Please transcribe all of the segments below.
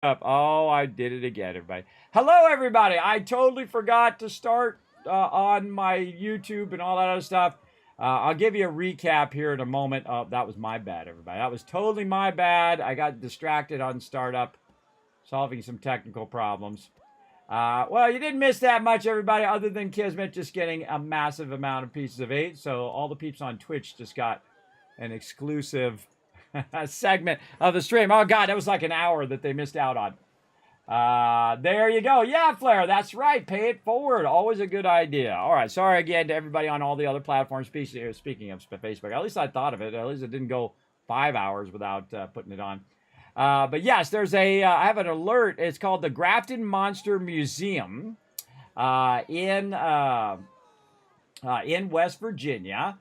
up. Oh, I did it again, everybody. Hello, everybody. I totally forgot to start on my YouTube and all that other stuff. I'll give you a recap here in a moment. Oh, that was my bad, everybody. That was totally my bad. I got distracted on startup, solving some technical problems. Well, you didn't miss that much, everybody, other than Kismet just getting a massive amount of pieces of 8. So all the peeps on Twitch just got an exclusive segment of the stream. Oh, God, that was like an hour that they missed out on. There you go. Yeah, Flair, that's right. Pay it forward. Always a good idea. All right. Sorry again to everybody on all the other platforms. Speaking of Facebook, at least I thought of it. At least it didn't go 5 hours without putting it on. But yes, there's I have an alert. It's called the Grafton Monster Museum in West Virginia.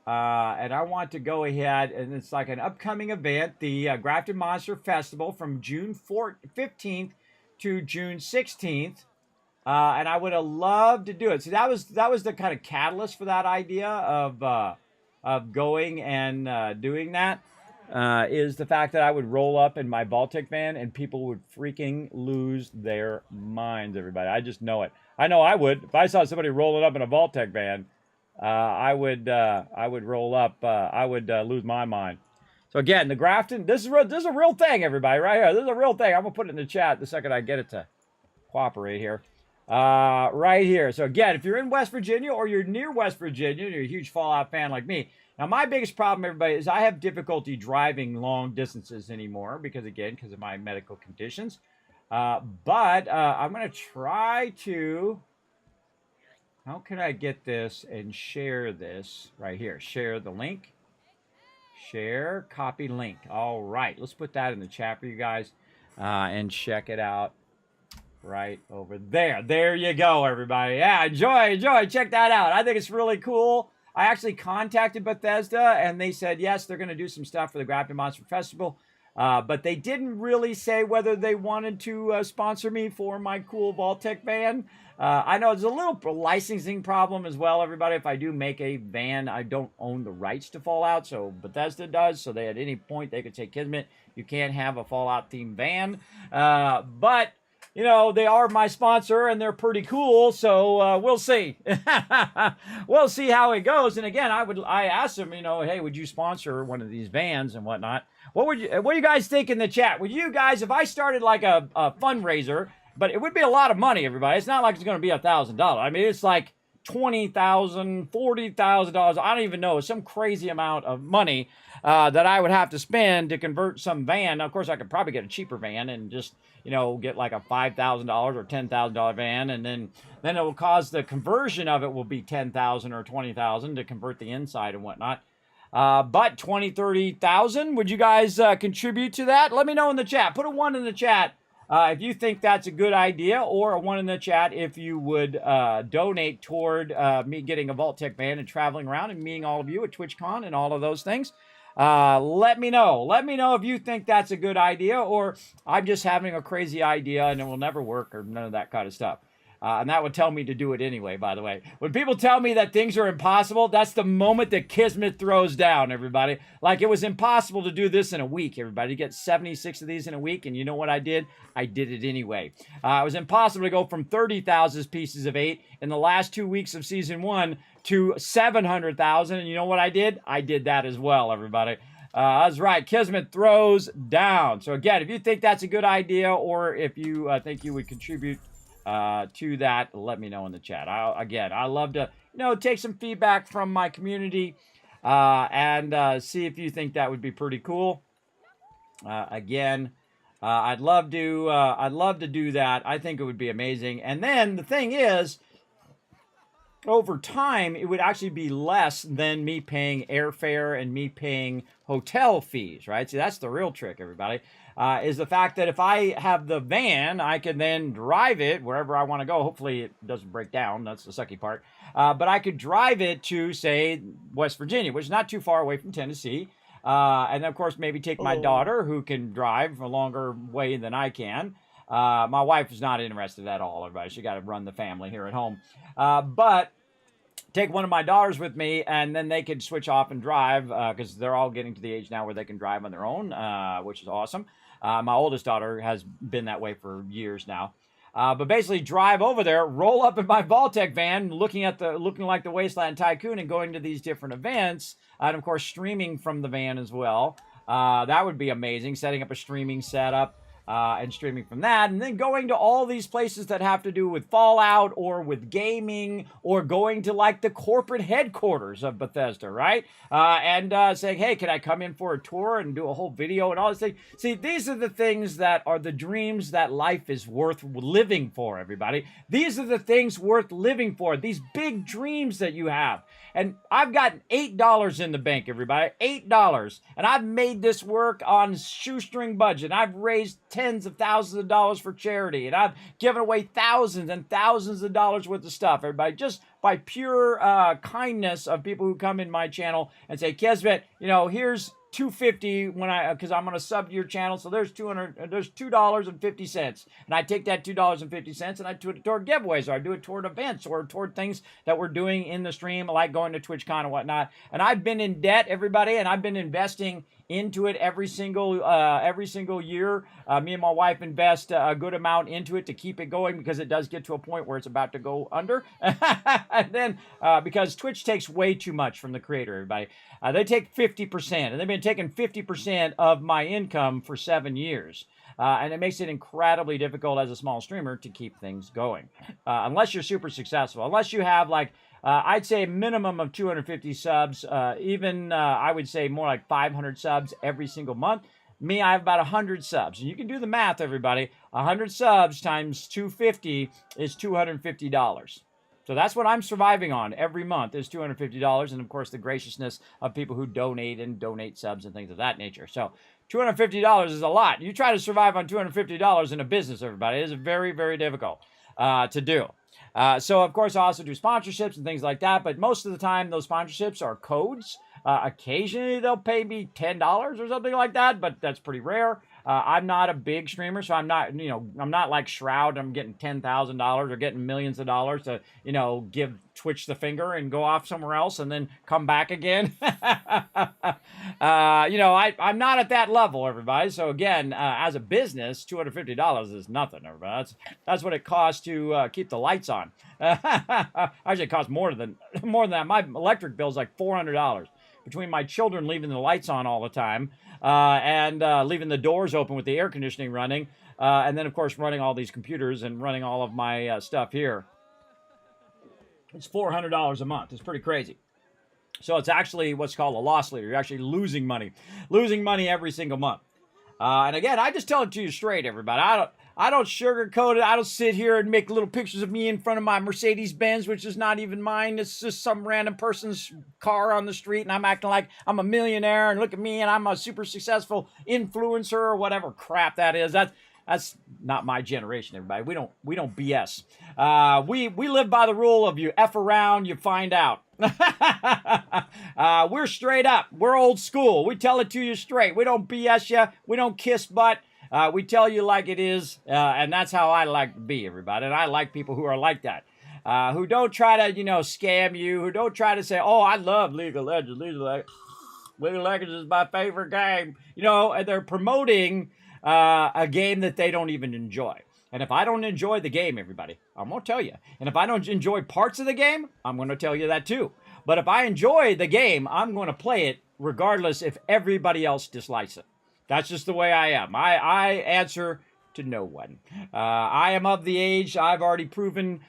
And I want to go ahead, and it's like an upcoming event, the Grafton Monster Festival from June 15th to June 16th. And I would have loved to do it. See, that was the kind of catalyst for that idea of going and doing that. Is the fact that I would roll up in my Baltic van and people would freaking lose their minds, everybody. I just know it. I know I would. If I saw somebody rolling up in a Baltic van, I would roll up. I would lose my mind. So again, the Grafton, this is a real thing, everybody, right here. This is a real thing. I'm going to put it in the chat the second I get it to cooperate here. Right here. So again, if you're in West Virginia or you're near West Virginia, and you're a huge Fallout fan like me. Now, my biggest problem, everybody, is I have difficulty driving long distances anymore because of my medical conditions. But I'm going to try to... How can I get this and share this right here? Share the link. Share, copy link. All right, let's put that in the chat for you guys and check it out right over there. There you go, everybody. Yeah, enjoy. Check that out. I think it's really cool. I actually contacted Bethesda, and they said, yes, they're going to do some stuff for the Grafton Monster Festival. But they didn't really say whether they wanted to sponsor me for my cool Vault-Tec van. I know there's a little licensing problem as well, everybody. If I do make a van, I don't own the rights to Fallout, so Bethesda does. So they at any point they could say, Kismet, you can't have a Fallout-themed van. But you know, they are my sponsor and they're pretty cool, so we'll see. We'll see how it goes. And again, I asked them, you know, hey, would you sponsor one of these vans and whatnot? What do you guys think in the chat? Would you guys, if I started like a fundraiser, but it would be a lot of money, everybody. It's not like it's going to be $1,000. I mean, it's like $20,000, $40,000. I don't even know. It's some crazy amount of money that I would have to spend to convert some van. Now, of course, I could probably get a cheaper van and just, you know, get like a $5,000 or $10,000 van, and then it will cause the conversion of it will be $10,000 or $20,000 to convert the inside and whatnot. But 20, 30,000, would you guys contribute to that? Let me know in the chat. Put a 1 in the chat if you think that's a good idea, or a 1 in the chat if you would donate toward me getting a Vault-Tec van and traveling around and meeting all of you at TwitchCon and all of those things. Let me know. Let me know if you think that's a good idea, or I'm just having a crazy idea and it will never work, or none of that kind of stuff. And that would tell me to do it anyway, by the way. When people tell me that things are impossible, that's the moment that Kismet throws down, everybody. Like, it was impossible to do this in a week, everybody. To get 76 of these in a week, and you know what I did? I did it anyway. It was impossible to go from 30,000 pieces of 8 in the last 2 weeks of Season 1 to 700,000, and you know what I did? I did that as well, everybody. That's right. Kismet throws down. So again, if you think that's a good idea, or if you think you would contribute to that, let me know in the chat. I love to, you know, take some feedback from my community and see if you think that would be pretty cool. I'd love to do that. I think it would be amazing. And then the thing is, over time, it would actually be less than me paying airfare and me paying hotel fees, right? See, that's the real trick, everybody, is the fact that if I have the van, I can then drive it wherever I want to go. Hopefully, it doesn't break down. That's the sucky part. But I could drive it to, say, West Virginia, which is not too far away from Tennessee. And, of course, maybe take my daughter, who can drive a longer way than I can. My wife is not interested at all, everybody. She got to run the family here at home. But take one of my daughters with me, and then they could switch off and drive because they're all getting to the age now where they can drive on their own, which is awesome. My oldest daughter has been that way for years now. But basically, drive over there, roll up in my Vaultec van, looking like the Wasteland Tycoon, and going to these different events, and of course streaming from the van as well. That would be amazing. Setting up a streaming setup. And streaming from that, and then going to all these places that have to do with Fallout or with gaming, or going to like the corporate headquarters of Bethesda, right? And saying, hey, can I come in for a tour and do a whole video and all this thing? See, these are the things that are the dreams that life is worth living for, everybody. These are the things worth living for, these big dreams that you have. And I've got $8 in the bank, everybody, $8. And I've made this work on shoestring budget. I've raised tens of thousands of dollars for charity. And I've given away thousands and thousands of dollars worth of stuff, everybody, just by pure kindness of people who come in my channel and say, Kismet, here's $2.50 because I'm going to sub to your channel, so there's $2.50, and I take that $2.50 and I do it toward giveaways, or I do it toward events, or toward things that we're doing in the stream, like going to TwitchCon and whatnot. And I've been in debt, everybody, and I've been investing into it every single year. Me and my wife invest a good amount into it to keep it going, because it does get to a point where it's about to go under. And then because Twitch takes way too much from the creator, everybody. They take 50%, and they've been taking 50% of my income for 7 years. And it makes it incredibly difficult as a small streamer to keep things going. Unless you're super successful, unless you have I'd say a minimum of 250 subs, I would say more like 500 subs every single month. Me, I have about 100 subs. And you can do the math, everybody. 100 subs times 250 is $250. So that's what I'm surviving on every month, is $250. And of course, the graciousness of people who donate subs and things of that nature. So $250 is a lot. You try to survive on $250 in a business, everybody. It is very, very difficult to do. So, of course, I also do sponsorships and things like that. But most of the time, those sponsorships are codes. Occasionally, they'll pay me $10 or something like that, but that's pretty rare. I'm not a big streamer, so I'm not like Shroud. I'm getting $10,000 or getting millions of dollars to, give Twitch the finger and go off somewhere else and then come back again. I'm not at that level, everybody. So again, as a business, $250 is nothing, everybody. That's what it costs to keep the lights on. Actually, it costs more than that. My electric bill is like $400. Between my children leaving the lights on all the time and leaving the doors open with the air conditioning running, and then, of course, running all these computers and running all of my stuff here, it's $400 a month. It's pretty crazy. So it's actually what's called a loss leader. You're actually losing money every single month. And again, I just tell it to you straight, everybody. I don't sugarcoat it. I don't sit here and make little pictures of me in front of my Mercedes-Benz, which is not even mine. It's just some random person's car on the street, and I'm acting like I'm a millionaire, and look at me, and I'm a super successful influencer or whatever crap that is. That's not my generation, everybody. We don't BS. We live by the rule of you F around, you find out. We're straight up. We're old school. We tell it to you straight. We don't BS you. We don't kiss butt. We tell you like it is, and that's how I like to be, everybody. And I like people who are like that, who don't try to, scam you, who don't try to say, oh, I love League of Legends. League of Legends is my favorite game. And they're promoting a game that they don't even enjoy. And if I don't enjoy the game, everybody, I'm going to tell you. And if I don't enjoy parts of the game, I'm going to tell you that too. But if I enjoy the game, I'm going to play it regardless if everybody else dislikes it. That's just the way I am. I answer to no one. I am of the age, I've already proven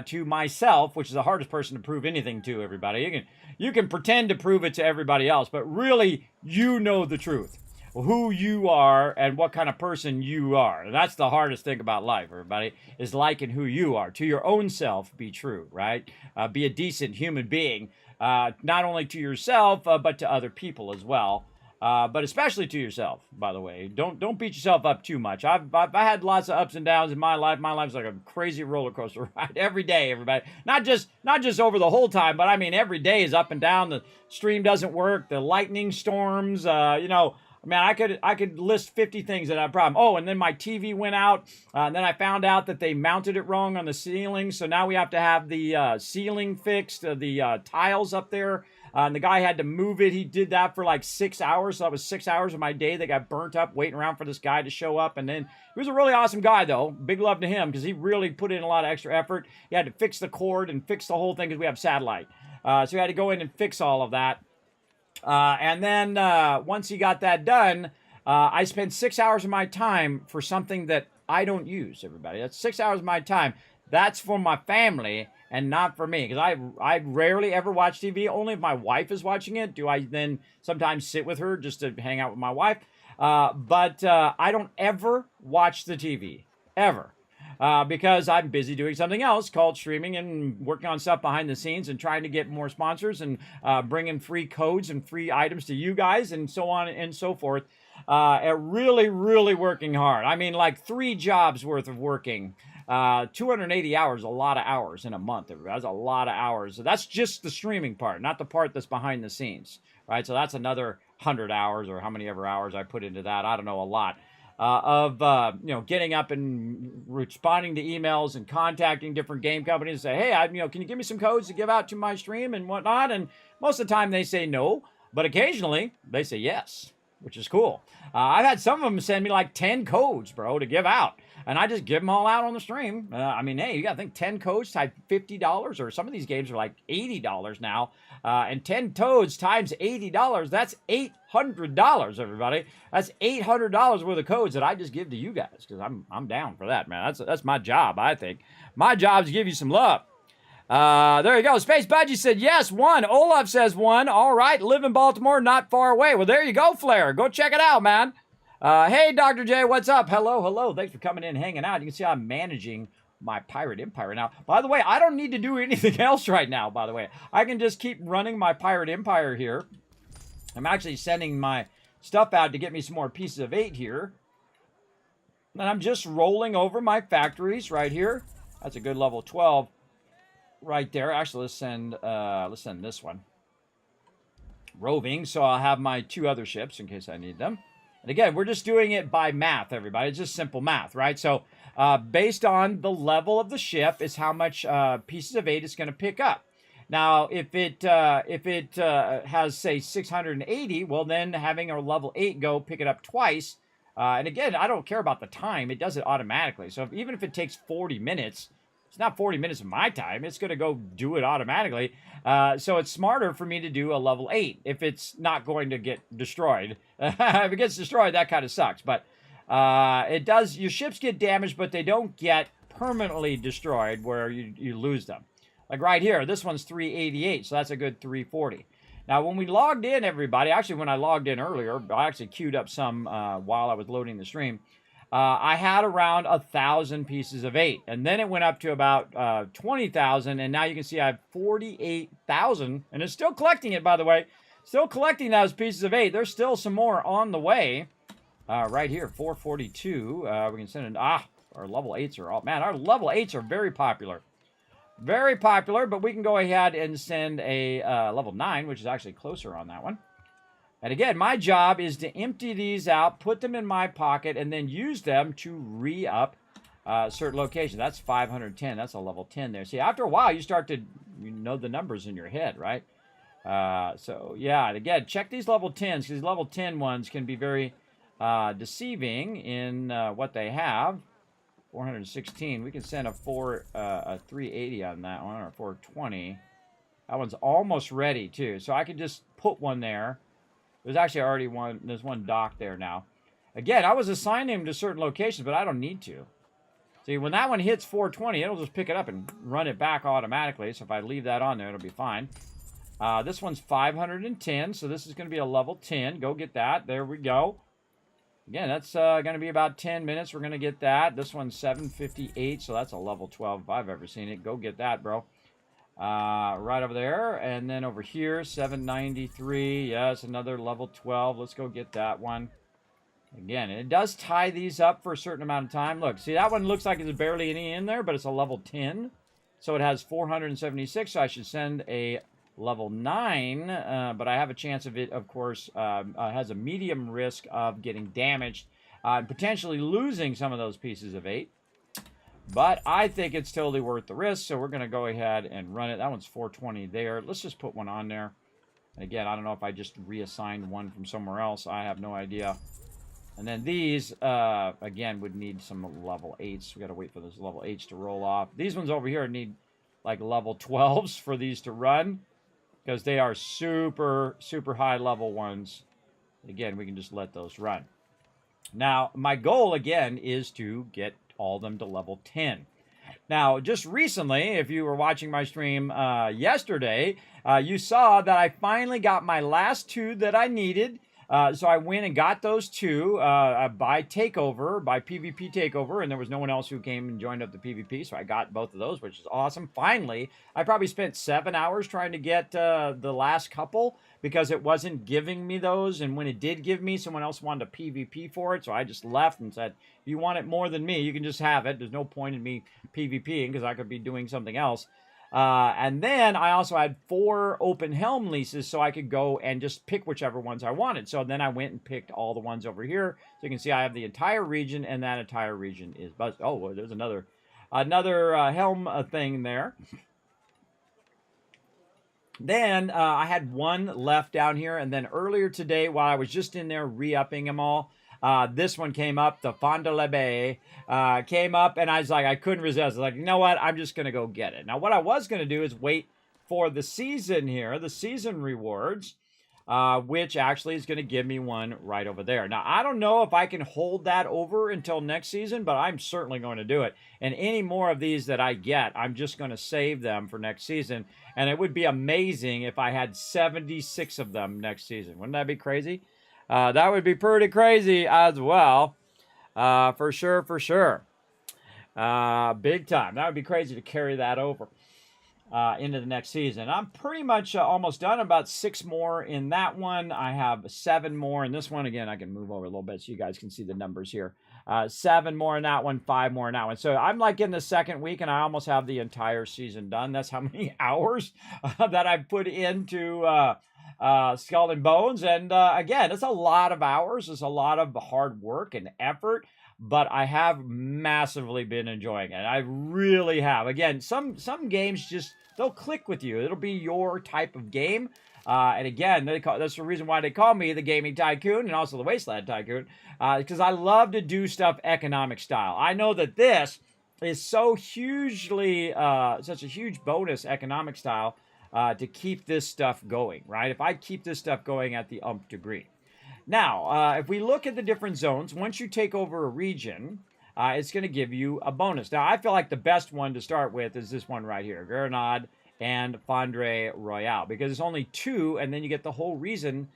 to myself, which is the hardest person to prove anything to, everybody. You can pretend to prove it to everybody else, but really, you know the truth. Who you are and what kind of person you are. That's the hardest thing about life, everybody, is liking who you are. To your own self, be true, right? Be a decent human being, not only to yourself, but to other people as well. But especially to yourself, by the way. Don't beat yourself up too much. I've had lots of ups and downs in my life. My life's like a crazy roller coaster ride every day, everybody. Not just over the whole time, but I mean every day is up and down. The stream doesn't work. The lightning storms. I could list 50 things that I have a problem. Oh, and then my TV went out. And then I found out that they mounted it wrong on the ceiling. So now we have to have the ceiling fixed, the tiles up there. And the guy had to move it. He did that for like 6 hours. So that was 6 hours of my day that got burnt up waiting around for this guy to show up. And then he was a really awesome guy, though. Big love to him because he really put in a lot of extra effort. He had to fix the cord and fix the whole thing because we have satellite. So he had to go in and fix all of that. And then once he got that done, I spent 6 hours of my time for something that I don't use, everybody. That's 6 hours of my time. That's for my family and not for me. Because I rarely ever watch TV. Only if my wife is watching it do I then sometimes sit with her just to hang out with my wife. But I don't ever watch the TV. Ever. Because I'm busy doing something else called streaming and working on stuff behind the scenes and trying to get more sponsors and bringing free codes and free items to you guys and so on and so forth. Really, really working hard. I mean, like 3 jobs worth of working. 280 hours, a lot of hours in a month. That's a lot of hours. So that's just the streaming part, not the part that's behind the scenes, right? So that's another 100 hours or how many ever hours I put into that. I don't know, a lot. Getting up and responding to emails and contacting different game companies and say, hey, can you give me some codes to give out to my stream and whatnot? And most of the time they say no, but occasionally they say yes, which is cool. I've had some of them send me like 10 codes, bro, to give out. And I just give them all out on the stream. Hey, you got to think 10 codes times $50, or some of these games are like $80 now. And 10 toads times $80, that's $800, everybody. That's $800 worth of codes that I just give to you guys because I'm down for that, man. That's my job, I think. My job is to give you some love. There you go. Space Budgie said yes, 1. Olaf says 1. All right, live in Baltimore, not far away. Well, there you go, Flair. Go check it out, man. Hey, Dr. J, what's up? Hello. Thanks for coming in and hanging out. You can see I'm managing my pirate empire now. By the way, I don't need to do anything else right now, by the way. I can just keep running my pirate empire here. I'm actually sending my stuff out to get me some more pieces of 8 here. And I'm just rolling over my factories right here. That's a good level 12 right there. Actually, let's send this one. Roving, so I'll have my 2 other ships in case I need them. And again, we're just doing it by math, everybody. It's just simple math, right? So based on the level of the ship is how much pieces of 8 it's going to pick up. Now, if it has, say, 680, well, then having a level 8 go pick it up twice. And again, I don't care about the time. It does it automatically. So even if it takes 40 minutes, it's not 40 minutes of my time. It's going to go do it automatically. So it's smarter for me to do a level 8 if it's not going to get destroyed. If it gets destroyed, that kind of sucks. But it does. Your ships get damaged, but they don't get permanently destroyed where you lose them. Like right here, this one's 388, so that's a good 340. Now, when we logged in, everybody, actually when I logged in earlier, I actually queued up some while I was loading the stream. I had around 1,000 pieces of 8, and then it went up to about 20,000, and now you can see I have 48,000, and it's still collecting it, by the way. Still collecting those pieces of 8. There's still some more on the way. Right here, 442. We can send it. Our level 8s are all... Man, our level 8s are very popular. Very popular, but we can go ahead and send a level 9, which is actually closer on that one. And again, my job is to empty these out, put them in my pocket, and then use them to re-up certain locations. That's 510. That's a level 10 there. See, after a while, you start to know the numbers in your head, right? So, yeah. And again, check these level 10s, because these level 10 ones can be very deceiving in what they have. 416. We can send a 380 on that one, or 420. That one's almost ready, too. So I can just put one there. There's actually already one. There's one dock there now. Again, I was assigning them to certain locations, but I don't need to. See, when that one hits 420, it'll just pick it up and run it back automatically. So if I leave that on there, it'll be fine. This one's 510, so this is going to be a level 10. Go get that. There we go. Again, that's going to be about 10 minutes. We're going to get that. This one's 758, so that's a level 12 if I've ever seen it. Go get that, bro. Right over there, and then over here, 793. Yes, another level 12. Let's go get that one. Again, it does tie these up for a certain amount of time. Look, see, that one looks like there's barely any in there, but it's a level 10. So it has 476, so I should send a level 9, but I have a chance of it, of course, has a medium risk of getting damaged, potentially losing some of those pieces of 8. But I think it's totally worth the risk, so we're going to go ahead and run it. That one's 420 there. Let's just put one on there. And again, I don't know if I just reassigned one from somewhere else. I have no idea. And then these, again, would need some level 8s. We got to wait for those level 8s to roll off. These ones over here need like level 12s for these to run because they are super, super high level ones. Again, we can just let those run. Now, my goal, again, is to get all of them to level 10. Now, just recently, if you were watching my stream yesterday, you saw that I finally got my last 2 that I needed. So I went and got those 2 by takeover, by PvP takeover, and there was no one else who came and joined up the PvP, so I got both of those, which is awesome. Finally, I probably spent 7 hours trying to get the last couple because it wasn't giving me those, and when it did give me, someone else wanted to PvP for it, so I just left and said, if you want it more than me, you can just have it. There's no point in me PvPing because I could be doing something else. And then I also had 4 open helm leases so I could go and just pick whichever ones I wanted. So then I went and picked all the ones over here. So you can see I have the entire region, and that entire region is buzzed. Oh, well, there's another helm thing there. Then I had 1 left down here, and then earlier today, while I was just in there re-upping them all, this one came up, the Fond de la Baie, came up, and I was like, I couldn't resist. I was like, you know what? I'm just going to go get it. Now, what I was going to do is wait for the season here, the season rewards, which actually is going to give me one right over there. Now, I don't know if I can hold that over until next season, but I'm certainly going to do it. And any more of these that I get, I'm just going to save them for next season. And it would be amazing if I had 76 of them next season. Wouldn't that be crazy? That would be pretty crazy as well. For sure, for sure. Big time. That would be crazy to carry that over into the next season. I'm pretty much almost done. About 6 more in that one. I have 7 more in this one. Again, I can move over a little bit so you guys can see the numbers here. 7 more in that one, 5 more in that one. So I'm like in the second week, and I almost have the entire season done. That's how many hours that I've put into Skull and Bones. And again, it's a lot of hours. It's a lot of hard work and effort. But I have massively been enjoying it. I really have. Again, some games just, they'll click with you. It'll be your type of game. And again, that's the reason why they call me the Gaming Tycoon and also the Wasteland Tycoon, because I love to do stuff economic style. I know that this is so hugely, such a huge bonus economic style to keep this stuff going, right? If I keep this stuff going at the umpth degree. Now, if we look at the different zones, once you take over a region, it's going to give you a bonus. Now, I feel like the best one to start with is this one right here, Grenade and Fondre Royale, because it's only 2, and then you get the whole region,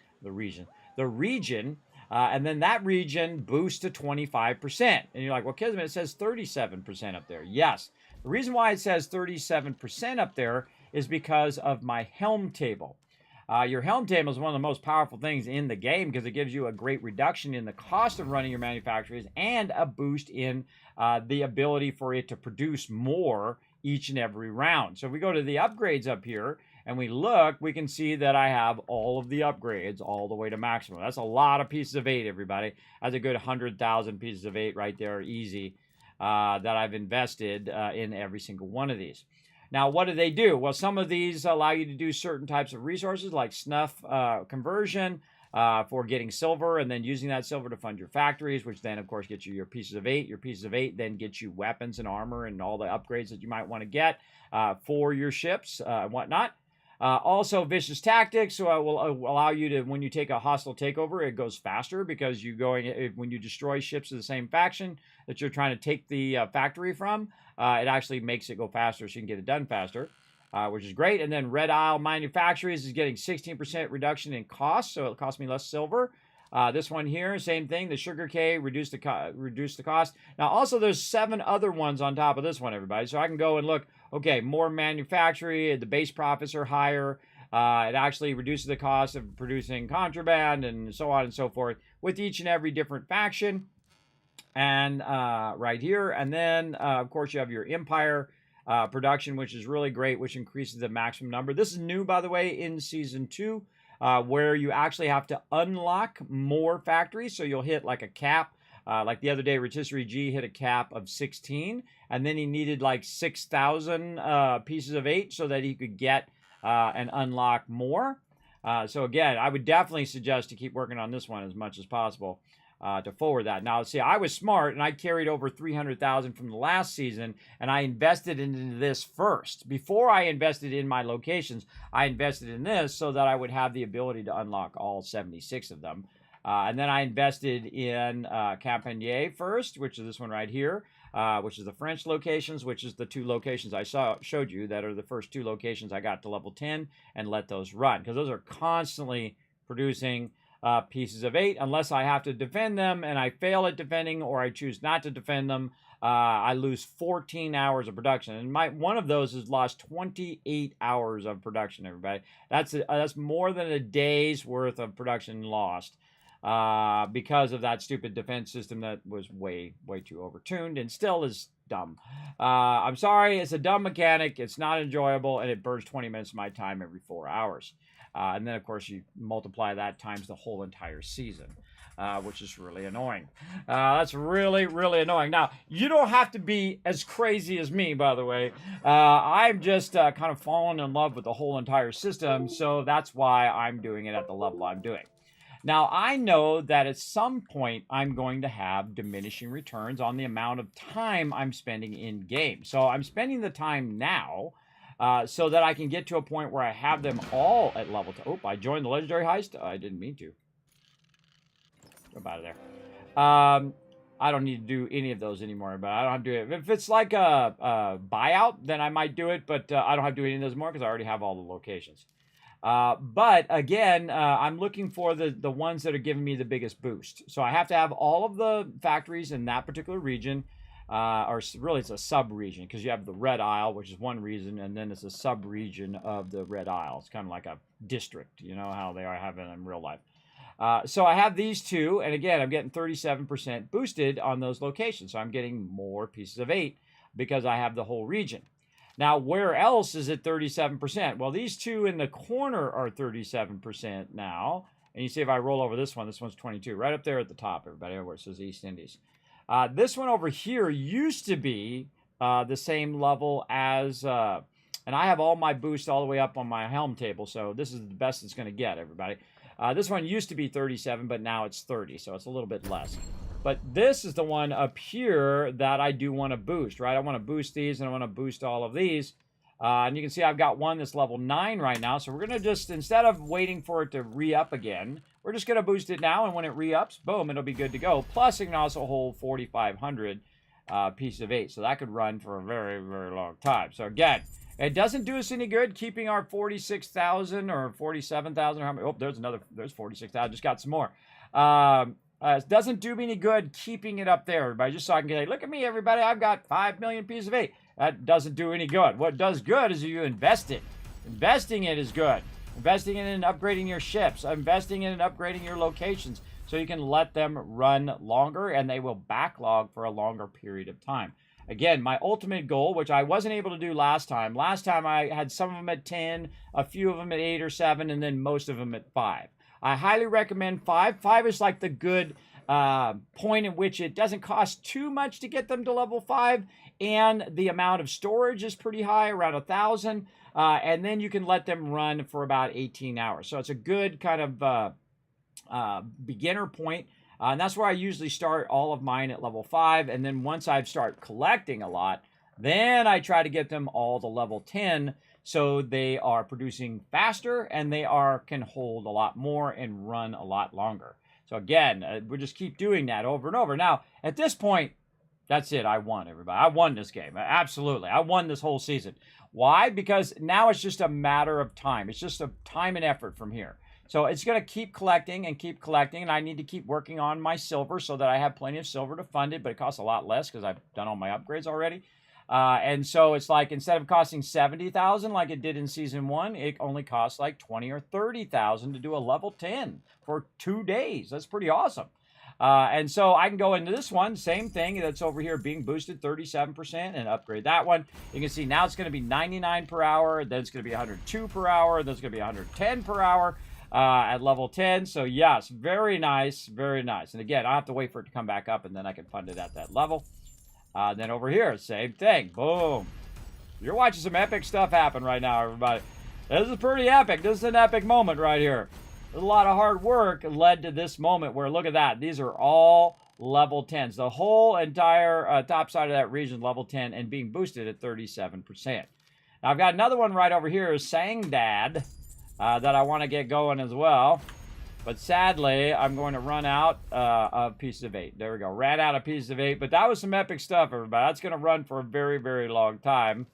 and then that region boosts to 25%. And you're like, well, Kismet, it says 37% up there. Yes. The reason why it says 37% up there is because of my helm table. Your helm table is one of the most powerful things in the game because it gives you a great reduction in the cost of running your manufacturers and a boost in the ability for it to produce more each and every round. So if we go to the upgrades up here and we look, we can see that I have all of the upgrades all the way to maximum. That's a lot of pieces of 8, everybody. That's a good 100,000 pieces of 8 right there, easy, that I've invested in every single one of these. Now, what do they do? Well, some of these allow you to do certain types of resources like snuff conversion for getting silver and then using that silver to fund your factories, which then, of course, gets you your pieces of 8. Your pieces of 8 then get you weapons and armor and all the upgrades that you might want to get for your ships and whatnot. Also, vicious tactics, so it will allow you to, when you take a hostile takeover, it goes faster because when you destroy ships of the same faction that you're trying to take the factory from, it actually makes it go faster so you can get it done faster, which is great. And then Red Isle Manufactories is getting 16% reduction in cost, so it costs me less silver. This one here, same thing. The Sugar K reduce the cost. Now, also, there's 7 other ones on top of this one, everybody. So I can go and look. Okay, more manufacturing. The base profits are higher. It actually reduces the cost of producing contraband and so on and so forth with each and every different faction. And right here, and then of course you have your Empire production, which is really great, which increases the maximum number. This is new, by the way, in Season 2. Where you actually have to unlock more factories. So you'll hit like a cap. Like the other day, Rotisserie G hit a cap of 16. And then he needed like 6,000 pieces of 8 so that he could get and unlock more. So again, I would definitely suggest to keep working on this one as much as possible to forward that. Now, see, I was smart and I carried over 300,000 from the last season, and I invested into this first. Before I invested in my locations, I invested in this so that I would have the ability to unlock all 76 of them. And then I invested in Campagné first, which is this one right here, which is the French locations, which is the 2 locations I showed you that are the first 2 locations I got to level 10, and let those run, because those are constantly producing pieces of 8, unless I have to defend them and I fail at defending, or I choose not to defend them. I lose 14 hours of production, and one of those has lost 28 hours of production. Everybody, that's more than a day's worth of production lost. Because of that stupid defense system that was way too overtuned and still is dumb. I'm sorry, it's a dumb mechanic, it's not enjoyable, and it burns 20 minutes of my time every 4 hours. And then, of course, you multiply that times the whole entire season, which is really annoying. That's really annoying. Now, you don't have to be as crazy as me, by the way. I'm just kind of fallen in love with the whole entire system, so that's why I'm doing it at the level I'm doing. Now, I know that at some point I'm going to have diminishing returns on the amount of time I'm spending in game. So I'm spending the time now so that I can get to a point where I have them all at level 2. Oh, I joined the legendary heist. I didn't mean to. Jump out of there. I don't need to do any of those anymore, but I don't have to do it. If it's like a buyout, then I might do it, but I don't have to do any of those more because I already have all the locations. But again, I'm looking for the ones that are giving me the biggest boost. So I have to have all of the factories in that particular region, or really it's a sub-region, because you have the Red Isle, which is one region, and then it's a sub-region of the Red Isle. It's kind of like a district, you know how they are having in real life. So I have these 2, and again, I'm getting 37% boosted on those locations. So I'm getting more pieces of 8 because I have the whole region. Now, where else is it 37%? Well, these 2 in the corner are 37% now. And you see if I roll over this one's 22, right up there at the top, everybody, where it says East Indies. This one over here used to be the same level as, and I have all my boosts all the way up on my helm table, so this is the best it's going to get, everybody. This one used to be 37, but now it's 30, so it's a little bit less. But this is the one up here that I do want to boost, right? I want to boost these, and I want to boost all of these. And you can see I've got one that's level 9 right now. So we're going to just, instead of waiting for it to re-up again, we're just going to boost it now. And when it re-ups, boom, it'll be good to go. Plus, it can also hold 4,500 pieces of 8. So that could run for a very long time. So again, it doesn't do us any good keeping our 46,000 or 47,000. Oh, there's 46,000. Just got some more. It doesn't do me any good keeping it up there, everybody, just so I can get, look at me, everybody, I've got 5 million pieces of 8. That doesn't do any good. What does good is you invest it. Investing it is good. Investing it in upgrading your ships. Investing in and upgrading your locations so you can let them run longer and they will backlog for a longer period of time. Again, my ultimate goal, which I wasn't able to do last time. Last time I had some of them at 10, a few of them at 8 or 7, and then most of them at 5. I highly recommend 5. 5 is like the good point in which it doesn't cost too much to get them to level 5, and the amount of storage is pretty high, around 1,000, and then you can let them run for about 18 hours. So it's a good kind of beginner point, and that's where I usually start all of mine at level 5, and then once I start collecting a lot, then I try to get them all to level 10, so they are producing faster and they can hold a lot more and run a lot longer. So again, we'll just keep doing that over and over. Now, at this point, that's it. I won, everybody. I won this game. Absolutely. I won this whole season. Why? Because now it's just a matter of time. It's just a time and effort from here. So it's going to keep collecting, and I need to keep working on my silver so that I have plenty of silver to fund it, but it costs a lot less because I've done all my upgrades already. And so it's like, instead of costing 70,000 like it did in season 1, it only costs like 20 or 30,000 to do a level 10 for 2 days. That's pretty awesome. And so I can go into this one, same thing that's over here being boosted 37%, and upgrade that one. You can see now it's going to be 99 per hour, then it's going to be 102 per hour, then it's going to be 110 per hour at level 10. So yes, very nice, very nice. And again, I have to wait for it to come back up, and then I can fund it at that level. Then over here, same thing. Boom. You're watching some epic stuff happen right now, everybody. This is pretty epic. This is an epic moment right here. There's a lot of hard work led to this moment where, look at that. These are all level 10s. The whole entire top side of that region level 10 and being boosted at 37%. Now, I've got another one right over here, Sangdad, that I want to get going as well. But sadly, I'm going to run out of pieces of 8. There we go. Ran out of pieces of 8. But that was some epic stuff, everybody. That's going to run for a very, very long time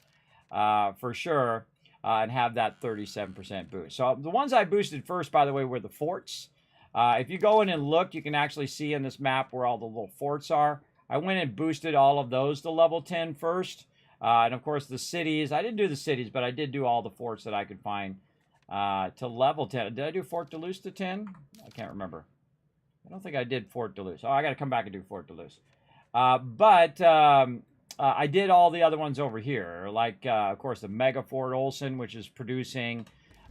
for sure. And have that 37% boost. So the ones I boosted first, by the way, were the forts. If you go in and look, you can actually see in this map where all the little forts are. I went and boosted all of those to level 10 first. And of course the cities. I didn't do the cities, but I did do all the forts that I could find to level 10. Did I do Fort Duluth to 10? I can't remember. I don't think I did Fort Duluth. Oh, I got to come back and do Fort Duluth. I did all the other ones over here, like, of course, the Mega Fort Olson, which is producing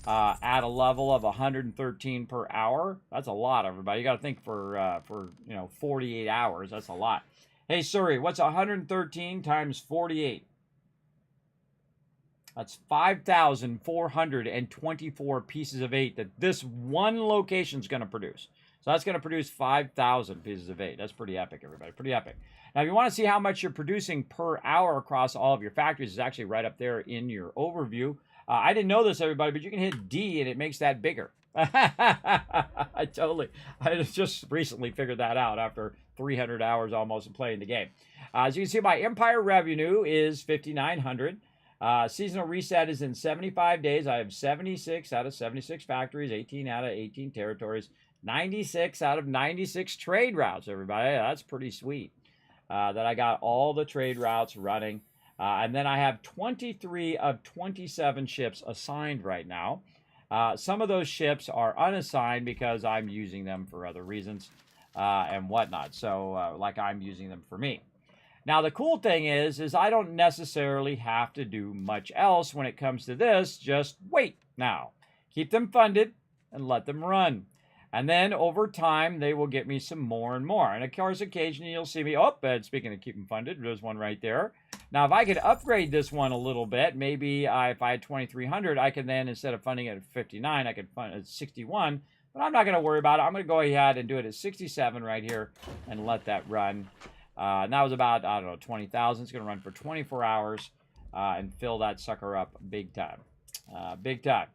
at a level of 113 per hour. That's a lot, everybody. You got to think for 48 hours. That's a lot. Hey, Suri, what's 113 times 48? That's 5,424 pieces of 8 that this one location is going to produce. So that's going to produce 5,000 pieces of 8. That's pretty epic, everybody. Pretty epic. Now, if you want to see how much you're producing per hour across all of your factories, it's actually right up there in your overview. I didn't know this, everybody, but you can hit D and it makes that bigger. I just recently figured that out after 300 hours almost of playing the game. As you can see, my Empire revenue is 5,900. Seasonal reset is in 75 days. I have 76 out of 76 factories, 18 out of 18 territories, 96 out of 96 trade routes, everybody. That's pretty sweet. That I got all the trade routes running. And then I have 23 of 27 ships assigned right now. Some of those ships are unassigned because I'm using them for other reasons and whatnot. So, like I'm using them for me. Now, the cool thing is I don't necessarily have to do much else when it comes to this. Just wait now. Keep them funded and let them run. And then over time, they will get me some more and more. And of course, occasionally you'll see me, and speaking of keeping funded, there's one right there. Now, if I could upgrade this one a little bit, maybe if I had 2,300, I could then, instead of funding it at 59, I could fund it at 61. But I'm not going to worry about it. I'm going to go ahead and do it at 67 right here and let that run. And that was about, 20,000. It's going to run for 24 hours and fill that sucker up big time. Big time.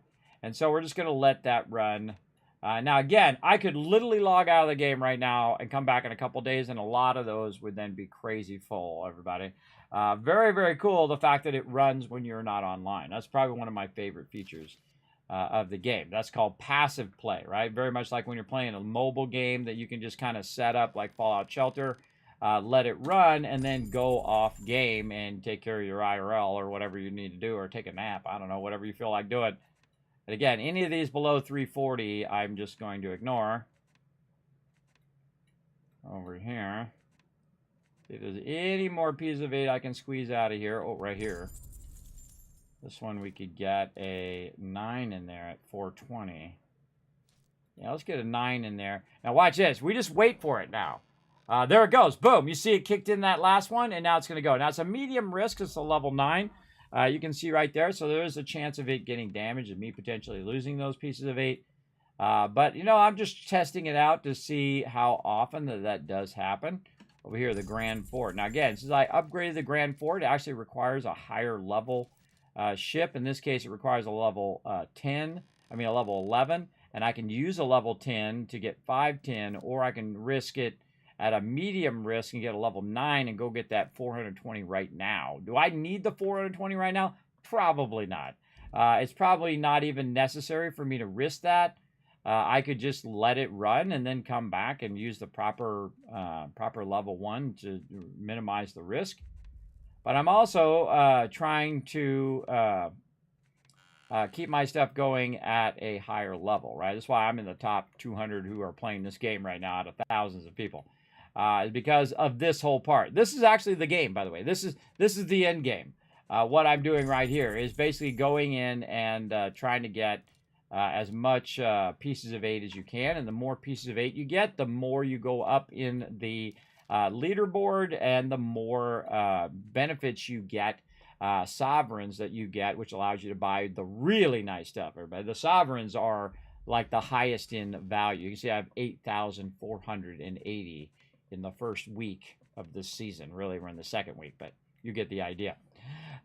And so we're just going to let that run. Now, again, I could literally log out of the game right now and come back in a couple days, and a lot of those would then be crazy full, everybody. Very, very cool, the fact that it runs when you're not online. That's probably one of my favorite features of the game. That's called passive play, right? Very much like when you're playing a mobile game that you can just kind of set up like Fallout Shelter, let it run, and then go off game and take care of your IRL or whatever you need to do, or take a nap. I don't know, whatever you feel like doing. But again, any of these below 340, I'm just going to ignore. Over here. See if there's any more pieces of 8 I can squeeze out of here. Oh, right here. This one we could get a 9 in there at 420. Yeah, let's get a 9 in there. Now watch this. We just wait for it now. There it goes. Boom. You see it kicked in that last one, and now it's going to go. Now it's a medium risk. It's a level 9. You can see right there. So there is a chance of it getting damaged and me potentially losing those pieces of 8. But, I'm just testing it out to see how often that does happen. Over here, the Grand Fort. Now, again, since I upgraded the Grand Fort, it actually requires a higher level ship. In this case, it requires a level a level 11. And I can use a level 10 to get 510, or I can risk it at a medium risk and get a level 9 and go get that 420 right now. Do I need the 420 right now? Probably not. It's probably not even necessary for me to risk that. I could just let it run and then come back and use the proper level 1 to minimize the risk. But I'm also trying to keep my stuff going at a higher level, right? That's why I'm in the top 200 who are playing this game right now out of thousands of people. Because of this whole part. This is actually the game, by the way. This is the end game. What I'm doing right here is basically going in and trying to get as much pieces of 8 as you can. And the more pieces of 8 you get, the more you go up in the leaderboard and the more benefits you get sovereigns that you get, which allows you to buy the really nice stuff, everybody. The sovereigns are like the highest in value. You can see I have 8,480 in the first week of this season. Really, we're in the second week, but you get the idea.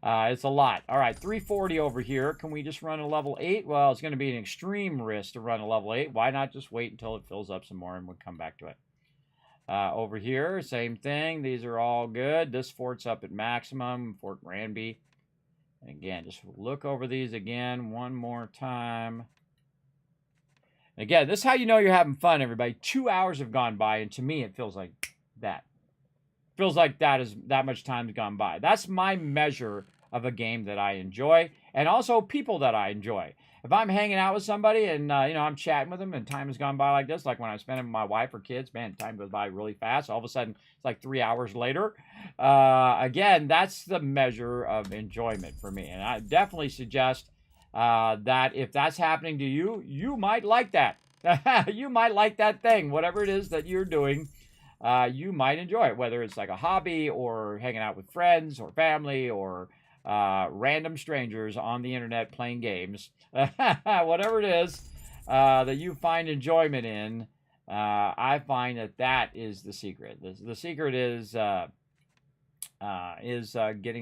It's a lot. All right, 340 over here. Can we just run a level 8? Well, it's going to be an extreme risk to run a level 8. Why not just wait until it fills up some more and we'll come back to it. Over here, same thing. These are all good. This fort's up at maximum, Fort Granby. And again, just look over these again one more time. Again, this is how you know you're having fun, everybody. 2 hours have gone by, and to me, it feels like that. Feels like that much time has gone by. That's my measure of a game that I enjoy, and also people that I enjoy. If I'm hanging out with somebody and I'm chatting with them and time has gone by like this, like when I'm spending with my wife or kids, man, time goes by really fast. All of a sudden, it's like 3 hours later. Again, that's the measure of enjoyment for me, and I definitely suggest that if that's happening to you, you might like that. You might like that thing, whatever it is that you're doing. You might enjoy it, whether it's like a hobby or hanging out with friends or family or random strangers on the internet playing games. Whatever it is that you find enjoyment in, I find that is the secret. The secret is getting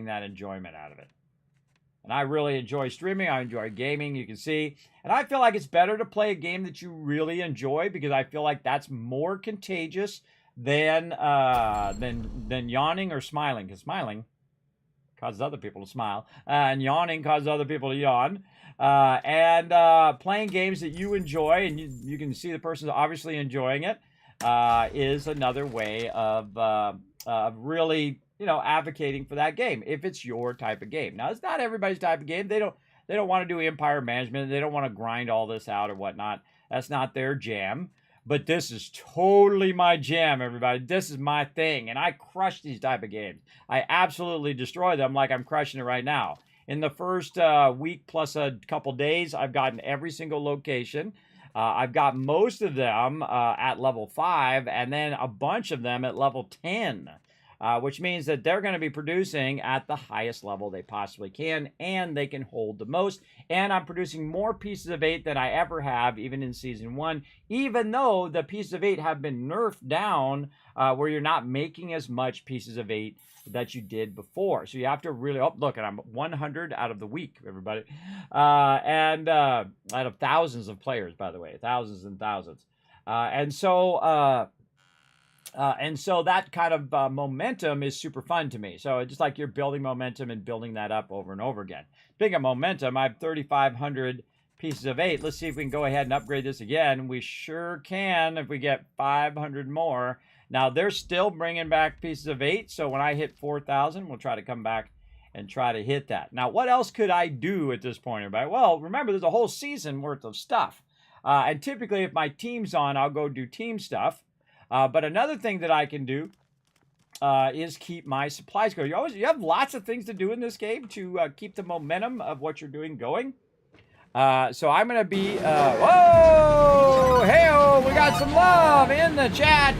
that enjoyment out of it. And I really enjoy streaming. I enjoy gaming, you can see. And I feel like it's better to play a game that you really enjoy because I feel like that's more contagious than yawning or smiling. Because smiling causes other people to smile. And yawning causes other people to yawn. And playing games that you enjoy, and you can see the person's obviously enjoying it, is another way of really advocating for that game if it's your type of game. Now, it's not everybody's type of game. They don't want to do empire management. They don't want to grind all this out or whatnot. That's not their jam. But this is totally my jam, everybody. This is my thing, and I crush these type of games. I absolutely destroy them like I'm crushing it right now. In the first week plus a couple days, I've gotten every single location. I've got most of them at level 5, and then a bunch of them at level 10. Which means that they're going to be producing at the highest level they possibly can, and they can hold the most. And I'm producing more pieces of 8 than I ever have, even in Season 1, even though the pieces of 8 have been nerfed down, where you're not making as much pieces of 8 that you did before. So you have to really, oh, look, and I'm 100 out of the week, everybody. And out of thousands of players, by the way, thousands and thousands. And so that kind of momentum is super fun to me. So it's just like you're building momentum and building that up over and over again. Speaking of momentum, I have 3,500 pieces of 8. Let's see if we can go ahead and upgrade this again. We sure can if we get 500 more. Now, they're still bringing back pieces of 8. So when I hit 4,000, we'll try to come back and try to hit that. Now, what else could I do at this point, everybody? Well, remember, there's a whole season worth of stuff. And typically, if my team's on, I'll go do team stuff. But another thing that I can do is keep my supplies going. You have lots of things to do in this game to keep the momentum of what you're doing going. So I'm going to be... whoa! Hey-oh! We got some love in the chat.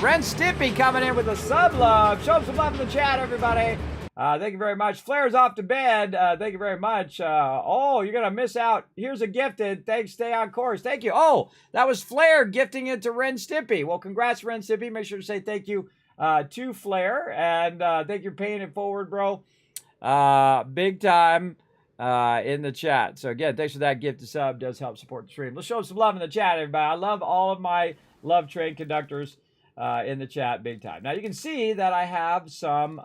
Ren Stippy coming in with a sub-love. Show some love in the chat, everybody. Thank you very much. Flair's off to bed. Thank you very much. Oh, you're going to miss out. Here's a gifted. Thanks. Stay on course. Thank you. Oh, that was Flair gifting it to Ren Stippy. Well, congrats, Ren Stippy. Make sure to say thank you to Flair. And thank you for paying it forward, bro. Big time in the chat. So, again, thanks for that gift to sub. Does help support the stream. Let's show some love in the chat, everybody. I love all of my Love Train conductors in the chat big time. Now, you can see that I have some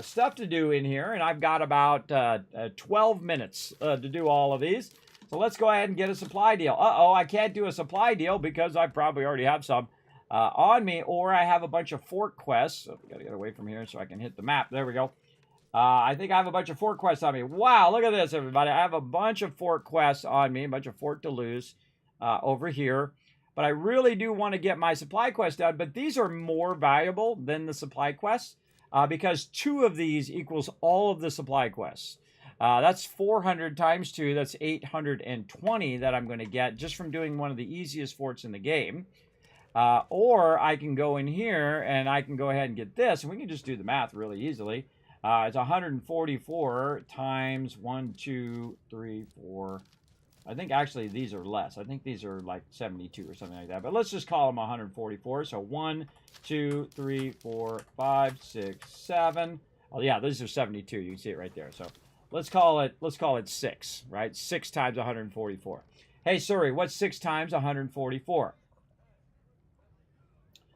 stuff to do in here, and I've got about 12 minutes to do all of these. So let's go ahead and get a supply deal. Uh-oh, I can't do a supply deal because I probably already have some on me, or I have a bunch of fort quests. So I've got to get away from here so I can hit the map. There we go. I think I have a bunch of fort quests on me. Wow, look at this, everybody. I have a bunch of fort quests on me, a bunch of fort to lose over here. But I really do want to get my supply quests done, but these are more valuable than the supply quests. Because 2 of these equals all of the supply quests. That's 400 times 2. That's 820 that I'm going to get just from doing one of the easiest forts in the game. Or I can go in here and I can go ahead and get this, and we can just do the math really easily. It's 144 times 1, 2, 3, 4. I think actually these are less. I think these are like 72 or something like that. But let's just call them 144. So 1, 2, 3, 4, 5, 6, 7. Oh yeah, these are 72. You can see it right there. So let's call it 6, right? 6 times 144. Hey Siri, what's 6 times 144?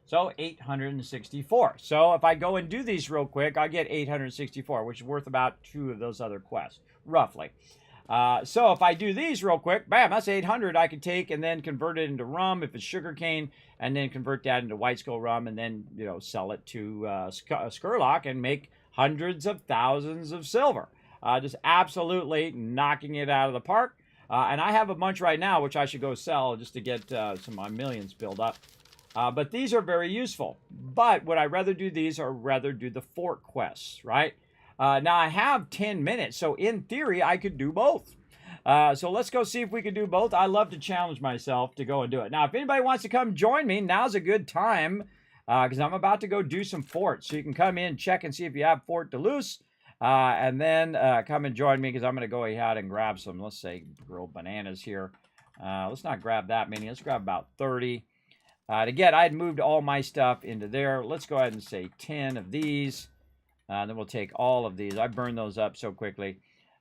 So 864. So if I go and do these real quick, I get 864, which is worth about 2 of those other quests, roughly. So if I do these real quick, bam, that's 800 I can take and then convert it into rum if it's sugarcane, and then convert that into white skull rum, and then, you know, sell it to Skurlock and make hundreds of thousands of silver. Just absolutely knocking it out of the park. And I have a bunch right now, which I should go sell just to get some of my millions built up. But these are very useful. But would I rather do these or rather do the fort quests, right? Now I have 10 minutes, so in theory I could do both. So let's go see if we can do both. I love to challenge myself to go and do it. Now, if anybody wants to come join me, now's a good time because I'm about to go do some forts. So you can come in, check and see if you have Fort Duluth, and then come and join me because I'm going to go ahead and grab some, let's say, grilled bananas here. Let's not grab that many. Let's grab about 30. Again, I had moved all my stuff into there. Let's go ahead and say 10 of these. Then we'll take all of these. I burned those up so quickly.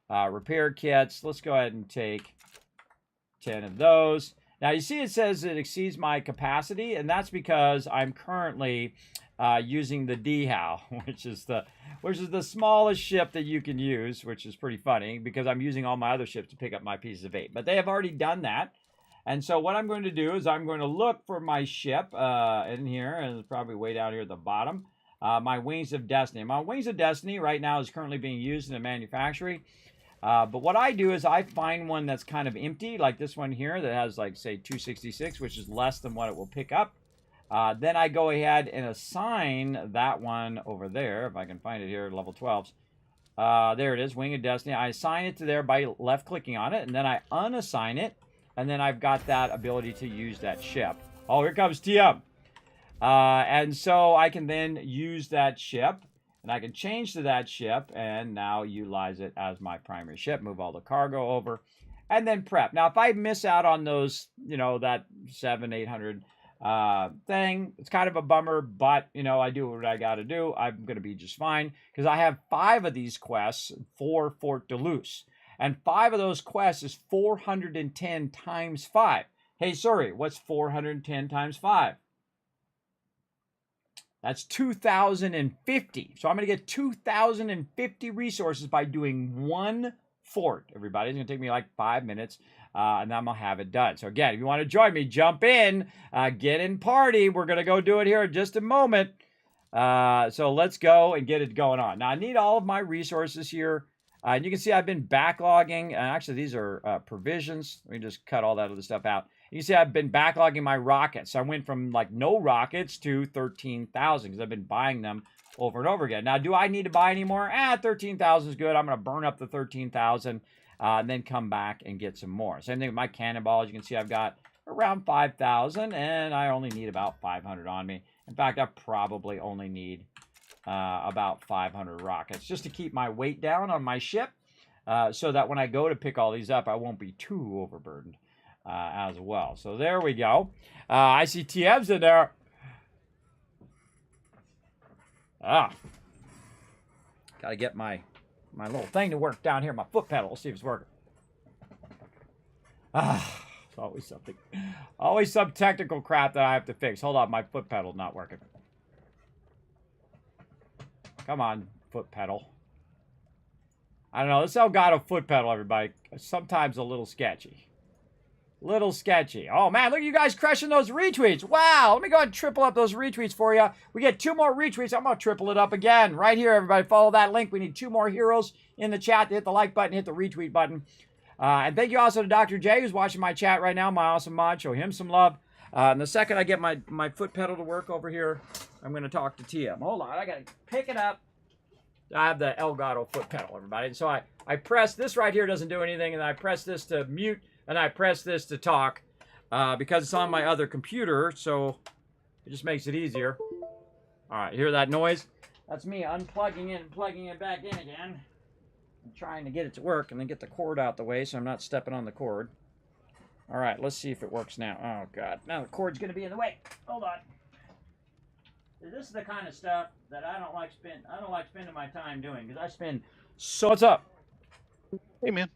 Repair kits. Let's go ahead and take 10 of those. Now, you see it says it exceeds my capacity, and that's because I'm currently using the DHOW, which is the smallest ship that you can use, which is pretty funny because I'm using all my other ships to pick up my pieces of 8. But they have already done that. And so what I'm going to do is I'm going to look for my ship in here, and it's probably way down here at the bottom. My Wings of Destiny. My Wings of Destiny right now is currently being used in the manufacturing. But what I do is I find one that's kind of empty, like this one here that has, like, say, 266, which is less than what it will pick up. Then I go ahead and assign that one over there, if I can find it here, level 12s. There it is, Wing of Destiny. I assign it to there by left-clicking on it, and then I unassign it. And then I've got that ability to use that ship. Oh, here comes TM. And so I can then use that ship, and I can change to that ship, and now utilize it as my primary ship, move all the cargo over, and then prep. Now, if I miss out on those, you know, that 700-800 thing, it's kind of a bummer, but, you know, I do what I got to do. I'm going to be just fine, because I have 5 of these quests for Fort Duluth. And 5 of those quests is 410 times 5. Hey, sorry, what's 410 times 5? That's 2,050. So I'm going to get 2,050 resources by doing one fort. Everybody, it's going to take me like 5 minutes, and then I'm going to have it done. So again, if you want to join me, jump in, get in party. We're going to go do it here in just a moment. So let's go and get it going on. Now, I need all of my resources here. And you can see I've been backlogging. Actually, these are provisions. Let me just cut all that other stuff out. You can see I've been backlogging my rockets. I went from like no rockets to 13,000 because I've been buying them over and over again. Now, do I need to buy any more? 13,000 is good. I'm going to burn up the 13,000 and then come back and get some more. Same thing with my cannonballs. You can see I've got around 5,000 and I only need about 500 on me. In fact, I probably only need about 500 rockets just to keep my weight down on my ship so that when I go to pick all these up, I won't be too overburdened as well. So there we go. I see TM's in there. Got to get my little thing to work down here, my foot pedal. Let's see if it's working. It's always something. Always some technical crap that I have to fix. Hold on, my foot pedal's not working. Come on, foot pedal. I don't know. This Elgato foot pedal, everybody. Sometimes a little sketchy. Little sketchy. Oh, man, look at you guys crushing those retweets. Wow. Let me go ahead and triple up those retweets for you. We get 2 more retweets. I'm going to triple it up again. Right here, everybody. Follow that link. We need 2 more heroes in the chat to hit the like button, hit the retweet button. And thank you also to Dr. J, who's watching my chat right now, my awesome mod. Show him some love. And the second I get my foot pedal to work over here, I'm going to talk to TM. Hold on. I got to pick it up. I have the Elgato foot pedal, everybody. And so I press this right here, doesn't do anything. And I press this to mute. And I press this to talk because it's on my other computer. So It just makes it easier. All right, hear that noise? That's me unplugging it and plugging it back in again. I'm trying to get it to work and then get the cord out the way so I'm not stepping on the cord. All right, let's see if it works now. Oh, God. Now the cord's going to be in the way. Hold on. This is the kind of stuff that I don't like spending my time doing because I spend so. What's up? Hey, man.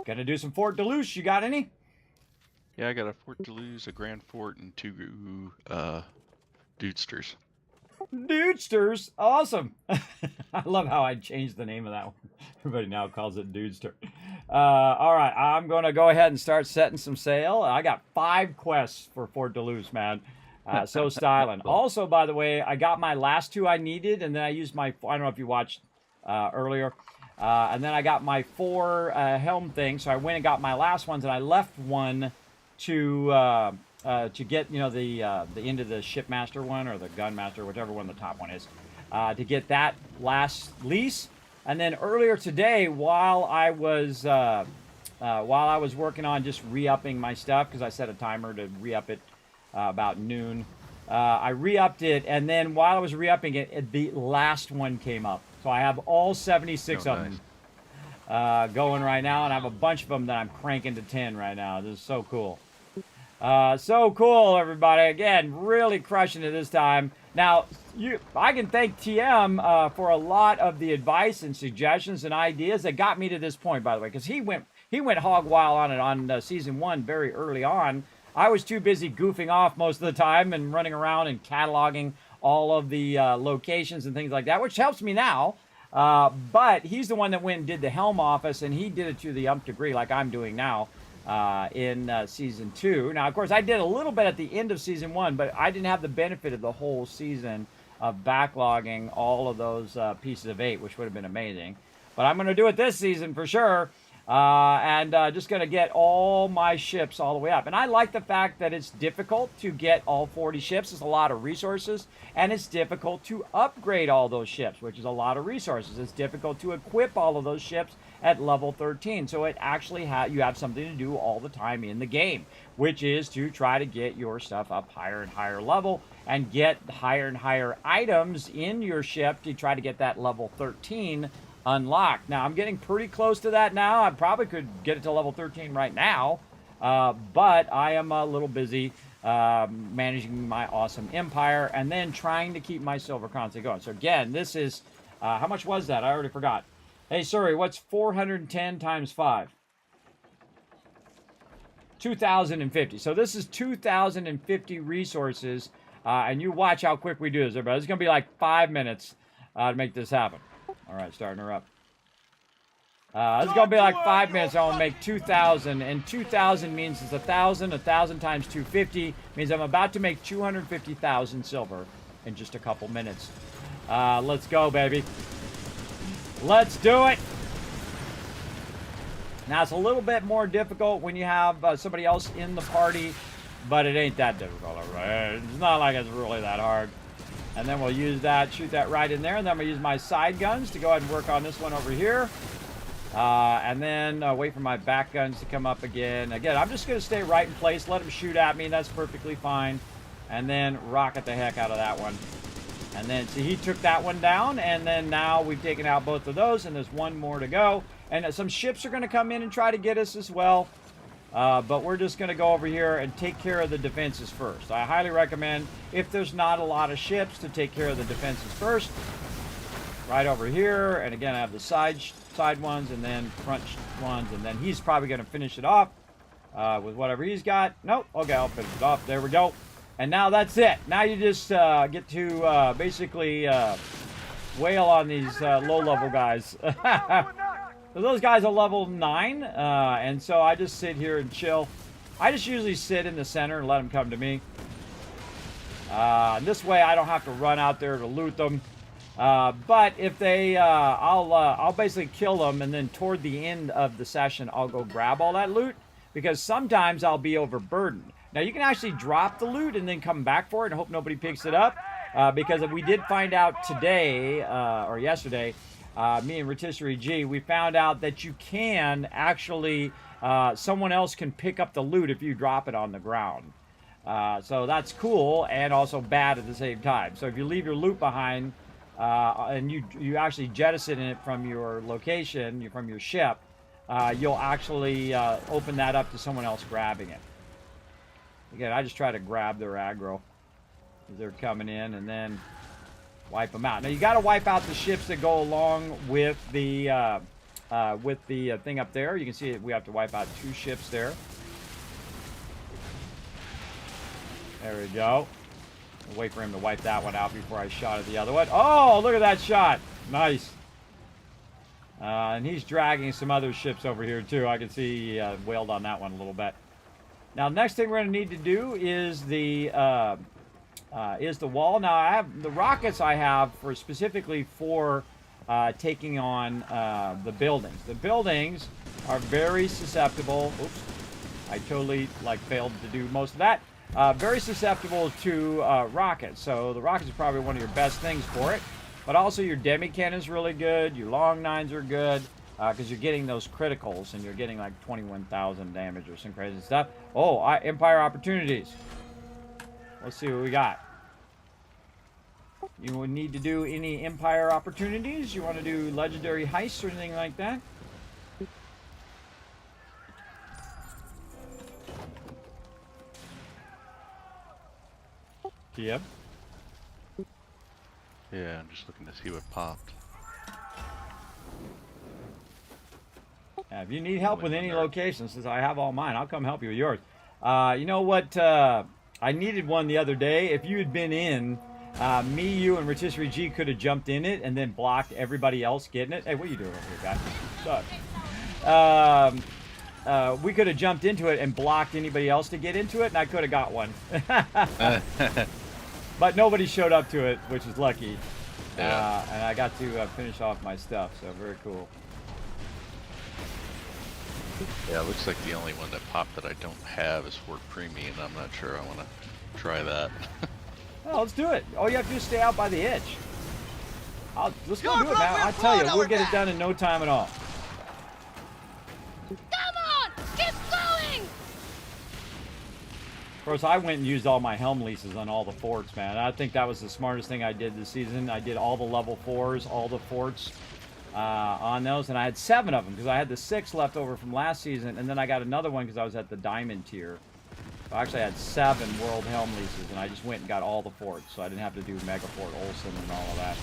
Gonna do some Fort Deluxe. You got any? Yeah, I got a Fort Deluxe, a Grand Fort, and 2 Dudesters. Dudesters, awesome. I love how I changed the name of that one. Everybody now calls it Dudester. All right, I'm gonna go ahead and start setting some sail. I got 5 quests for Fort Deluxe, man. So styling. Also, by the way, I got my last 2 I needed, and then I used my, I don't know if you watched earlier, and then I got my 4 helm thing, so I went and got my last ones, and I left one to get, you know, the end of the shipmaster one or the gunmaster, whichever one the top one is, to get that last lease. And then earlier today, while I was working on just re-upping my stuff, because I set a timer to re-up it about noon, I re-upped it, and then while I was re-upping it, the last one came up. So I have all 76 of them going right now, and I have a bunch of them that I'm cranking to 10 right now. This is so cool. So cool, everybody. Again, really crushing it this time. Now, I can thank TM for a lot of the advice and suggestions and ideas that got me to this point, by the way, because he went hog wild on it on season 1 very early on. I was too busy goofing off most of the time and running around and cataloging all of the locations and things like that, which helps me now. But he's the one that went and did the helm office, and he did it to the umpth degree like I'm doing now. In season 2. Now, of course, I did a little bit at the end of season 1, but I didn't have the benefit of the whole season of backlogging all of those pieces of 8, which would have been amazing. But I'm going to do it this season for sure. And just going to get all my ships all the way up. And I like the fact that it's difficult to get all 40 ships. It's a lot of resources. And it's difficult to upgrade all those ships, which is a lot of resources. It's difficult to equip all of those ships at level 13. So it actually you have something to do all the time in the game, which is to try to get your stuff up higher and higher level and get higher and higher items in your ship to try to get that level 13 unlocked. Now, I'm getting pretty close to that now. I probably could get it to level 13 right now, but I am a little busy managing my awesome empire and then trying to keep my silver constantly going. So again, this is, how much was that? I already forgot. Hey, sorry, what's 410 times 5? 2,050. So this is 2,050 resources, and you watch how quick we do this, everybody. It's going to be like 5 minutes to make this happen. All right, starting her up. It's going to be like 5 minutes. I want to make 2,000, and 2,000 means it's 1,000. 1,000 times 250 means I'm about to make 250,000 silver in just a couple minutes. Let's go, baby. Let's do it. Now, it's a little bit more difficult when you have somebody else in the party, but it ain't that difficult. Right? It's not like it's really that hard. And then we'll use that, shoot that right in there, and then I'm going to use my side guns to go ahead and work on this one over here. And then wait for my back guns to come up again. Again, I'm just going to stay right in place, let them shoot at me. That's perfectly fine. And then rocket the heck out of that one. And then, see, he took that one down, and then now we've taken out both of those, and there's one more to go. And some ships are going to come in and try to get us as well. But we're just going to go over here and take care of the defenses first. I highly recommend, if there's not a lot of ships, to take care of the defenses first. Right over here. And again, I have the side ones, and then front ones, and then he's probably going to finish it off with whatever he's got. Nope. Okay, I'll finish it off. There we go. And now that's it. Now you just get to basically wail on these low-level guys. So those guys are level 9, and so I just sit here and chill. I just usually sit in the center and let them come to me. This way I don't have to run out there to loot them. But if they, I'll basically kill them, and then toward the end of the session, I'll go grab all that loot, because sometimes I'll be overburdened. Now, you can actually drop the loot and then come back for it and hope nobody picks it up, because we did find out today, or yesterday, me and Rotisserie G, we found out that you can actually, someone else can pick up the loot if you drop it on the ground. So that's cool and also bad at the same time. So if you leave your loot behind and you actually jettison it from your location, from your ship, you'll actually open that up to someone else grabbing it. Again, I just try to grab their aggro as they're coming in and then wipe them out. Now you got to wipe out the ships that go along with the thing up there. You can see we have to wipe out 2 ships there. There we go. I'll wait for him to wipe that one out before I shot at the other one. Oh, look at that shot. Nice. And he's dragging some other ships over here, too. I can see he wailed on that one a little bit. Now, next thing we're going to need to do is the wall. Now, I have the rockets I have for specifically for taking on the buildings. The buildings are very susceptible. Oops. I totally, failed to do most of that. Very susceptible to rockets. So the rockets are probably one of your best things for it. But also your demi cannon's really good. Your long nines are good because you're getting those criticals and you're getting like 21,000 damage or some crazy stuff. Oh, Empire opportunities. Let's see what we got. You would need to do any Empire opportunities? You want to do legendary heists or anything like that? Yep. Yeah, I'm just looking to see what popped. If you need help with any locations, since I have all mine, I'll come help you with yours. You know what? I needed one the other day. If you had been in, me, you, and Rotisserie G could have jumped in it and then blocked everybody else getting it. Hey, what are you doing over here, guys? Shut. We could have jumped into it and blocked anybody else to get into it, and I could have got one. But nobody showed up to it, which is lucky. Yeah. And I got to finish off my stuff, so very cool. Yeah, it looks like the only one that popped that I don't have is Fort Preemie, and I'm not sure I want to try that. Well, let's do it. All you have to do is stay out by the edge. Let's go do it now. I tell you, we'll get it done in no time at all. Come on! Keep going! Of course, I went and used all my helm leases on all the forts, man. I think that was the smartest thing I did this season. I did all the level 4s, all the forts on those, and I had 7 of them because I had the 6 left over from last season, and then I got another one because I was at the diamond tier. So I actually had 7 world helm leases, and I just went and got all the forts, so I didn't have to do Mega Fort Olsen and all of that.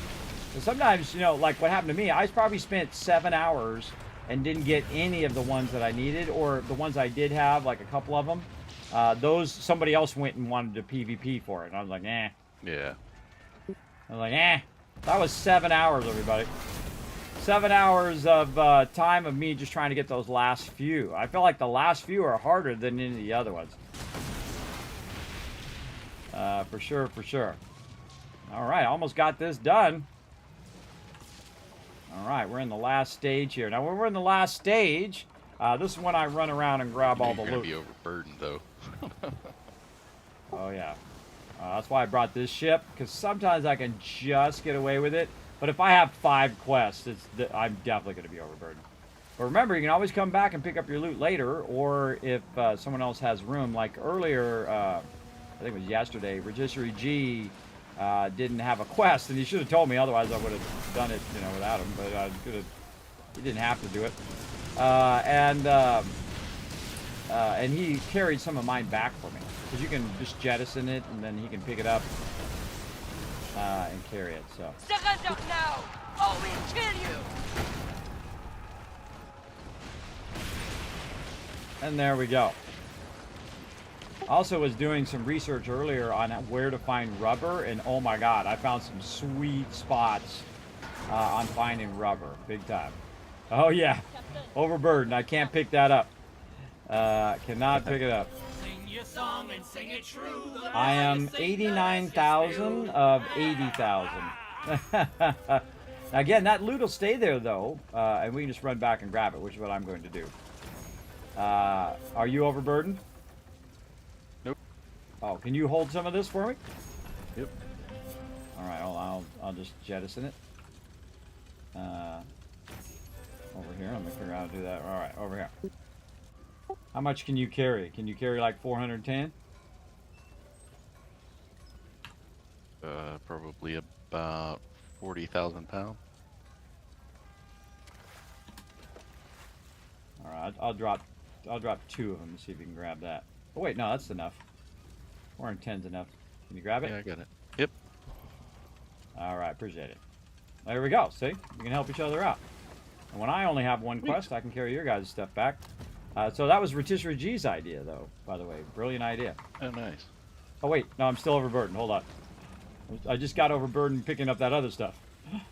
So sometimes, you know, like what happened to me, I probably spent 7 hours and didn't get any of the ones that I needed, or the ones I did have, like a couple of them. Those, somebody else went and wanted to PvP for it, and I was like, eh. Yeah. I was like, eh. That was 7 hours, everybody. 7 hours of time of me just trying to get those last few. I feel like the last few are harder than any of the other ones. For sure, for sure. All right, almost got this done. All right, we're in the last stage here. Now, when we're in the last stage, this is when I run around and grab all the loot. You're gonna be overburdened, though. Oh, yeah. That's why I brought this ship, because sometimes I can just get away with it. But if I have 5 quests, I'm definitely going to be overburdened. But remember, you can always come back and pick up your loot later, or if someone else has room. Like earlier, I think it was yesterday, Rotisserie G didn't have a quest, and he should have told me, otherwise I would have done it, you know, without him. But I could have. He didn't have to do it. And he carried some of mine back for me, because you can just jettison it, and then he can pick it up. And carry it, so. Surrender now, or we'll kill you! And there we go. Also was doing some research earlier on where to find rubber, and oh my god, I found some sweet spots on finding rubber, big time. Oh yeah, overburdened, I can't pick that up. Cannot pick it up. Song and sing it true. I am 89,000 of 80,000. Again, that loot will stay there though, and we can just run back and grab it, which is what I'm going to do. Are you overburdened? Nope. Oh, can you hold some of this for me? Yep. All right, I'll just jettison it. Over here, let me figure out how to do that. All right, over here. How much can you carry? Can you carry like 410? Probably about 40,000 pounds. All right, I'll drop 2 of them and see if you can grab that. Oh wait, no, that's enough. 410's enough. Can you grab it? Yeah, I got it. Yep. All right, appreciate it. There we go. See, we can help each other out. And when I only have one quest, I can carry your guys' stuff back. So that was Rotisserie G's idea, though. By the way, brilliant idea. Oh, nice. Oh wait, no, I'm still overburdened. Hold on. I just got overburdened picking up that other stuff.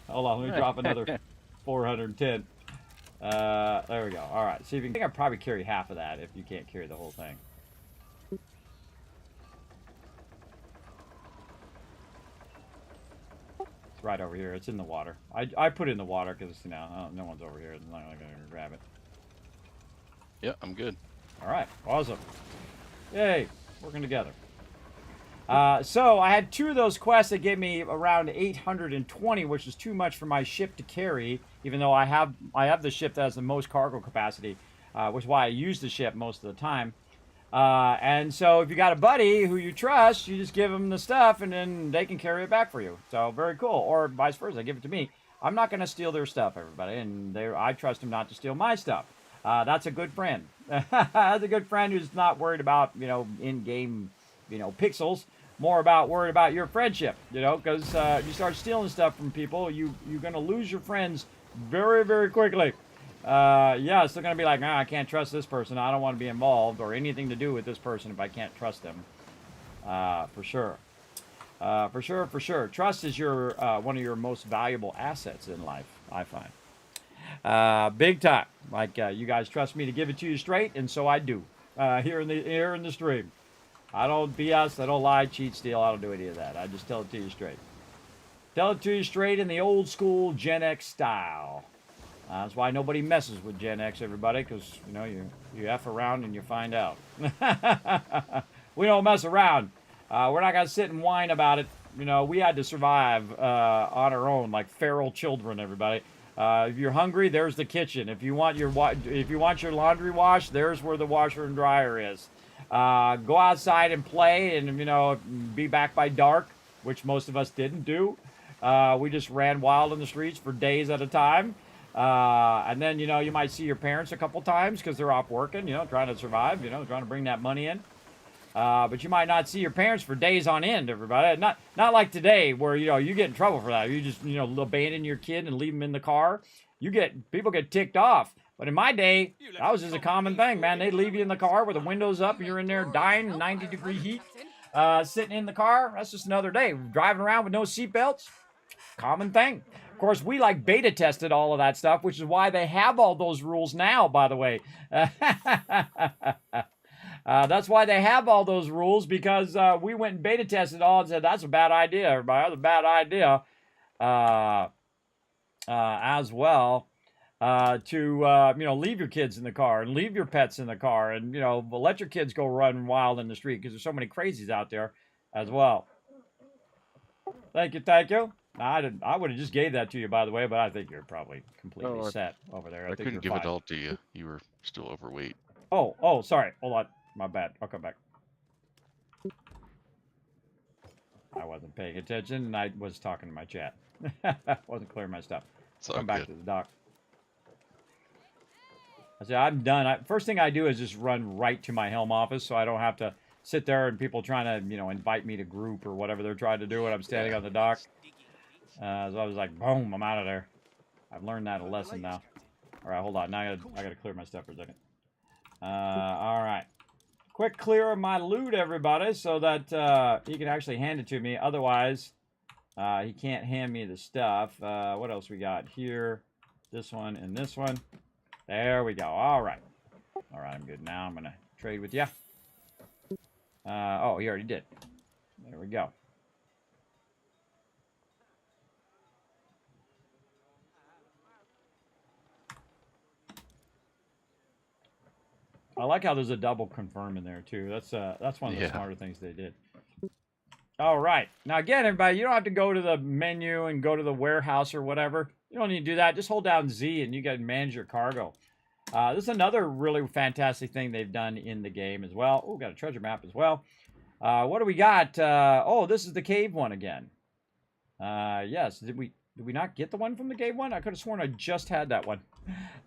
Hold on, let me drop another 410. There we go. All right. See if you can. I think I'd probably carry half of that if you can't carry the whole thing. It's right over here. It's in the water. I put it in the water because no one's over here. I'm not gonna grab it. Yeah, I'm good. All right. Awesome. Yay. Working together. So I had 2 of those quests that gave me around 820, which is too much for my ship to carry, even though I have the ship that has the most cargo capacity, which is why I use the ship most of the time. And so if you got a buddy who you trust, you just give them the stuff and then they can carry it back for you. So very cool. Or vice versa, give it to me. I'm not going to steal their stuff, everybody, and I trust them not to steal my stuff. That's a good friend. That's a good friend who's not worried about, in-game, pixels. More worried about your friendship, because you start stealing stuff from people, you're going to lose your friends very, very quickly. Yeah, it's still going to be like, I can't trust this person. I don't want to be involved or anything to do with this person if I can't trust them. For sure. For sure. Trust is one of your most valuable assets in life, I find. Big time. Like, you guys trust me to give it to you straight, and so I do. Here in the stream. I don't BS, I don't lie, cheat, steal, I don't do any of that. I just tell it to you straight. Tell it to you straight in the old school Gen X style. That's why nobody messes with Gen X, everybody, because, you F around and you find out. We don't mess around. We're not going to sit and whine about it. We had to survive on our own like feral children, everybody. If you're hungry, there's the kitchen. If you want your laundry washed, there's where the washer and dryer is. Go outside and play and, be back by dark, which most of us didn't do. We just ran wild in the streets for days at a time. And then, you might see your parents a couple times because they're off working, trying to survive, trying to bring that money in. But you might not see your parents for days on end, everybody. Not like today where, you get in trouble for that. You just, abandon your kid and leave them in the car. People get ticked off. But in my day, that was just a common thing, man. They'd leave you in the car with the windows up, and you're in there dying, 90-degree heat, sitting in the car. That's just another day. Driving around with no seatbelts, common thing. Of course, we beta tested all of that stuff, which is why they have all those rules now, by the way. That's why they have all those rules, because we went and beta tested all and said, that's a bad idea, everybody. That's a bad idea as well. To leave your kids in the car and leave your pets in the car and, let your kids go run wild in the street because there's so many crazies out there as well. Thank you. I would have just gave that to you, by the way, but I think you're probably completely set over there. I couldn't give it all to you. You were still overweight. Oh, sorry. Hold on. My bad. I'll come back. I wasn't paying attention, and I was talking to my chat. Wasn't clearing my stuff. Come back to the dock. I said, I'm done. First thing I do is just run right to my helm office so I don't have to sit there and people trying to, invite me to group or whatever they're trying to do when I'm standing on the dock. So I was like, boom, I'm out of there. I've learned that a lesson now. All right, hold on. Now I gotta clear my stuff for a second. All right. Quick clear of my loot, everybody, so that he can actually hand it to me. Otherwise, he can't hand me the stuff. What else we got here? This one and this one. There we go. All right, I'm good now. I'm going to trade with you. Oh, he already did. There we go. I like how there's a double confirm in there, too. That's one of the smarter things they did. All right. Now, again, everybody, you don't have to go to the menu and go to the warehouse or whatever. You don't need to do that. Just hold down Z and you can manage your cargo. This is another really fantastic thing they've done in the game as well. Oh, got a treasure map as well. What do we got? Oh, this is the cave one again. Yes. Did we not get the one from the game one? I could have sworn I just had that one.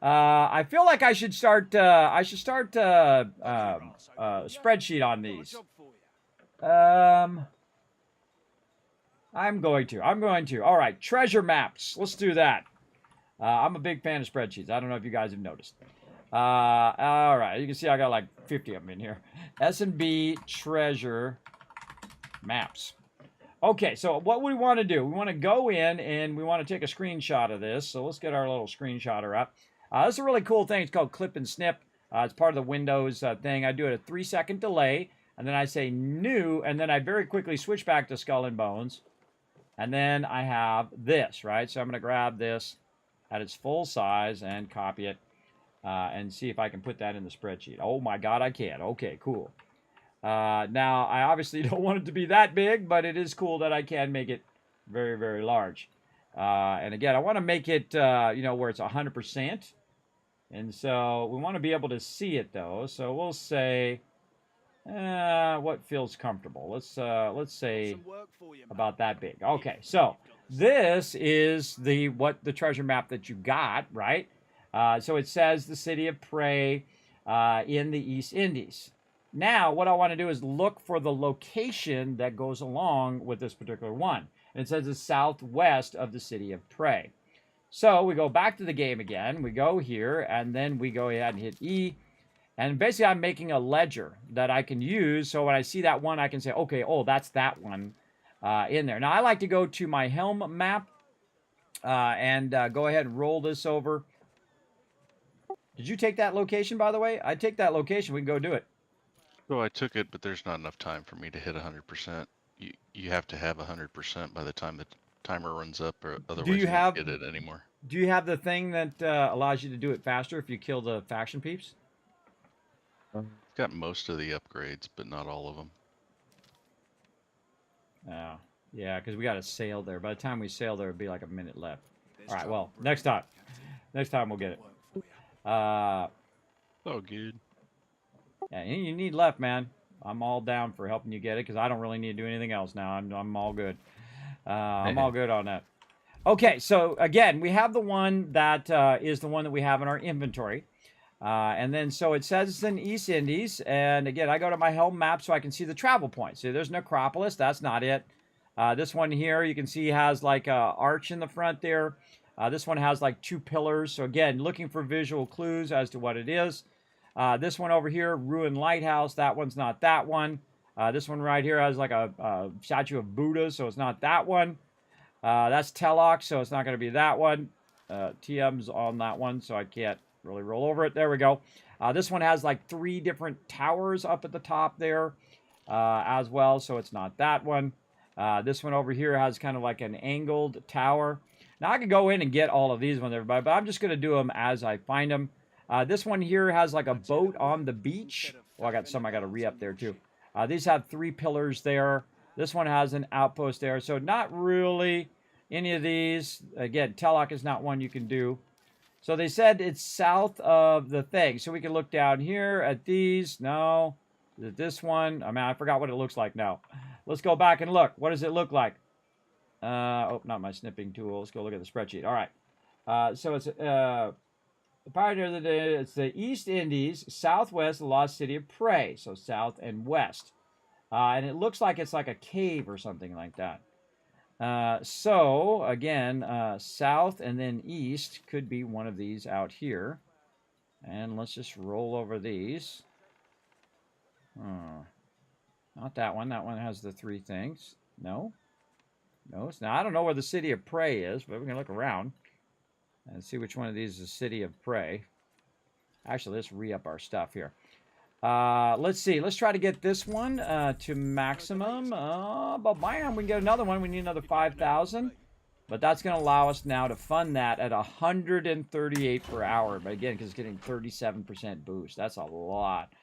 I feel like I should start. Spreadsheet on these. I'm going to. All right, treasure maps. Let's do that. I'm a big fan of spreadsheets. I don't know if you guys have noticed. All right, you can see I got like 50 of them in here. S&B treasure maps. Okay, so what we want to do, we want to go in and we want to take a screenshot of this. So let's get our little screenshotter up. This is a really cool thing. It's called Clip and Snip. It's part of the Windows thing. I do it a 3-second delay, and then I say new, and then I very quickly switch back to Skull and Bones. And then I have this, right? So I'm going to grab this at its full size and copy it and see if I can put that in the spreadsheet. Oh my God, I can. Okay, cool. Now, I obviously don't want it to be that big, but it is cool that I can make it very, very large. And again, I want to make it, where it's 100%. And so we want to be able to see it, though. So we'll say, what feels comfortable. Let's say about that big. Okay, so this is the treasure map that you got, right? So it says the city of Prey in the East Indies. Now, what I want to do is look for the location that goes along with this particular one. And it says it's southwest of the city of Prey. So we go back to the game again. We go here, and then we go ahead and hit E. And basically, I'm making a ledger that I can use. So when I see that one, I can say, okay, oh, that's that one in there. Now, I like to go to my helm map and go ahead and roll this over. Did you take that location, by the way? I take that location. We can go do it. So I took it, but there's not enough time for me to hit 100%. You have to have 100% by the time the timer runs up, or otherwise you won't get it anymore. Do you have the thing that allows you to do it faster if you kill the faction peeps? Got most of the upgrades, but not all of them. Oh, yeah, because we got to sail there. By the time we sail there, it'd be like a minute left. All right, well, next time. Next time we'll get it. Oh, good. Yeah, you need left, man. I'm all down for helping you get it because I don't really need to do anything else now. I'm all good. I'm all good on that. Okay, so again, we have the one that is the one that we have in our inventory. And then, so it says it's in East Indies. And again, I go to my helm map so I can see the travel points. See, there's Necropolis. That's not it. This one here, you can see has like a arch in the front there. This one has like 2 pillars. So again, looking for visual clues as to what it is. This one over here, Ruined Lighthouse. That one's not that one. This one right here has like a statue of Buddha, so it's not that one. That's Telok, so it's not going to be that one. TM's on that one, so I can't really roll over it. There we go. This one has like 3 different towers up at the top there as well, so it's not that one. This one over here has kind of like an angled tower. Now, I could go in and get all of these ones, everybody, but I'm just going to do them as I find them. This one here has like a boat on the beach. Well, I got some I got to re-up there too. These have 3 pillars there. This one has an outpost there. So not really any of these. Again, Telok is not one you can do. So they said it's south of the thing. So we can look down here at these. No. Is it this one? I mean, I forgot what it looks like now. Let's go back and look. What does it look like? Oh, not my snipping tool. Let's go look at the spreadsheet. All right. So it's... it's the East Indies, southwest of the lost city of Prey, so south and west. And it looks like it's like a cave or something like that. So, again, south and then east could be one of these out here. And let's just roll over these. Not that one. That one has the 3 things. No. No, it's not. I don't know where the city of Prey is, but we can look around and see which one of these is the city of Prey. Actually, let's re-up our stuff here. Let's see. Let's try to get this one to maximum. But bam, we can get another one. We need another 5,000. But that's going to allow us now to fund that at 138 per hour. But again, because it's getting 37% boost. That's a lot.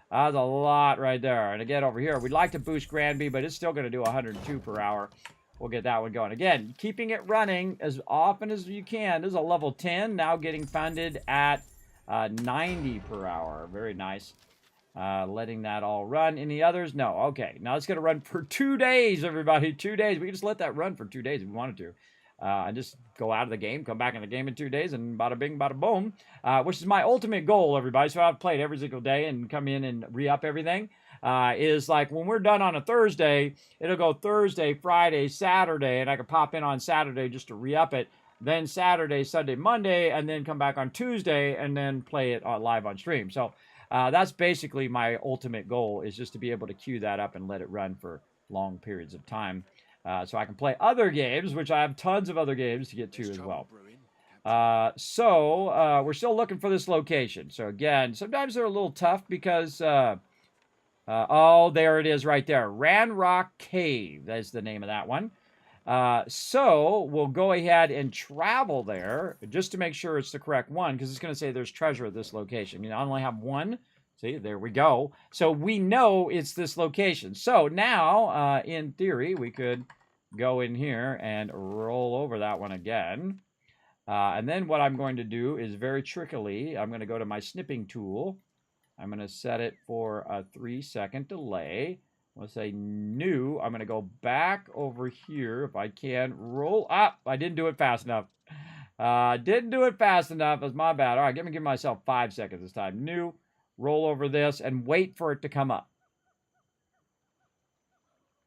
That's a lot right there. And again, over here, we'd like to boost Granby, but it's still going to do 102 per hour. We'll get that one going. Again, keeping it running as often as you can. This is a level 10, now getting funded at 90 per hour. Very nice. Letting that all run. Any others? No. Okay. Now it's going to run for 2 days, everybody. 2 days. We can just let that run for 2 days if we wanted to. And just go out of the game, come back in the game in 2 days, and bada bing, bada boom, which is my ultimate goal, everybody. So I've played every single day and come in and re-up everything. Is like when we're done on a Thursday, it'll go Thursday, Friday, Saturday, and I can pop in on Saturday just to re-up it. Then Saturday, Sunday, Monday, and then come back on Tuesday and then play it live on stream. So that's basically my ultimate goal, is just to be able to queue that up and let it run for long periods of time. So I can play other games, which I have tons of other games to get to as well. So we're still looking for this location. So again, sometimes they're a little tough because, oh, there it is right there. Ranrock Cave, that's the name of that one. So we'll go ahead and travel there just to make sure it's the correct one, because it's going to say there's treasure at this location. You know, I only have one. See, there we go. So we know it's this location. So now, in theory, we could go in here and roll over that one again. And then what I'm going to do is very trickily, I'm going to go to my snipping tool. I'm going to set it for a 3-second delay. Let's say new. I'm going to go back over here if I can. Roll up. I didn't do it fast enough. Didn't do it fast enough. That's my bad. All right, let me give myself 5 seconds this time. New. Roll over this and wait for it to come up.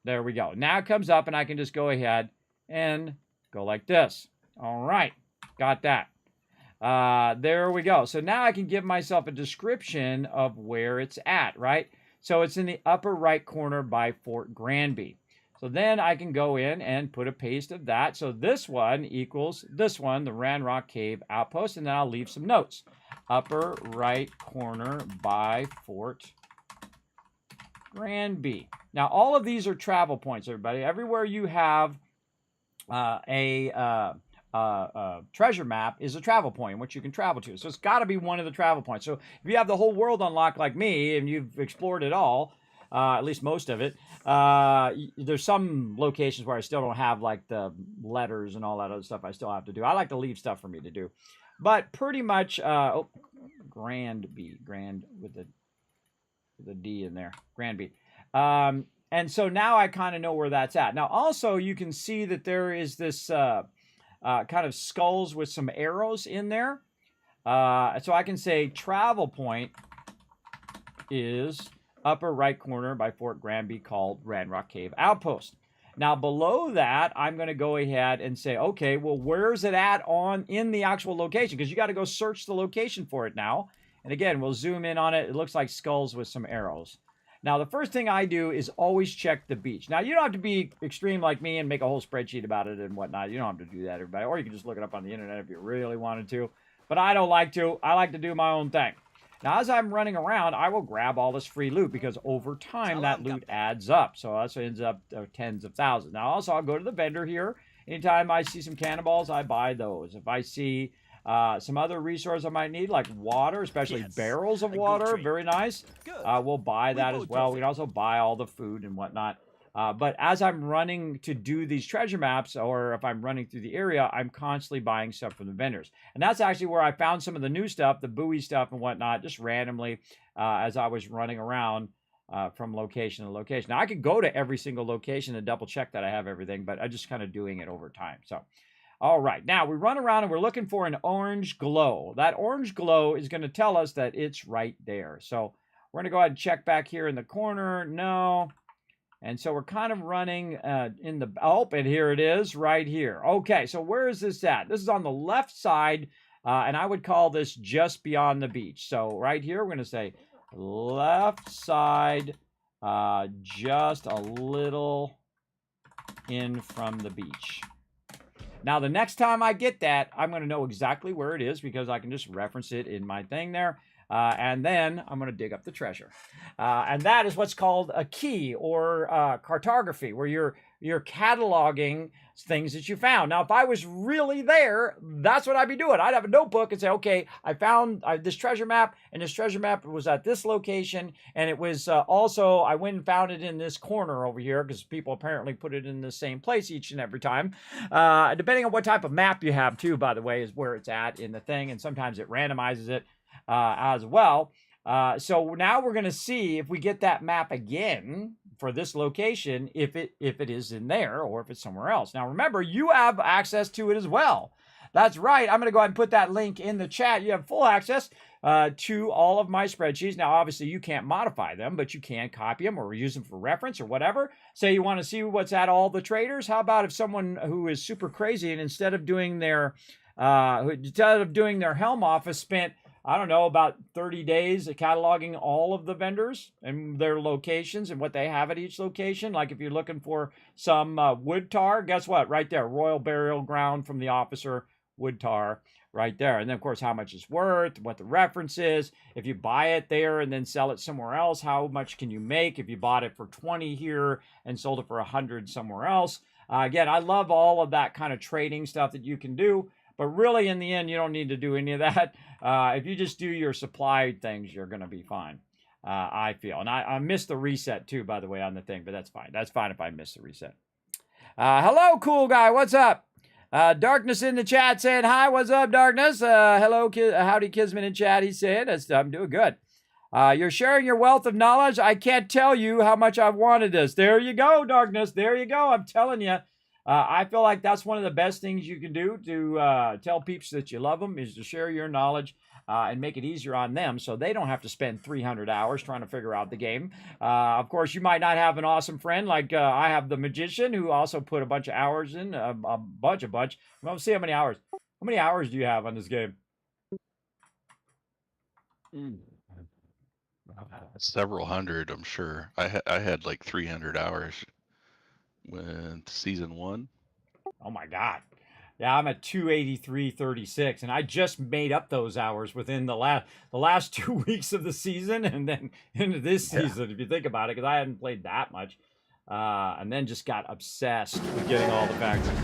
There we go. Now it comes up and I can just go ahead and go like this. All right. Got that. There we go. So now I can give myself a description of where it's at, right? So it's in the upper right corner by Fort Granby. So then I can go in and put a paste of that. So this one equals this one, the Ranrock Cave Outpost, and then I'll leave some notes. Upper right corner by Fort Granby. Now, all of these are travel points, everybody. Everywhere you have treasure map is a travel point, which you can travel to. So it's got to be one of the travel points. So if you have the whole world unlocked like me and you've explored it all, at least most of it, there's some locations where I still don't have like the letters and all that other stuff I still have to do. I like to leave stuff for me to do. But pretty much, Granby, grand with the D in there, Granby. And so now I kind of know where that's at. Now also you can see that there is this kind of skulls with some arrows in there. So I can say travel point is upper right corner by Fort Granby called Ranrock Cave Outpost. Now below that, I'm going to go ahead and say, okay, well, where's it at in the actual location? Because you got to go search the location for it now. And again, we'll zoom in on it. It looks like skulls with some arrows. Now, the first thing I do is always check the beach. Now, you don't have to be extreme like me and make a whole spreadsheet about it and whatnot. You don't have to do that, everybody. Or you can just look it up on the internet if you really wanted to. But I don't like to. I like to do my own thing. Now, as I'm running around, I will grab all this free loot because over time, that loot adds up. So that's what ends up tens of thousands. Now, also, I'll go to the vendor here. Anytime I see some cannonballs, I buy those. If I see some other resource I might need, like water, especially barrels of water, very nice. We'll buy that as well. We can also buy all the food and whatnot. But as I'm running to do these treasure maps, or if I'm running through the area, I'm constantly buying stuff from the vendors. And that's actually where I found some of the new stuff, the buoy stuff and whatnot, just randomly as I was running around from location to location. Now, I could go to every single location and double check that I have everything, but I'm just kind of doing it over time. So, all right. Now, we run around and we're looking for an orange glow. That orange glow is going to tell us that it's right there. So, we're going to go ahead and check back here in the corner. No. And so we're kind of running in the, oh, and here it is right here. Okay, so where is this at? This is on the left side, and I would call this just beyond the beach. So right here, we're going to say left side, just a little in from the beach. Now, the next time I get that, I'm going to know exactly where it is because I can just reference it in my thing there. And then I'm going to dig up the treasure. And that is what's called a key or cartography, where you're cataloging things that you found. Now, if I was really there, that's what I'd be doing. I'd have a notebook and say, okay, I found this treasure map, and this treasure map was at this location, and it was also, I went and found it in this corner over here, because people apparently put it in the same place each and every time. Depending on what type of map you have, too, by the way, is where it's at in the thing, and sometimes it randomizes it as well. So now we're going to see if we get that map again for this location, if it is in there or if it's somewhere else. Now remember, you have access to it as well. That's right. I'm going to go ahead and put that link in the chat. You have full access to all of my spreadsheets. Now, obviously, you can't modify them, but you can copy them or use them for reference or whatever. Say you want to see what's at all the traders. How about if someone who is super crazy and instead of doing their helm office spent, I don't know, about 30 days cataloging all of the vendors and their locations and what they have at each location. Like if you're looking for some wood tar, guess what? Right there, Royal Burial Ground from the officer, wood tar right there. And then, of course, how much it's worth, what the reference is. If you buy it there and then sell it somewhere else, how much can you make if you bought it for 20 here and sold it for 100 somewhere else? Again, I love all of that kind of trading stuff that you can do. But really, in the end, you don't need to do any of that. If you just do your supply things, you're going to be fine, I feel. And I missed the reset, too, by the way, on the thing. But that's fine. That's fine if I miss the reset. Hello, cool guy. What's up? Darkness in the chat saying, hi, what's up, Darkness? Hello, howdy, Kismet in chat, he's saying. I'm doing good. You're sharing your wealth of knowledge. I can't tell you how much I've wanted this. There you go, Darkness. There you go. I'm telling you. I feel like that's one of the best things you can do to tell peeps that you love them is to share your knowledge and make it easier on them so they don't have to spend 300 hours trying to figure out the game. Of course, you might not have an awesome friend like I have the Magician who also put a bunch of hours in, a bunch. Well, see how many hours. How many hours do you have on this game? Several hundred, I'm sure. I had like 300 hours with season 1. Oh my God. Yeah, I'm at 283.36, and I just made up those hours within the last 2 weeks of the season, and then into this season, if you think about it, because I hadn't played that much, and then just got obsessed with getting all the factories.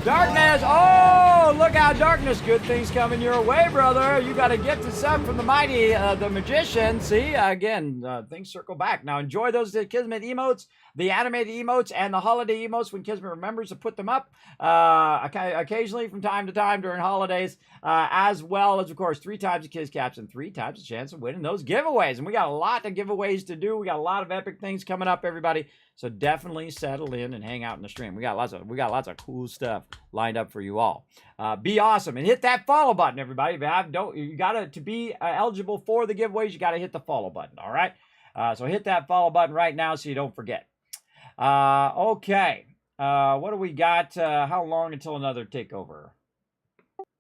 Darkness! Oh, look out, Darkness! Good things coming your way, brother. You got to get to some from the mighty, the Magician. See, again, things circle back. Now, enjoy those Kismet emotes, the animated emotes, and the holiday emotes when Kismet remembers to put them up occasionally from time to time during holidays, as well as, of course, 3 times the Kiz Caps and 3 times the chance of winning those giveaways. And we got a lot of giveaways to do. We got a lot of epic things coming up, everybody. So definitely settle in and hang out in the stream. We got lots of cool stuff lined up for you all. Be awesome and hit that follow button, everybody. You got to be eligible for the giveaways. You got to hit the follow button. All right. So hit that follow button right now so you don't forget. Okay. What do we got? How long until another takeover?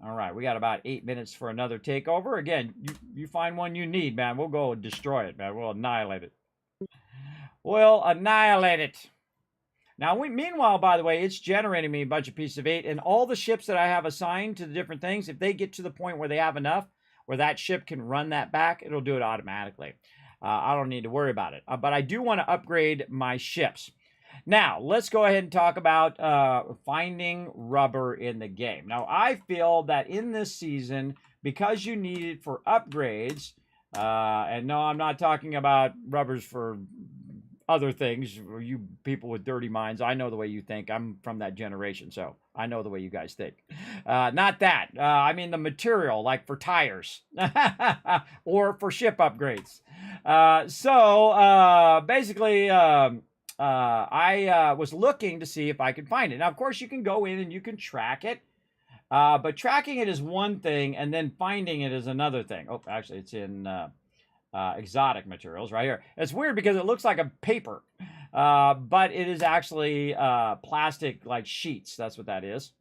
All right, we got about 8 minutes for another takeover. Again, you find one you need, man. We'll go destroy it, man. We'll annihilate it. We'll annihilate it. Now, meanwhile, by the way, it's generating me a bunch of pieces of 8, and all the ships that I have assigned to the different things, if they get to the point where they have enough, where that ship can run that back, it'll do it automatically. I don't need to worry about it. But I do want to upgrade my ships. Now, let's go ahead and talk about finding rubber in the game. Now, I feel that in this season, because you need it for upgrades, and no, I'm not talking about rubbers for other things. You people with dirty minds, I know the way you think. I'm from that generation, so I know the way you guys think. Not that. I mean the material, like for tires or for ship upgrades. Basically, I was looking to see if I could find it. Now, of course, you can go in and you can track it. But tracking it is one thing, and then finding it is another thing. Oh, actually, it's in exotic materials right here. It's weird because it looks like a paper, but it is actually plastic like sheets. That's what that is.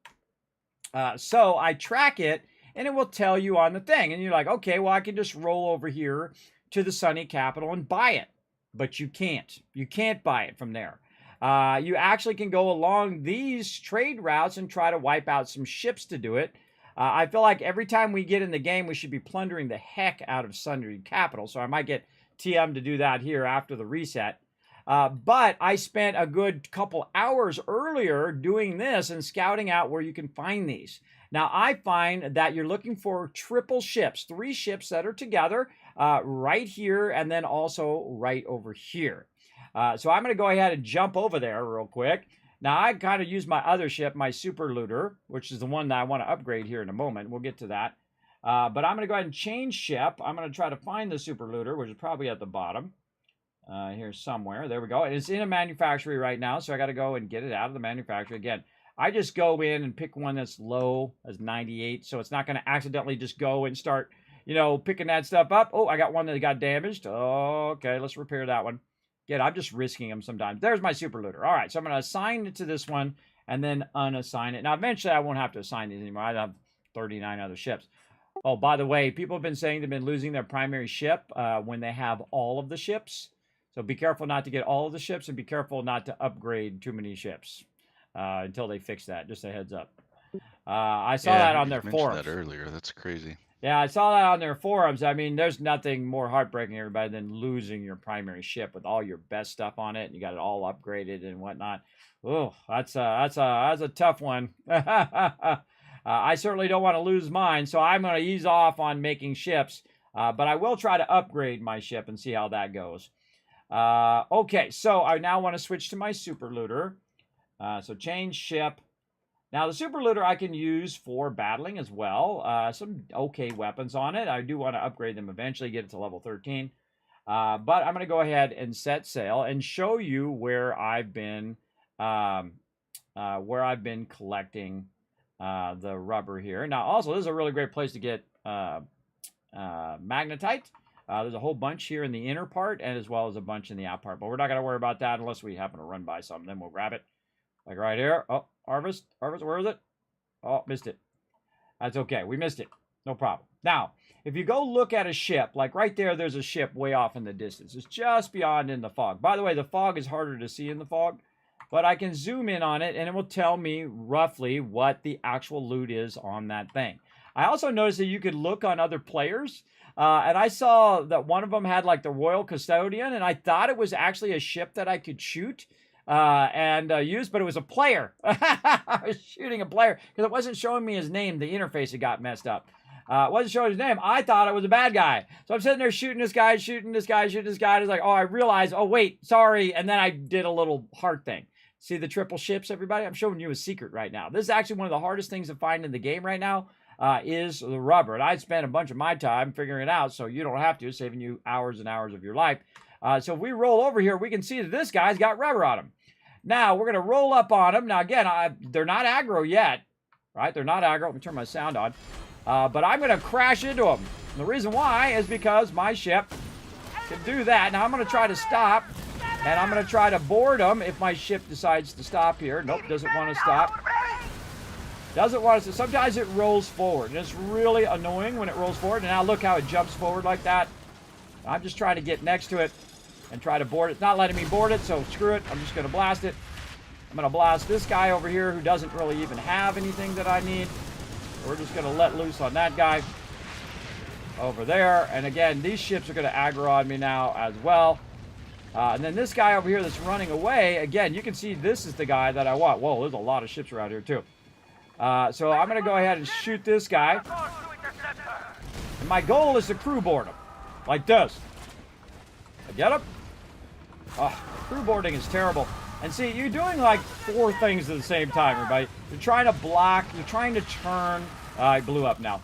So I track it, and it will tell you on the thing. And you're like, okay, well, I can just roll over here to the Sunny Capital and buy it. But you can't. You can't buy it from there. You actually can go along these trade routes and try to wipe out some ships to do it. I feel like every time we get in the game, we should be plundering the heck out of Sunny Capital. So I might get TM to do that here after the reset. But I spent a good couple hours earlier doing this and scouting out where you can find these. Now, I find that you're looking for triple ships, 3 ships that are together right here and then also right over here. So I'm going to go ahead and jump over there real quick. Now, I kind of use my other ship, my Super Looter, which is the one that I want to upgrade here in a moment. We'll get to that. But I'm going to go ahead and change ship. I'm going to try to find the super looter, which is probably at the bottom. Here somewhere. There we go. It's in a manufactory right now, so I got to go and get it out of the manufacturer. Again, I just go in and pick one that's low as 98, so it's not going to accidentally just go and start, you know, picking that stuff up. Oh, I got one that got damaged. Okay, let's repair that one. Again, I'm just risking them sometimes. There's my super looter. All right, so I'm going to assign it to this one and then unassign it. Now, eventually, I won't have to assign these anymore. I have 39 other ships. Oh, by the way, people have been saying they've been losing their primary ship when they have all of the ships. So be careful not to get all of the ships, and be careful not to upgrade too many ships until they fix that. Just a heads up. I saw that on their forums. That earlier. That's crazy. Yeah, I saw that on their forums. I mean, there's nothing more heartbreaking, everybody, than losing your primary ship with all your best stuff on it, and you got it all upgraded and whatnot. Oh, that's a tough one. I certainly don't want to lose mine, so I'm going to ease off on making ships. But I will try to upgrade my ship and see how that goes. Okay, so I now want to switch to my super looter. So change ship. Now the super looter I can use for battling as well. Some okay weapons on it. I do want to upgrade them eventually, get it to level 13. But I'm going to go ahead and set sail and show you where I've been collecting the rubber here. Now also, this is a really great place to get magnetite. There's a whole bunch here in the inner part, and as well as a bunch in the out part. But we're not going to worry about that unless we happen to run by something. Then we'll grab it. Like right here. Oh, harvest. Harvest, where is it? Oh, missed it. That's okay. We missed it. No problem. Now, if you go look at a ship, like right there, there's a ship way off in the distance. It's just beyond in the fog. By the way, the fog is harder to see in the fog. But I can zoom in on it, and it will tell me roughly what the actual loot is on that thing. I also noticed that you could look on other players. And I saw that one of them had like the Royal Custodian, and I thought it was actually a ship that I could shoot and use, but it was a player. I was shooting a player because it wasn't showing me his name. The interface had got messed up. It wasn't showing his name. I thought it was a bad guy. So I'm sitting there shooting this guy, shooting this guy, shooting this guy. And it's like, oh, I realized, oh, wait, sorry. And then I did a little heart thing. See the triple ships, everybody? I'm showing you a secret right now. This is actually one of the hardest things to find in the game right now. Is the rubber. And I'd spent a bunch of my time figuring it out, so you don't have to, saving you hours and hours of your life. So if we roll over here, we can see that this guy's got rubber on him. Now, we're going to roll up on him. Now, again, they're not aggro yet, right? They're not aggro. Let me turn my sound on. But I'm going to crash into them. And the reason why is because my ship can do that. Now, I'm going to try to stop, and I'm going to try to board them if my ship decides to stop here. Nope, doesn't want to stop. Doesn't want to. Sometimes it rolls forward, and it's really annoying when it rolls forward. And now look how it jumps forward like that. I'm just trying to get next to it and try to board it. It's not letting me board it, so screw it. I'm just going to blast it. I'm going to blast this guy over here who doesn't really even have anything that I need. We're just going to let loose on that guy over there. And again, these ships are going to aggro on me now as well. And then this guy over here that's running away, again, you can see this is the guy that I want. Whoa, there's a lot of ships around here too. So I'm going to go ahead and shoot this guy. And my goal is to crew board him. Like this. I get him? Oh, crew boarding is terrible. And see, you're doing like 4 things at the same time, everybody. You're trying to block. You're trying to turn. It blew up now.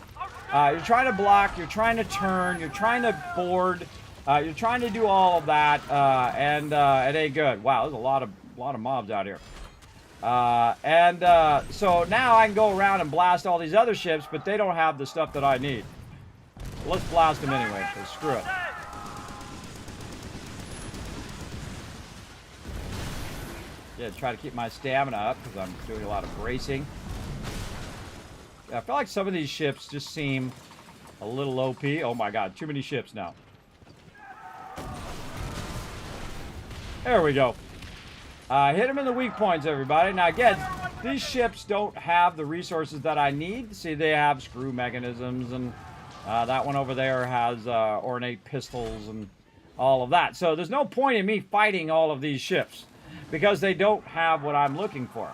You're trying to block. You're trying to turn. You're trying to board. You're trying to do all of that. And it ain't good. Wow, there's a lot of mobs out here. So now I can go around and blast all these other ships, but they don't have the stuff that I need. Let's blast them anyway, so screw it. Yeah, try to keep my stamina up because I'm doing a lot of bracing. Yeah, I feel like some of these ships just seem a little OP. Oh my god, too many ships now. There we go. Hit them in the weak points, everybody. Now, again, these ships don't have the resources that I need. See, they have screw mechanisms, and that one over there has ornate pistols and all of that. So there's no point in me fighting all of these ships because they don't have what I'm looking for.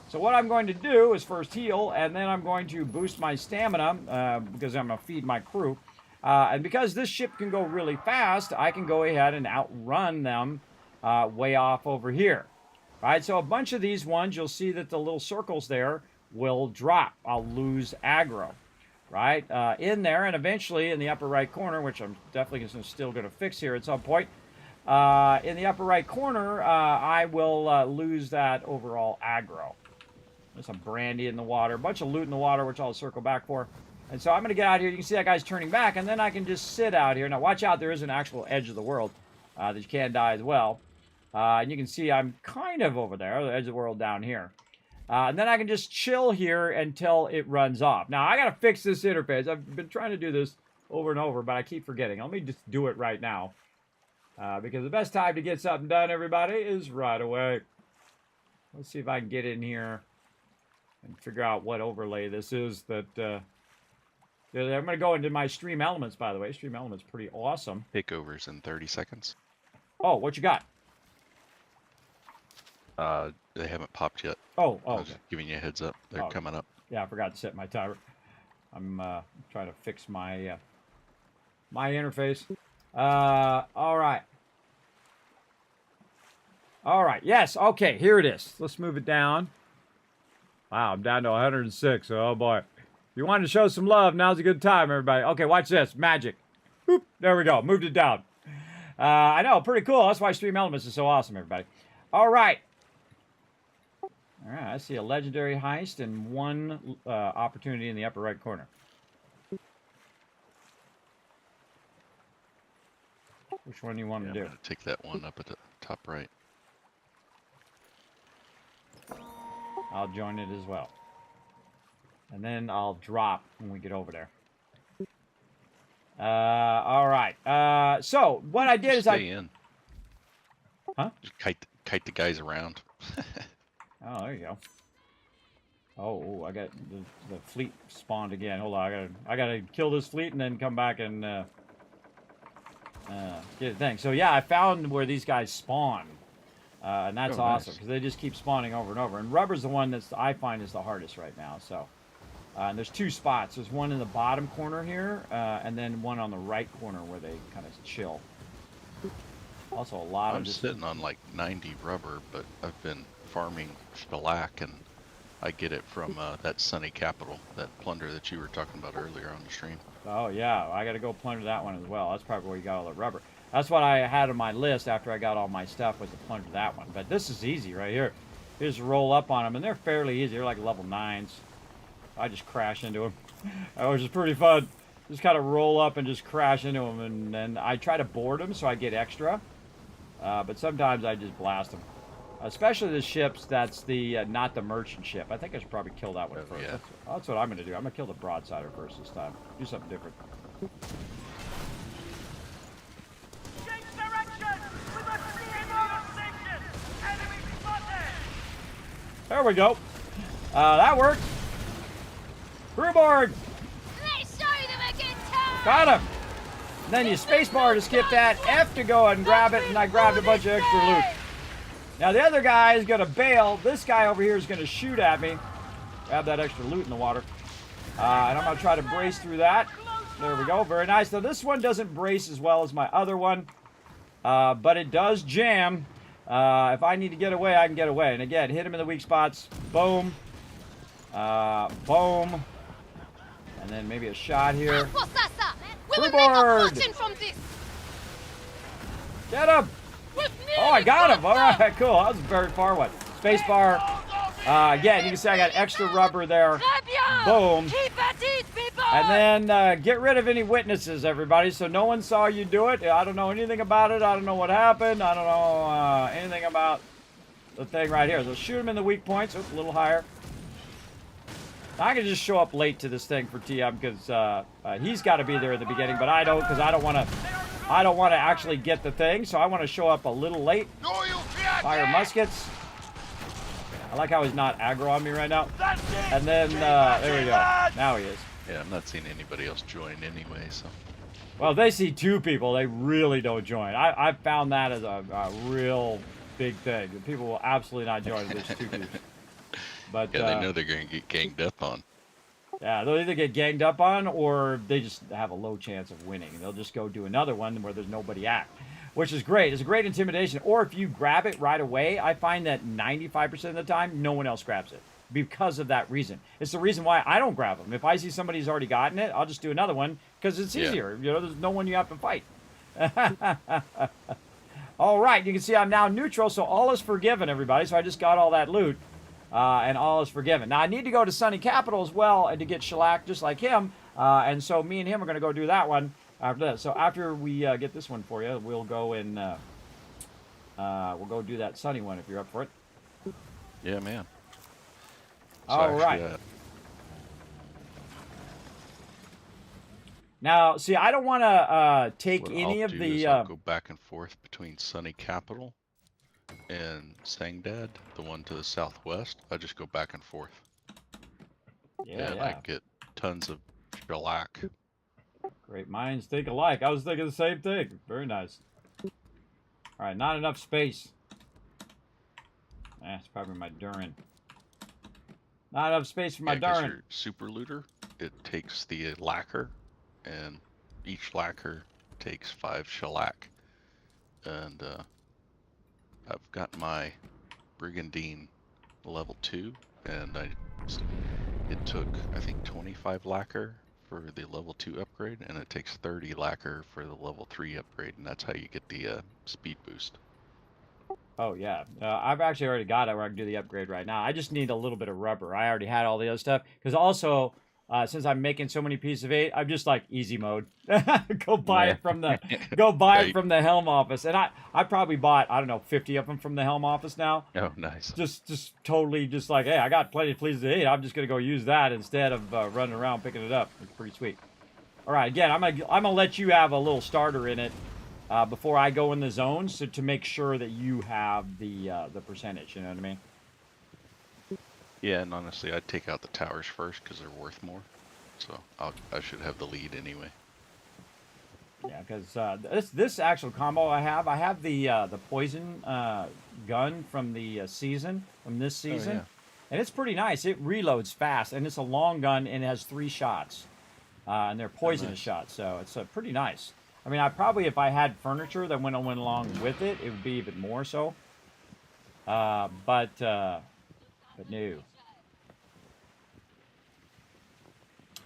So what I'm going to do is first heal, and then I'm going to boost my stamina because I'm going to feed my crew. And because this ship can go really fast, I can go ahead and outrun them way off over here. Right, so a bunch of these ones, you'll see that the little circles there will drop. I'll lose aggro. right, in there, and eventually in the upper right corner, which I'm definitely still going to fix here at some point, in the upper right corner, I will lose that overall aggro. There's some brandy in the water, a bunch of loot in the water, which I'll circle back for. And so I'm going to get out here. You can see that guy's turning back, and then I can just sit out here. Now, watch out. There is an actual edge of the world that you can die as well. And you can see I'm kind of over there, the edge of the world down here. And then I can just chill here until it runs off. Now, I got to fix this interface. I've been trying to do this over and over, but I keep forgetting. Let me just do it right now. Because the best time to get something done, everybody, is right away. Let's see if I can get in here and figure out what overlay this is that... I'm going to go into my Stream Elements, by the way. Stream Elements pretty awesome. Takeovers in 30 seconds. Oh, what you got? They haven't popped yet. Oh, I was okay. giving you a heads up. They're coming up. Yeah, I forgot to set my timer. I'm trying to fix my my interface. All right. All right. Yes. Okay. Here it is. Let's move it down. Wow, I'm down to 106. Oh boy. If you wanted to show some love, now's a good time, everybody. Okay, watch this. Magic. Boop. There we go. Moved it down. I know. Pretty cool. That's why Stream Elements is so awesome, everybody. All right. All right. I see a legendary heist and one opportunity in the upper right corner. Which one do you want to do? I'm going to take that one up at the top right. I'll join it as well. And then I'll drop when we get over there. All right. So what I did is Stay in. Huh? Just kite the guys around. Oh, there you go. Oh, I got the fleet spawned again. Hold on, I gotta kill this fleet and then come back and get a thing. So yeah, I found where these guys spawn, and that's awesome because they just keep spawning over and over. And rubber's the one that's I find is the hardest right now. So. And there's two spots. There's one in the bottom corner here, and then one on the right corner where they kind of chill. Also, a lot I'm of just... sitting on like 90 rubber, but I've been farming shellac, and I get it from that Sunny Capital, that plunder that you were talking about earlier on the stream. Oh, yeah. I got to go plunder that one as well. That's probably where you got all the rubber. That's what I had on my list after I got all my stuff was to plunder that one. But this is easy right here. You just roll up on them, and they're fairly easy. They're like level 9s. I just crash into them. Which is pretty fun. Just kind of roll up and just crash into them, and then I try to board them so I get extra. But sometimes I just blast them. Especially the ships that's the not the merchant ship. I think I should probably kill that one first. Yeah. That's what I'm going to do. I'm going to kill the broadsider first this time. Do something different. Change direction! We must regain our station! Enemy spotted! There we go. That worked. Crewboard! Let's show them a good time! Got him! And then you spacebar to skip that, F to go and grab it, and I grabbed a bunch of extra loot. Now the other guy is going to bail. This guy over here is going to shoot at me. Grab that extra loot in the water. And I'm going to try to brace through that. There we go. Very nice. Now this one doesn't brace as well as my other one. But it does jam. If I need to get away, I can get away. And again, hit him in the weak spots. Boom. Boom. And then maybe a shot here. We will make a Freeboard! fortune from this! Get him! Oh, I got him! All right, cool. That was a very far one. Spacebar. Again, you can see I got extra rubber there. Boom. Keep at it, people! And then get rid of any witnesses, everybody, so no one saw you do it. I don't know anything about it. I don't know what happened. I don't know anything about the thing right here. So shoot him in the weak points. Oops, a little higher. I can just show up late to this thing for TM because he's got to be there at the beginning, but I don't because I don't want to actually get the thing, so I want to show up a little late. Fire muskets. I like how he's not aggro on me right now. And then there we go. Now he is. Yeah, I'm not seeing anybody else join anyway, so. Well, if they see two people, they really don't join. I've found that as a real big thing. People will absolutely not join if there's two dudes. But, yeah, they know they're going to get ganged up on. Yeah, they'll either get ganged up on or they just have a low chance of winning. They'll just go do another one where there's nobody at, which is great. It's a great intimidation. Or if you grab it right away, I find that 95% of the time, no one else grabs it. because of that reason. It's the reason why I don't grab them. If I see somebody's already gotten it, I'll just do another one because it's Yeah. easier. You know, there's no one you have to fight. All right, you can see I'm now neutral, so all is forgiven, everybody. So I just got all that loot, and all is forgiven. Now I need to go to Sunny Capital as well and to get shellac just like him, and so me and him are going to go do that one after this. So after we get this one for you, we'll go and we'll go do that Sunny one if you're up for it. Yeah, man. All right. Now, see, I don't want to take What any I'll of do the. is I'll go back and forth between Sunny Capital and Sangdad, the one to the southwest. I just go back and forth. Yeah, and yeah. I get tons of shellac. Great minds think alike. I was thinking the same thing. Very nice. All right, not enough space. That's probably my Durin. Not enough space for my Yeah, 'cause Durin. your super looter, it takes the lacquer, and each lacquer takes 5 shellac. And I've got my Brigandine level 2, and it took, I think, 25 lacquer for the level 2 upgrade, and it takes 30 lacquer for the level 3 upgrade, and that's how you get the speed boost. Oh, yeah. I've actually already got it where I can do the upgrade right now. I just need a little bit of rubber. I already had all the other stuff. Because also, since I'm making so many pieces of 8, I'm just like easy mode. Go buy it from the it from the Helm office. And I probably bought, I don't know, 50 of them from the Helm office now. Oh, nice. Just totally just like, hey, I got plenty of pieces of 8. I'm just going to go use that instead of running around picking it up. It's pretty sweet. All right, again, I'm gonna let you have a little starter in it. Before I go in the zones, so to make sure that you have the percentage, you know what I mean? Yeah, and honestly, I'd take out the towers first because they're worth more. So I should have the lead anyway. Yeah, because this actual combo I have the poison gun from the season, from this season, yeah. and it's pretty nice. It reloads fast, and it's a long gun, and it has 3 shots, and they're poisonous nice. shots, so it's pretty nice. I mean, I probably, if I had furniture that went along with it, it would be even more so. But no.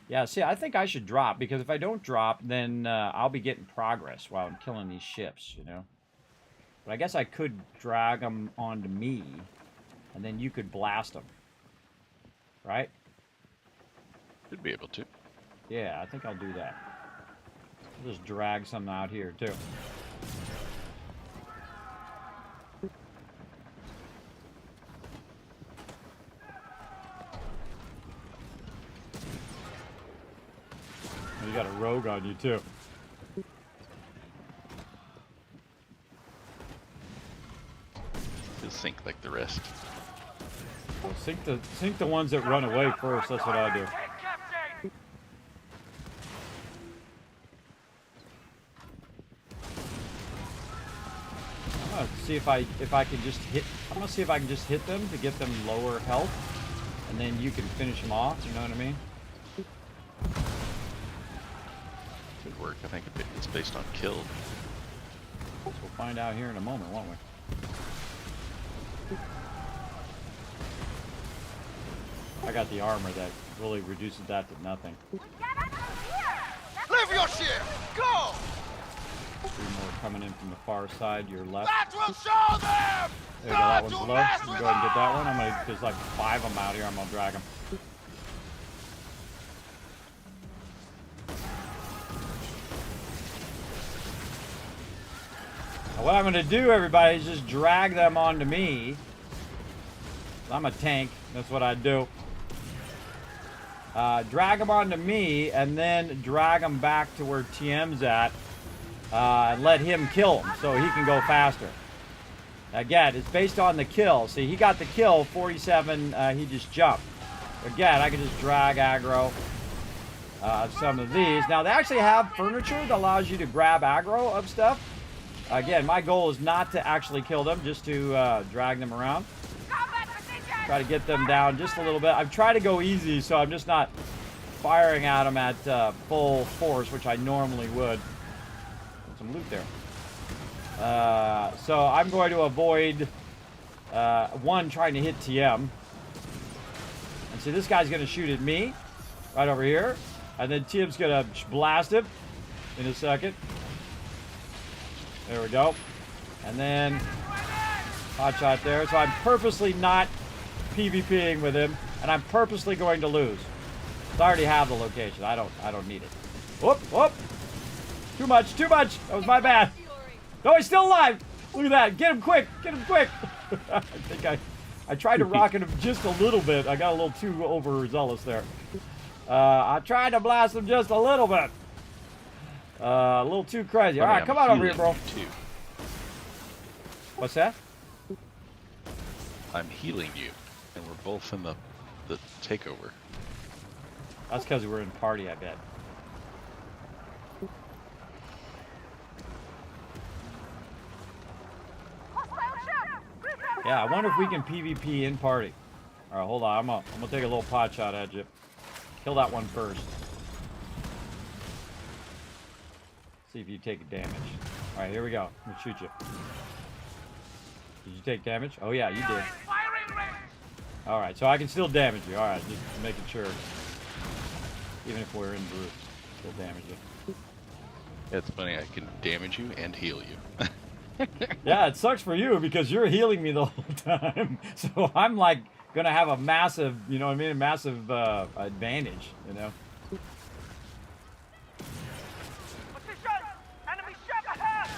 Yeah, see, I think I should drop, because if I don't drop, then I'll be getting progress while I'm killing these ships, you know? But I guess I could drag them onto me, and then you could blast them. Right? Should be able to. Yeah, I think I'll do that. I'll just drag some out here, too. You got a rogue on you, too. Just sink like the rest. Well, sink the ones that run away first. That's what I do. I'm gonna see if I can just hit. I'm gonna see if I can just hit them to get them lower health, and then you can finish them off. You know what I mean? Could work. I think it's based on killed. We'll find out here in a moment, won't we? I got the armor that really reduces that to nothing. Live your shit! Go! 3 more coming in from the far side, your left. That will show them! There you go, that one's low. You can go ahead and get that one. I'm gonna, there's like 5 of them out here. I'm gonna drag them. Now what I'm gonna do, everybody, is just drag them onto me. I'm a tank. That's what I do. Drag them onto me, and then drag them back to where TM's at, and let him kill them so he can go faster. Again, it's based on the kill. See, he got the kill, 47, he just jumped. Again, I can just drag aggro some of these. Now, they actually have furniture that allows you to grab aggro of stuff. Again, my goal is not to actually kill them, just to drag them around. Try to get them down just a little bit. I've tried to go easy, so I'm just not firing at them at full force, which I normally would. Some loot there. So I'm going to avoid, one, trying to hit TM. See, this guy's gonna shoot at me, right over here, and then Tim's gonna blast him in a second. There we go. And then hot shot there. So I'm purposely not PvPing with him, and I'm purposely going to lose. So I already have the location. I don't need it. Whoop, whoop. Too much, too much. That was my bad. No, he's still alive. Look at that. Get him quick. Get him quick. I think I tried to rocket him just a little bit. I got a little too overzealous there. I tried to blast him just a little bit. A little too crazy. All right, come on over here, bro. Too. What's that? I'm healing you, and we're both in the takeover. That's because we're in party, I bet. Yeah, I wonder if we can PvP in party. All right, hold on. I'm gonna take a little pot shot at you. Kill that one first. See if you take damage. All right, here we go. I'm gonna shoot you. Did you take damage? Oh yeah, you did. All right, so I can still damage you. All right, just making sure. Even if we're in groups, still damage you. It's funny. I can damage you and heal you. Yeah, it sucks for you because you're healing me the whole time. So I'm like gonna have a massive, you know what I mean, a massive advantage, you know. Position! Enemy shot ahead!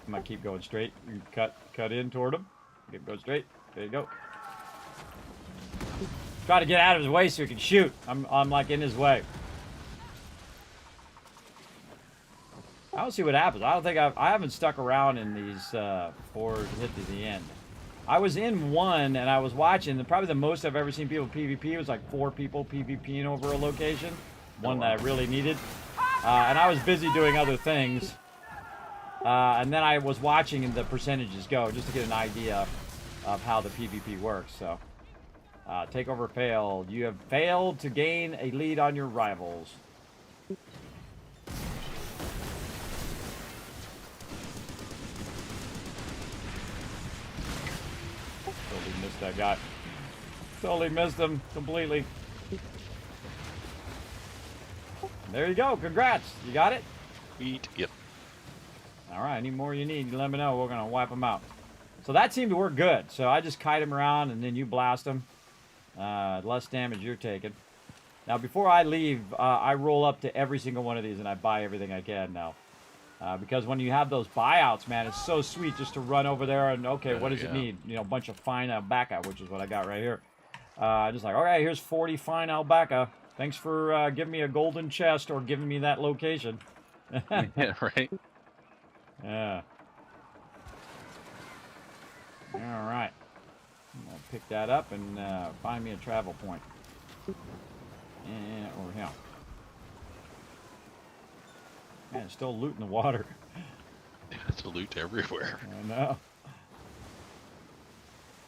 I'm gonna keep going straight. You cut in toward him. Keep going straight. There you go. Try to get out of his way so he can shoot. I'm like in his way. I don't see what happens. I don't think I haven't stuck around in these before it hit to the end. I was in one and I was watching. And probably the most I've ever seen people PvP was like 4 people PvPing over a location, one that I really needed, and I was busy doing other things. And then I was watching the percentages go just to get an idea of how the PvP works. So, takeover failed. You have failed to gain a lead on your rivals. Totally missed that guy. Totally missed him completely. There you go. Congrats. You got it? Eat. Yep. All right. Any more you need, let me know. We're going to wipe them out. So that seemed to work good. So I just kite him around and then you blast him. Less damage you're taking. Now, before I leave, I roll up to every single one of these and I buy everything I can now. Because when you have those buyouts, man, it's so sweet just to run over there and, okay, what does it need? You know, a bunch of fine albaca, which is what I got right here. Just like, all right, here's 40 fine albaca. Thanks for giving me a golden chest or giving me that location. Yeah, right. Yeah. All right. I'm going to pick that up and find me a travel point. And over here. Man, it's still loot in the water. Yeah, it's a loot everywhere. I know.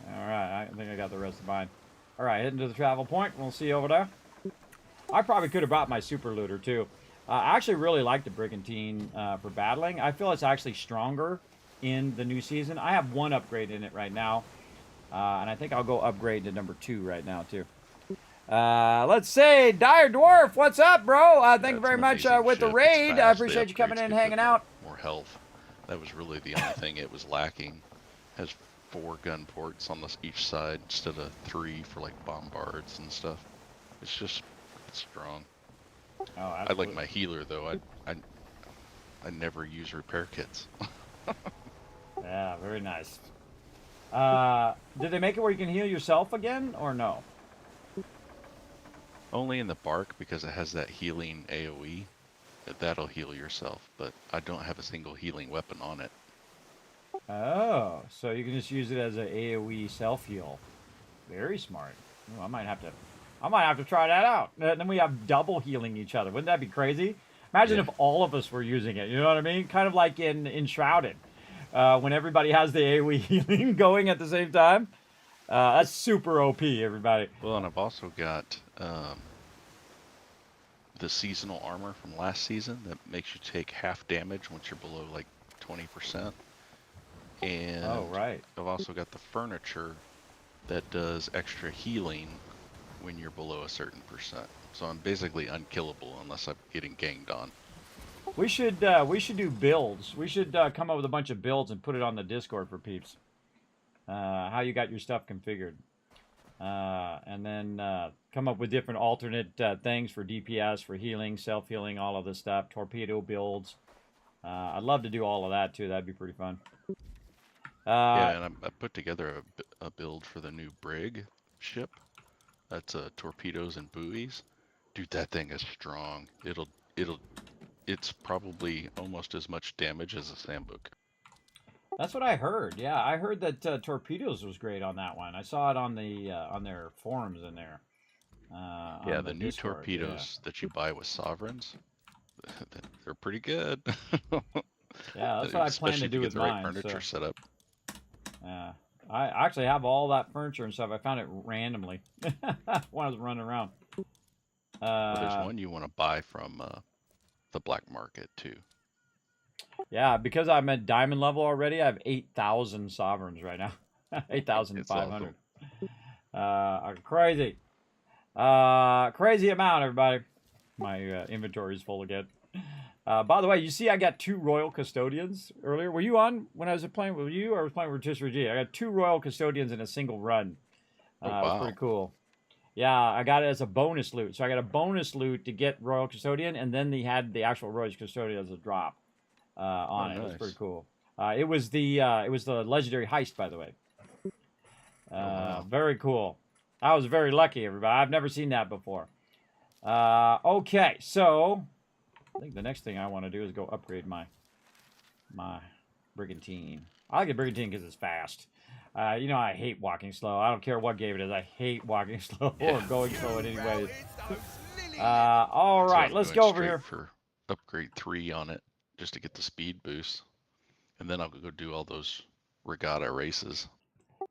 All right, I think I got the rest of mine. All right, heading to the travel point. We'll see you over there. I probably could have brought my super looter too. I actually really like the brigantine for battling. I feel it's actually stronger in the new season. I have 1 upgrade in it right now, and I think I'll go upgrade to number 2 right now too. Let's see, Dire Dwarf, what's up, bro? Thank you very much with the raid. I appreciate you coming in and hanging out. More health. That was really the only thing it was lacking. Has 4 gun ports on each side instead of 3 for like bombards and stuff. It's just strong. Oh, I like my healer though. I never use repair kits. Yeah, very nice. Did they make it where you can heal yourself again, or no? Only in the bark because it has that healing AoE. That'll heal yourself, but I don't have a single healing weapon on it. Oh, so you can just use it as an AoE self-heal. Very smart. Ooh, I might have to try that out. Then we have double healing each other. Wouldn't that be crazy? Imagine if all of us were using it. You know what I mean? Kind of like in Enshrouded, when everybody has the AoE healing going at the same time. That's super OP, everybody. Well, and I've also got the seasonal armor from last season that makes you take half damage once you're below like 20%. And oh, right. I've also got the furniture that does extra healing when you're below a certain percent. So I'm basically unkillable unless I'm getting ganged on. We should do builds. We should come up with a bunch of builds and put it on the Discord for peeps. How you got your stuff configured. And then come up with different alternate things for DPS, for healing, self-healing, all of this stuff, torpedo builds. I'd love to do all of that too. That'd be pretty fun. Yeah, and I put together a build for the new brig ship. That's torpedoes and buoys. Dude, that thing is strong. It's probably almost as much damage as a Sambuc. That's what I heard. Yeah, I heard that torpedoes was great on that one. I saw it on the on their forums in there. Yeah, the new Discord, torpedoes that you buy with sovereigns, they're pretty good. Yeah, that's what I plan to do with the right mine. furniture set up. Yeah, I actually have all that furniture and stuff. I found it randomly when I was running around. Well, there's one you want to buy from the black market too. Yeah, because I'm at diamond level already, I have 8,000 sovereigns right now. 8,500. Awesome. Crazy. Crazy amount, everybody. My inventory is full again. By the way, you see I got 2 Royal Custodians earlier. Were you on when I was playing with you, or I was playing with just Reggie? I got 2 Royal Custodians in a single run. Oh, wow. It was pretty cool. Yeah, I got it as a bonus loot. So I got a bonus loot to get Royal Custodian, and then they had the actual Royal Custodian as a drop on it. Nice. It was pretty cool. It was the legendary heist, by the way. Wow. Very cool. I was very lucky, everybody. I've never seen that before. Okay, so I think the next thing I want to do is go upgrade my brigantine. I like a brigantine because it's fast. You know, I hate walking slow. I don't care what game it is. I hate walking slow or going slow in any way. All right, let's go over here. For upgrade 3 on it, just to get the speed boost. And then I'll go do all those regatta races.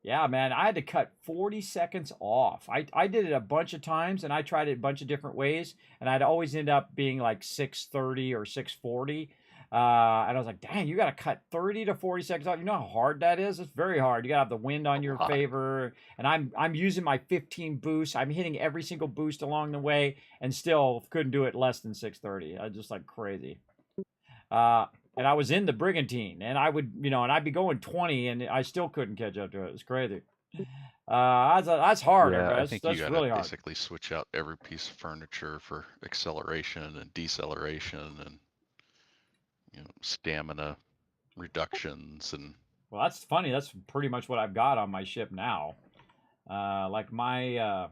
Yeah, man, I had to cut 40 seconds off. I did it a bunch of times, and I tried it a bunch of different ways, and I'd always end up being like 6:30 or 6:40. And I was like, dang, you got to cut 30 to 40 seconds off. You know how hard that is? It's very hard. You got to have the wind on your favor. And I'm using my 15 boosts. I'm hitting every single boost along the way, and still couldn't do it less than 6:30. I was just like crazy. And I was in the brigantine, and I would, you know, and I'd be going 20, and I still couldn't catch up to it. It's crazy. That's hard. Yeah, that's, I think that's you gotta really hard. basically switch out every piece of furniture for acceleration and deceleration, and stamina reductions. And well, that's funny. That's pretty much what I've got on my ship now. Like my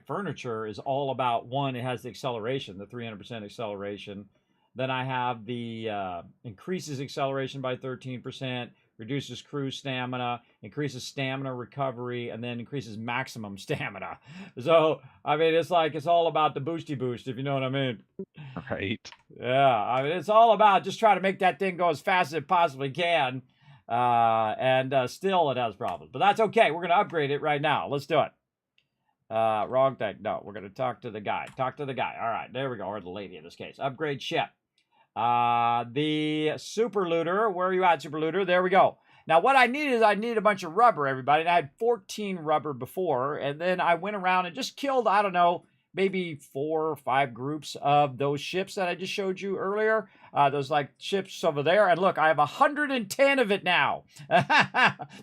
furniture is all about, one, it has the acceleration, the 300% acceleration. Then I have the increases acceleration by 13%, reduces crew stamina, increases stamina recovery, and then increases maximum stamina. So, I mean, it's like, it's all about the boosty boost, if you know what I mean. Right. Yeah, I mean, it's all about just trying to make that thing go as fast as it possibly can. And still it has problems. But that's okay. We're going to upgrade it right now. Let's do it. Wrong thing. No, we're going to talk to the guy. Talk to the guy. All right, there we go. Or the lady in this case. Upgrade ship. The super looter. Where are you at, super looter? There we go. Now, what I need is I need a bunch of rubber, everybody. And I had 14 rubber before. And then I went around and just killed, I don't know, maybe 4 or 5 groups of those ships that I just showed you earlier. Those like ships over there. And look, I have 110 of it now.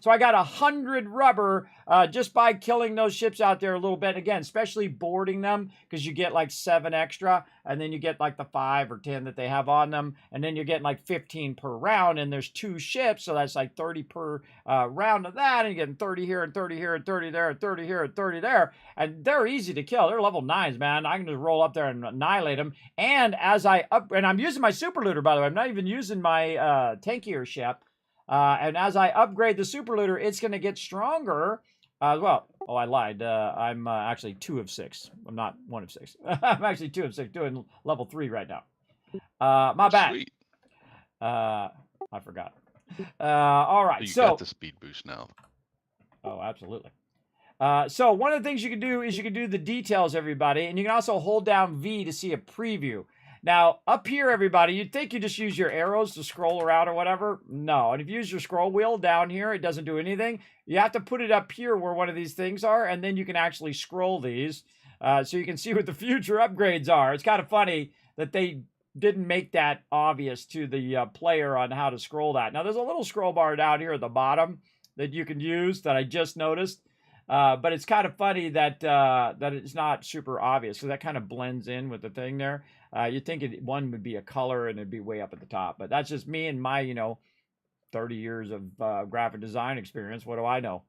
So I got 100 rubber just by killing those ships out there a little bit. Again, especially boarding them, because you get like 7 extra. And then you get like the 5 or 10 that they have on them. And then you're getting like 15 per round. And there's 2 ships. So that's like 30 per round of that. And you're getting 30 here and 30 here and 30 there and 30 here and 30 there. And they're easy to kill. They're level 9s, man. I can just roll up there and annihilate them. And as I and I'm using my super looter, by the way. I'm not even using my tankier ship. And as I upgrade the super looter, it's going to get stronger as well. Oh, I lied. I'm actually 2 of 6. I'm not 1 of 6. I'm actually 2 of 6, doing level 3 right now. My bad. Sweet. I forgot. All right. You got the speed boost now. Oh, absolutely. So one of the things you can do is you can do the details, everybody, and you can also hold down V to see a preview. Now, up here, everybody, you'd think you just use your arrows to scroll around or whatever. No, and if you use your scroll wheel down here, it doesn't do anything. You have to put it up here where one of these things are, and then you can actually scroll these so you can see what the future upgrades are. It's kind of funny that they didn't make that obvious to the player on how to scroll that. Now, there's a little scroll bar down here at the bottom that you can use that I just noticed. But it's kind of funny that that it's not super obvious because that kind of blends in with the thing there. You'd think one would be a color and it'd be way up at the top, but that's just me and my 30 years of graphic design experience. What do I know?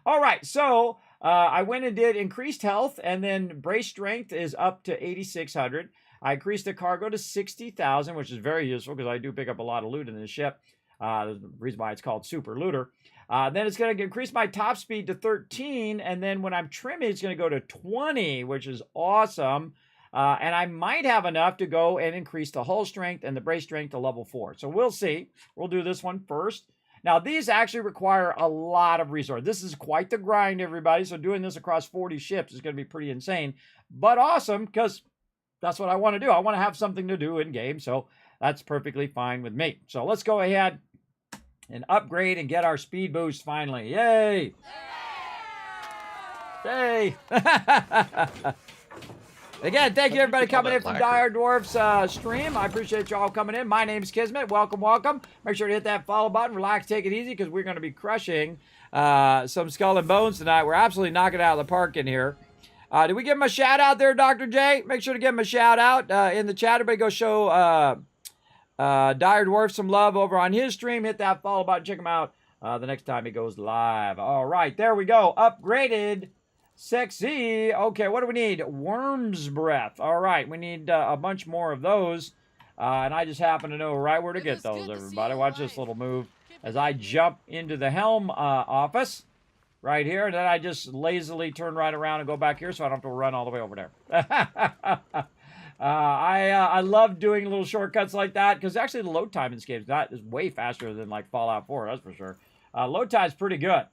All right, so I went and did increased health, and then brace strength is up to 8,600. I increased the cargo to 60,000, which is very useful because I do pick up a lot of loot in this ship. The reason why it's called Super Looter. Then it's going to increase my top speed to 13, and then when I'm trimming, it's going to go to 20, which is awesome. And I might have enough to go and increase the hull strength and the brace strength to level 4. So we'll see. We'll do this one first. Now, these actually require a lot of resources. This is quite the grind, everybody. So doing this across 40 ships is going to be pretty insane, but awesome because that's what I want to do. I want to have something to do in game, so that's perfectly fine with me. So let's go ahead and upgrade and get our speed boost finally. Yay! Yay! Again, thank you everybody coming in from Dire Dwarf's stream. I appreciate y'all coming in. My name's Kismet. Welcome, welcome. Make sure to hit that follow button. Relax, take it easy, because we're going to be crushing some Skull and Bones tonight. We're absolutely knocking it out of the park in here. Did we give him a shout out there, Dr. J? Make sure to give him a shout out in the chat. Everybody go show Dire Dwarf some love over on his stream. Hit that follow button. Check him out the next time he goes live. All right, there we go. Upgraded. Sexy. Okay, what do we need? Worm's breath. All right, we need a bunch more of those. And I just happen to know right where to get those, everybody. Watch this little move as I jump into the helm office right here. And then I just lazily turn right around and go back here so I don't have to run all the way over there. I love doing little shortcuts like that because actually the load time in this game is way faster than like Fallout 4, that's for sure. Load time's pretty good.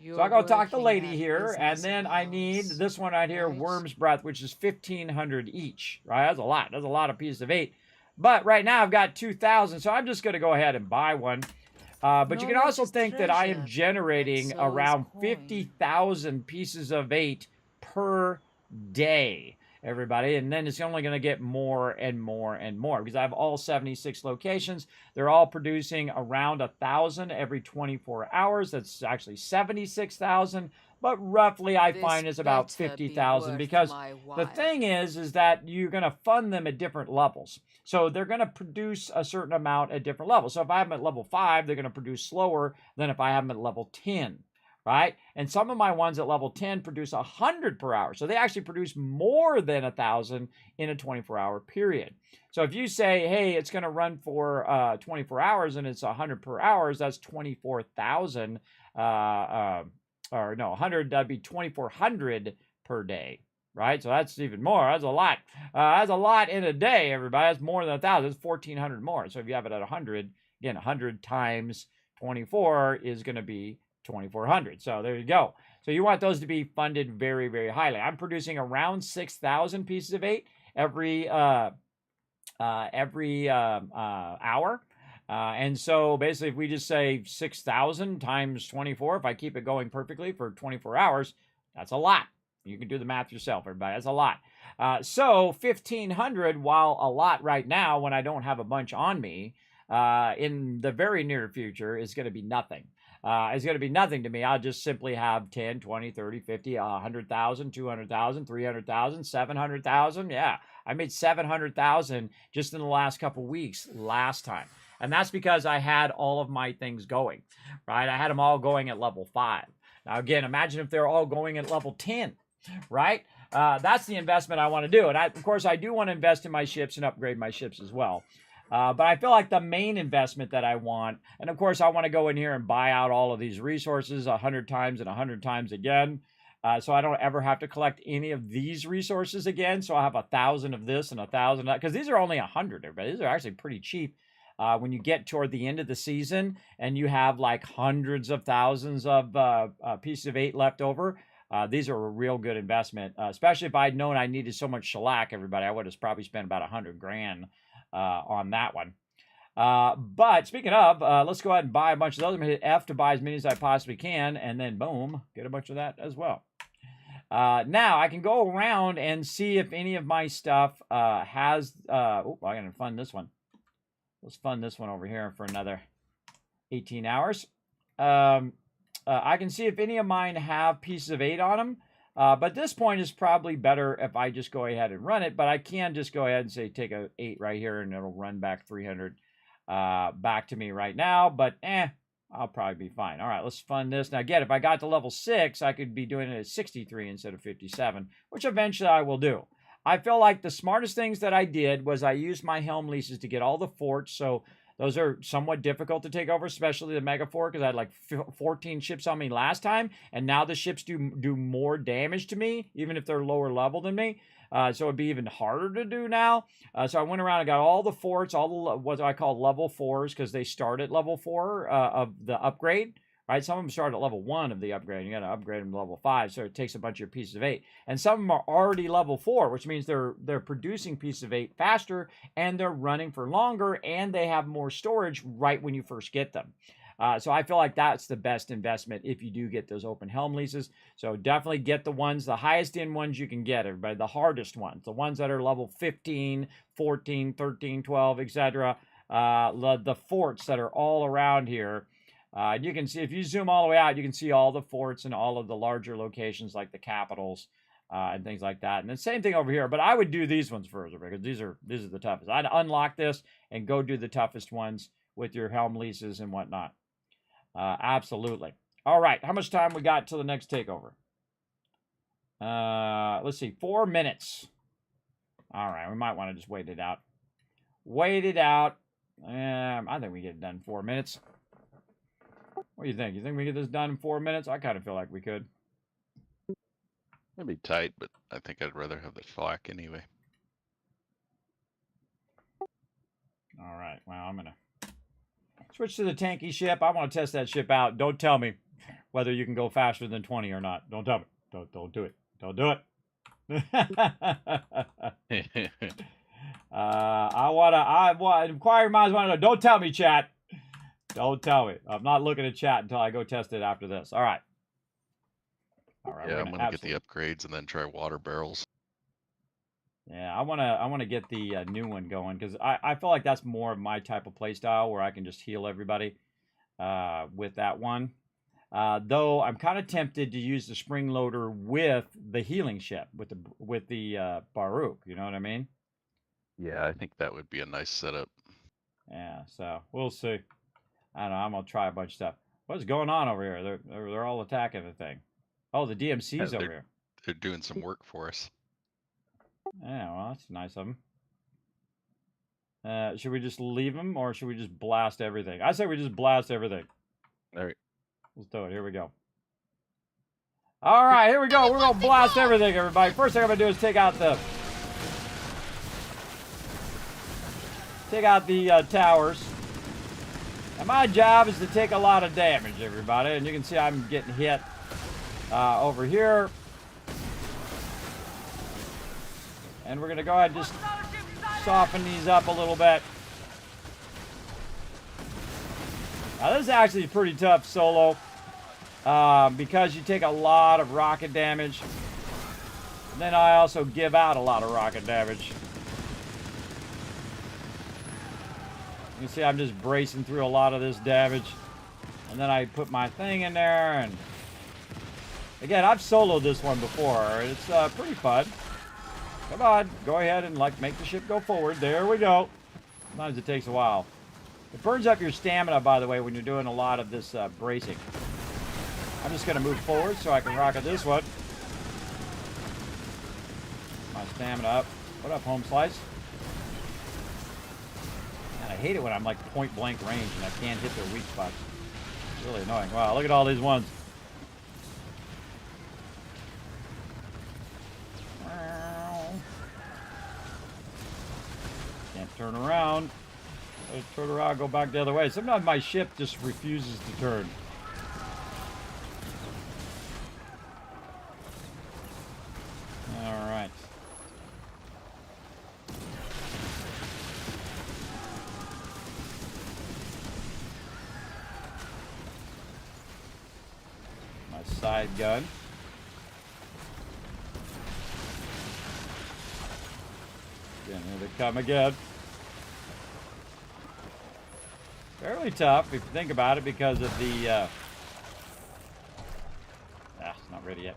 So I go talk to the lady here, and then I need this one right here, Worm's Breath, which is 1,500 each, right? That's a lot. That's a lot of pieces of 8. But right now I've got 2,000, so I'm just going to go ahead and buy one. But you can also think that I am generating around 50,000 pieces of 8 per day, everybody. And then it's only going to get more and more and more because I have all 76 locations. They're all producing around 1,000 every 24 hours. That's actually 76,000. But roughly I find it's about 50,000 because the thing is that you're going to fund them at different levels. So they're going to produce a certain amount at different levels. So if I have them at level 5, they're going to produce slower than if I have them at level 10. Right? And some of my ones at level 10 produce 100 per hour. So they actually produce more than 1,000 in a 24-hour period. So if you say, hey, it's going to run for 24 hours and it's 100 per hour, that's 24,000, or no, 100, that'd be 2,400 per day. Right? So that's even more. That's a lot. That's a lot in a day, everybody. That's more than 1,000. That's 1,400 more. So if you have it at 100, again, 100 times 24 is going to be 2,400. So there you go. So you want those to be funded very, very highly. I'm producing around 6,000 pieces of 8 every hour. And so basically, if we just say 6,000 times 24, if I keep it going perfectly for 24 hours, that's a lot. You can do the math yourself, everybody. That's a lot. So 1,500, while a lot right now when I don't have a bunch on me, in the very near future is going to be nothing. It's going to be nothing to me. I'll just simply have 10, 20, 30, 50, 100,000, 200,000, 300,000, 700,000. Yeah, I made 700,000 just in the last couple weeks last time. And that's because I had all of my things going, right? I had them all going at level 5. Now, again, imagine if they're all going at level 10, right? That's the investment I want to do. And of course, I do want to invest in my ships and upgrade my ships as well. But I feel like the main investment that I want, and of course I want to go in here and buy out all of these resources 100 times and 100 times again. So I don't ever have to collect any of these resources again. So I have 1,000 of this and 1,000 because these are only 100, everybody. These are actually pretty cheap. When you get toward the end of the season and you have like hundreds of thousands of pieces of 8 left over, These are a real good investment, especially if I'd known I needed so much shellac, everybody. I would have probably spent about 100 grand on that one. But speaking of, let's go ahead and buy a bunch of those. I'm going to hit F to buy as many as I possibly can, and then boom, get a bunch of that as well. Now I can go around and see if any of my stuff has. Oh, I'm going to fund this one. Let's fund this one over here for another 18 hours. I can see if any of mine have pieces of 8 on them. But at this point, it's probably better if I just go ahead and run it. But I can just go ahead and say take a 8 right here, and it'll run back 300 back to me right now. But I'll probably be fine. All right, let's fund this. Now, again, if I got to level 6, I could be doing it at 63 instead of 57, which eventually I will do. I feel like the smartest things that I did was I used my helm leases to get all the forts. So those are somewhat difficult to take over, especially the Mega Fort, because I had like 14 ships on me last time, and now the ships do more damage to me, even if they're lower level than me. So it'd be even harder to do now. So I went around and got all the forts, all the what I call level 4s, because they start at level 4 of the upgrade. Right, some of them start at level 1 of the upgrade. You got to upgrade them to level 5, so it takes a bunch of your pieces of 8. And some of them are already level 4, which means they're producing pieces of 8 faster, and they're running for longer, and they have more storage right when you first get them. So I feel like that's the best investment if you do get those open helm leases. So definitely get the ones, the highest end ones you can get, everybody, the hardest ones, the ones that are level 15, 14, 13, 12, etc. The forts that are all around here. You can see, if you zoom all the way out, you can see all the forts and all of the larger locations like the capitals and things like that. And the same thing over here, but I would do these ones first because these are the toughest. I'd unlock this and go do the toughest ones with your helm leases and whatnot. Absolutely. All right, how much time we got till the next takeover? Let's see, 4 minutes. All right, we might want to just wait it out. Wait it out. I think we get it done in 4 minutes. What do you think? You think we get this done in 4 minutes? I kind of feel like we could. It'd be tight, but I think I'd rather have the shellac anyway. All right. Well, I'm going to switch to the tanky ship. I want to test that ship out. Don't tell me whether you can go faster than 20 or not. Don't tell me. Don't do it. Don't do it. I want inquiry minds want to know. Don't tell me, chat. Don't tell me. I'm not looking at chat until I go test it after this. All right. All right. Yeah, I'm gonna get the upgrades and then try water barrels. Yeah, I wanna get the new one going because I feel like that's more of my type of play style where I can just heal everybody with that one. Though I'm kind of tempted to use the spring loader with the healing ship with the Baruch. You know what I mean? Yeah, I think that would be a nice setup. Yeah. So we'll see. I don't know. I'm gonna try a bunch of stuff. What's going on over here? They're all attacking the thing. Oh, the DMC's over here. They're doing some work for us. Yeah, well, that's nice of them. Should we just leave them or should we just blast everything? I say we just blast everything. All right. Let's do it. Here we go. All right, here we go. We're gonna blast everything, everybody. First thing I'm gonna do is take out the towers. And my job is to take a lot of damage, everybody. And you can see I'm getting hit over here. And we're going to go ahead and just soften these up a little bit. Now, this is actually pretty tough solo because you take a lot of rocket damage. And then I also give out a lot of rocket damage. You can see I'm just bracing through a lot of this damage. And then I put my thing in there. And again, I've soloed this one before. It's pretty fun. Come on, go ahead and make the ship go forward. There we go. Sometimes it takes a while. It burns up your stamina, by the way, when you're doing a lot of this bracing. I'm just going to move forward so I can rocket this one. My stamina up. What up, home slice? Man, I hate it when I'm like point blank range and I can't hit their weak spots. It's really annoying. Wow, look at all these ones. Can't turn around. Turn around, go back the other way. Sometimes my ship just refuses to turn. type gun. Again, here they come again. Fairly tough if you think about it because of the... it's not ready yet.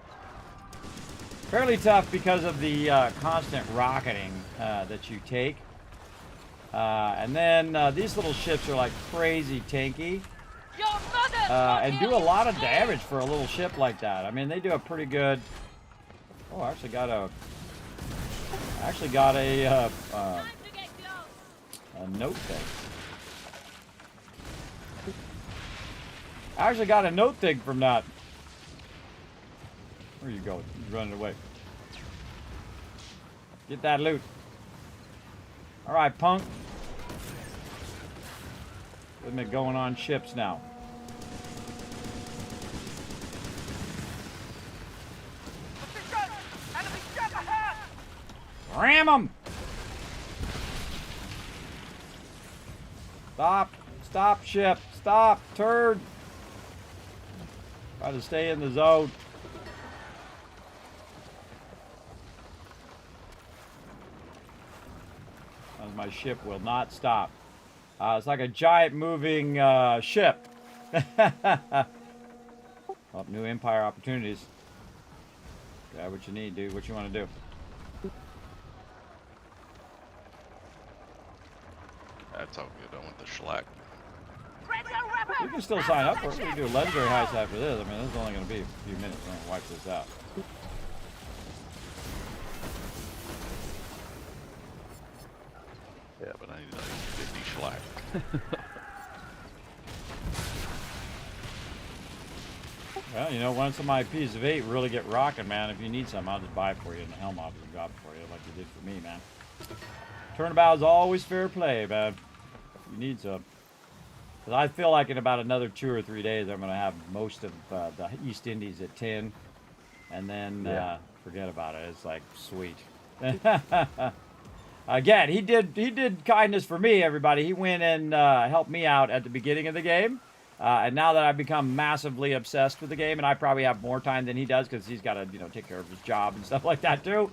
Fairly tough because of the constant rocketing that you take. And then these little ships are like crazy tanky. Your mother And do a lot of damage for a little ship like that. I mean, they do a pretty good... Oh, I actually got a... Time to get close. a note thing. I actually got a note thing from that. Where are you going? He's running away. Get that loot. Alright, punk. We've been going on ships now. Position! Enemy ship ahead! Ram them! Stop. Stop, ship. Stop. Turd. Try to stay in the zone. My ship will not stop. It's like a giant moving ship. Oh, new Empire opportunities. Grab what you need, dude. What you want to do? That's all good. I want the shellac. Radio weapon! You can still sign up for it. We can do a legendary heist after this. I mean, this is only going to be a few minutes. We're going to wipe this out. Yeah, but I need like 50 shellac. Well, you know, once my piece of 8 really get rocking, man, if you need some, I'll just buy it for you and the helm off and drop it for you like you did for me, man. Turnabout is always fair play, man. You need some. Because I feel like in about another 2 or 3 days, I'm going to have most of the East Indies at 10. And then forget about it. It's like, sweet. Again, he did kindness for me, everybody. He went and helped me out at the beginning of the game. And now that I've become massively obsessed with the game, and I probably have more time than he does because he's got to, you know, take care of his job and stuff like that too.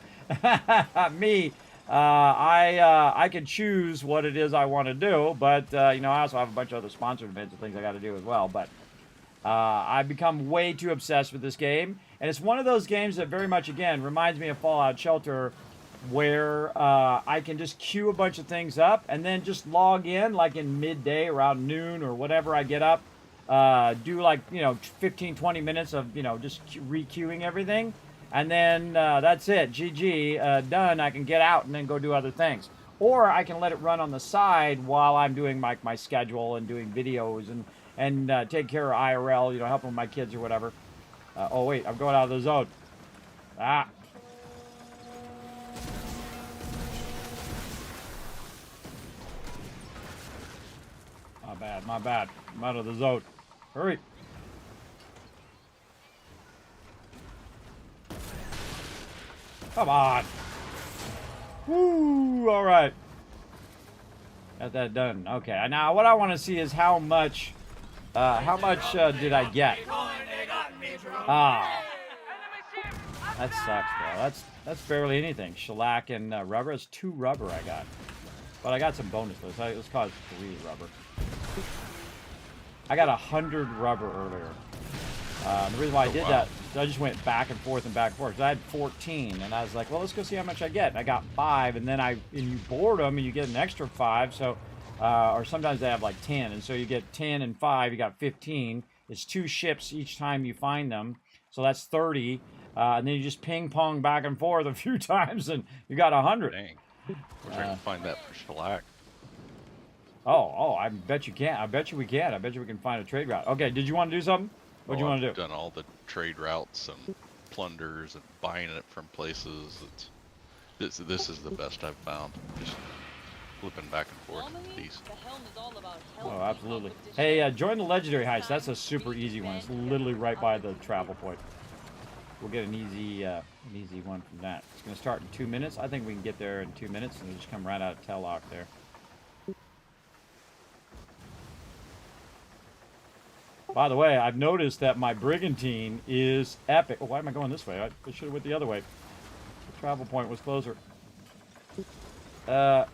Me, I can choose what it is I want to do, but you know, I also have a bunch of other sponsored events and things I got to do as well. But I've become way too obsessed with this game, and it's one of those games that very much, again, reminds me of Fallout Shelter, where I can just queue a bunch of things up and then just log in like in midday around noon or whatever I get up, do like, you know, 15-20 minutes of, you know, just re-queuing everything, and then that's it, GG, done. I can get out and then go do other things, or I can let it run on the side while I'm doing my schedule and doing videos and take care of IRL, you know, helping my kids or whatever. Oh wait, I'm going out of the zone. My bad. I'm out of the zone. Hurry. Come on. Woo, all right. Got that done. Okay, now what I want to see is how much did I get? That sucks, bro. That's barely anything. Shellac and rubber. It's 2 rubber I got. But I got some bonus though. So let's call it 3 rubber. I got 100 rubber earlier. The reason why I did that is I just went back and forth and back and forth. 'Cause I had 14, and I was like, well, let's go see how much I get. And I got 5, and then you board them, and you get an extra 5. So, or sometimes they have like 10, and so you get 10 and 5. You got 15. It's 2 ships each time you find them, so that's 30. And then you just ping pong back and forth a few times, and you got 100. Dang. Wish I could find that for shellac. Oh, I bet you can. I bet you we can. I bet you we can find a trade route. Okay, did you want to do something? What do you want to do? I've done all the trade routes and plunders and buying it from places. This is the best I've found. Just flipping back and forth with these. Oh, absolutely. Hey, join the legendary heist. That's a super easy one. It's literally right by the travel point. We'll get an easy one from that. It's going to start in 2 minutes. I think we can get there in 2 minutes, and we'll just come right out of Tellock there. By the way, I've noticed that my brigantine is epic. Oh, why am I going this way? I should have went the other way. The travel point was closer. Stop.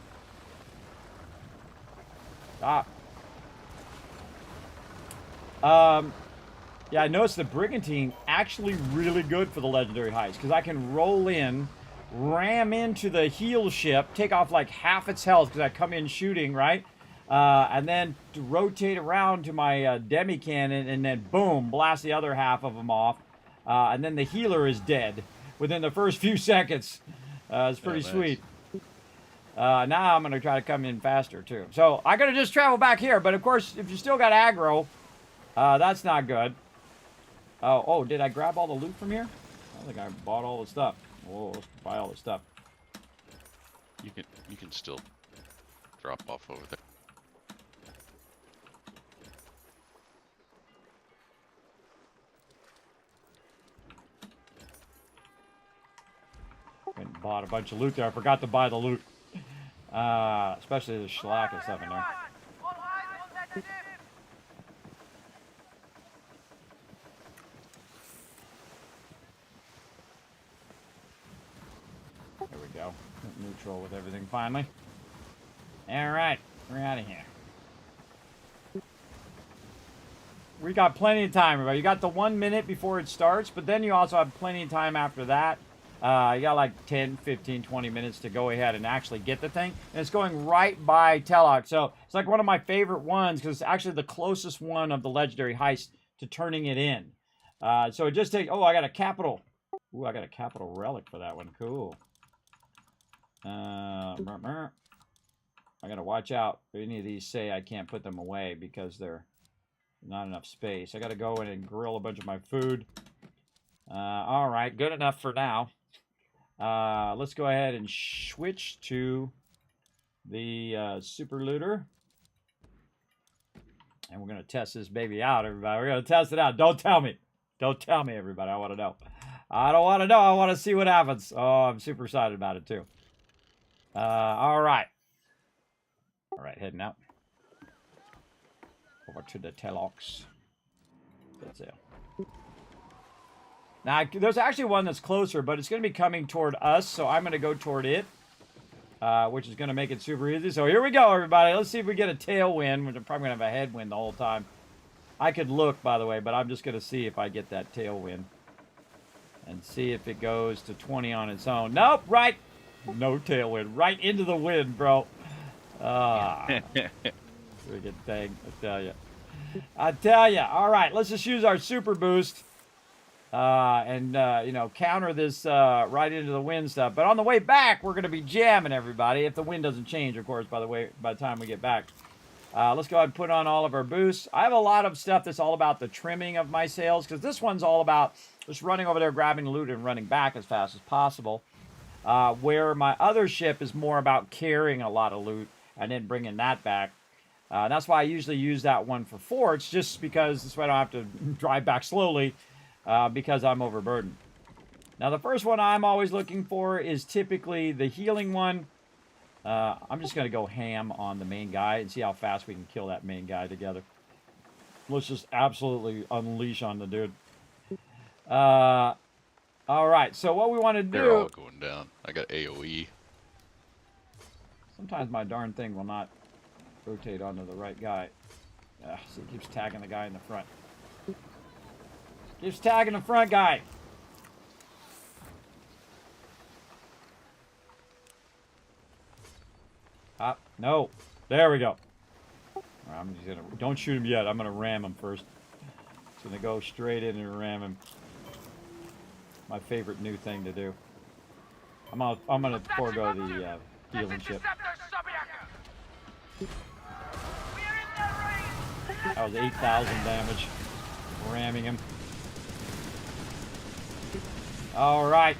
Yeah, I noticed the brigantine actually really good for the legendary heist because I can roll in, ram into the heel ship, take off like half its health because I come in shooting, right? And then to rotate around to my demi cannon and then boom, blast the other half of them off. And then the healer is dead within the first few seconds. It's pretty nice. sweet. Now I'm going to try to come in faster too. So I'm going to just travel back here. But of course, if you still got aggro, that's not good. Oh, did I grab all the loot from here? I don't think I bought all the stuff. Oh, let's buy all the stuff. You can still drop off over there. And bought a bunch of loot there. I forgot to buy the loot. Especially the shellac and stuff in there. All eyes on that ship. There we go. Neutral with everything finally. Alright, we're out of here. We got plenty of time, everybody. You got the 1 minute before it starts, but then you also have plenty of time after that. You got like 10, 15, 20 minutes to go ahead and actually get the thing. And it's going right by Telok. So it's like one of my favorite ones because it's actually the closest one of the legendary heist to turning it in. So it just takes... Oh, I got a capital. Ooh, I got a capital relic for that one. Cool. I gotta watch out. Any of these say I can't put them away because they're not enough space. I gotta go in and grill a bunch of my food. Alright, good enough for now. Let's go ahead and switch to the super looter. And we're gonna test this baby out, everybody. We're gonna test it out. Don't tell me. Don't tell me, everybody. I wanna know. I don't wanna know. I wanna see what happens. Oh, I'm super excited about it too. Alright. Alright, heading out. Over to the Teloks. That's it. Now, there's actually one that's closer, but it's going to be coming toward us, so I'm going to go toward it, which is going to make it super easy. So here we go, everybody. Let's see if we get a tailwind, which I'm probably going to have a headwind the whole time. I could look, by the way, but I'm just going to see if I get that tailwind and see if it goes to 20 on its own. Nope, right. No tailwind. Right into the wind, bro. Freaking thing, I tell you. All right, let's just use our super boost and you know, counter this right into the wind stuff. But on the way back, we're going to be jamming everybody if the wind doesn't change, of course, by the time we get back. Let's go ahead and put on all of our boosts. I have a lot of stuff that's all about the trimming of my sails because this one's all about just running over there, grabbing the loot, and running back as fast as possible. Where my other ship is more about carrying a lot of loot and then bringing that back. That's why I usually use that one for forts, just because this way I don't have to drive back slowly because I'm overburdened. Now, the first one I'm always looking for is typically the healing one. I'm just going to go ham on the main guy and see how fast we can kill that main guy together. Let's just absolutely unleash on the dude. All right, so what we want to do... They're all going down. I got AoE. Sometimes my darn thing will not rotate onto the right guy. See, it keeps tagging the guy in the front. Keeps tagging the front guy. No. There we go. All right, I'm just gonna... Don't shoot him yet. I'm going to ram him first. Just going to go straight in and ram him. My favorite new thing to do. I'm gonna forego the healing ship. That was 8,000 damage. Ramming him. All right.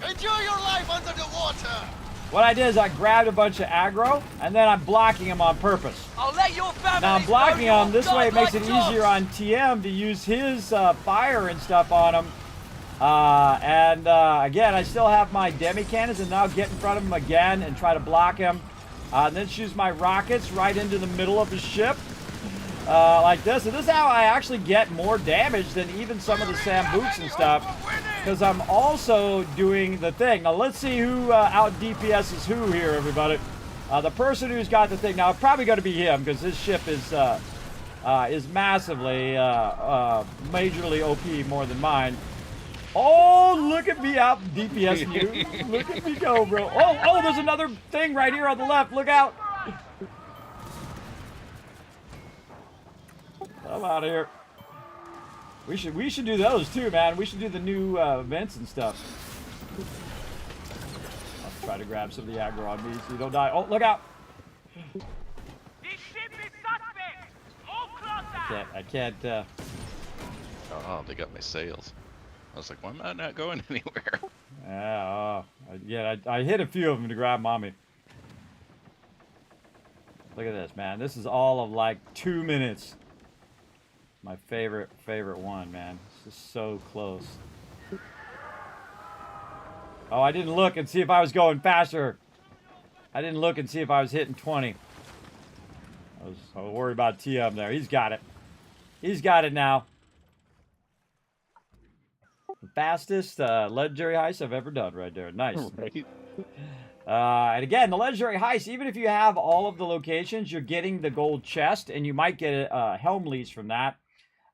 Enjoy your life under the water! What I did is I grabbed a bunch of aggro, and then I'm blocking him on purpose. I'll let your family Now I'm blocking him. This way it makes it easier on TM to use his fire and stuff on him Again, I still have my demi cannons, and now get in front of him again and try to block him. And then shoot my rockets right into the middle of his ship. Like this. And this is how I actually get more damage than even some of the Sambooks and stuff. Because I'm also doing the thing. Now let's see who out DPS's who here, everybody. The person who's got the thing. Now it's probably going to be him because his ship is massively, majorly OP more than mine. Oh, look at me out DPSing you. Look at me go, bro. Oh, there's another thing right here on the left. Look out. I'm out of here. We should do those too, man. We should do the new events and stuff. I'll try to grab some of the aggro on me so you don't die. Oh, look out. This ship is suspect. All closer. I can't. Oh, they got my sails. I was like, why am I not going anywhere? Yeah, I hit a few of them to grab mommy. Look at this, man. This is all of like 2 minutes. My favorite one, man. This is so close. Oh, I didn't look and see if I was going faster. I didn't look and see if I was hitting 20. I was worried about TM there. He's got it. He's got it now. The fastest legendary heist I've ever done right there. Nice. Right. And again, the legendary heist, even if you have all of the locations, you're getting the gold chest, and you might get a helm lease from that.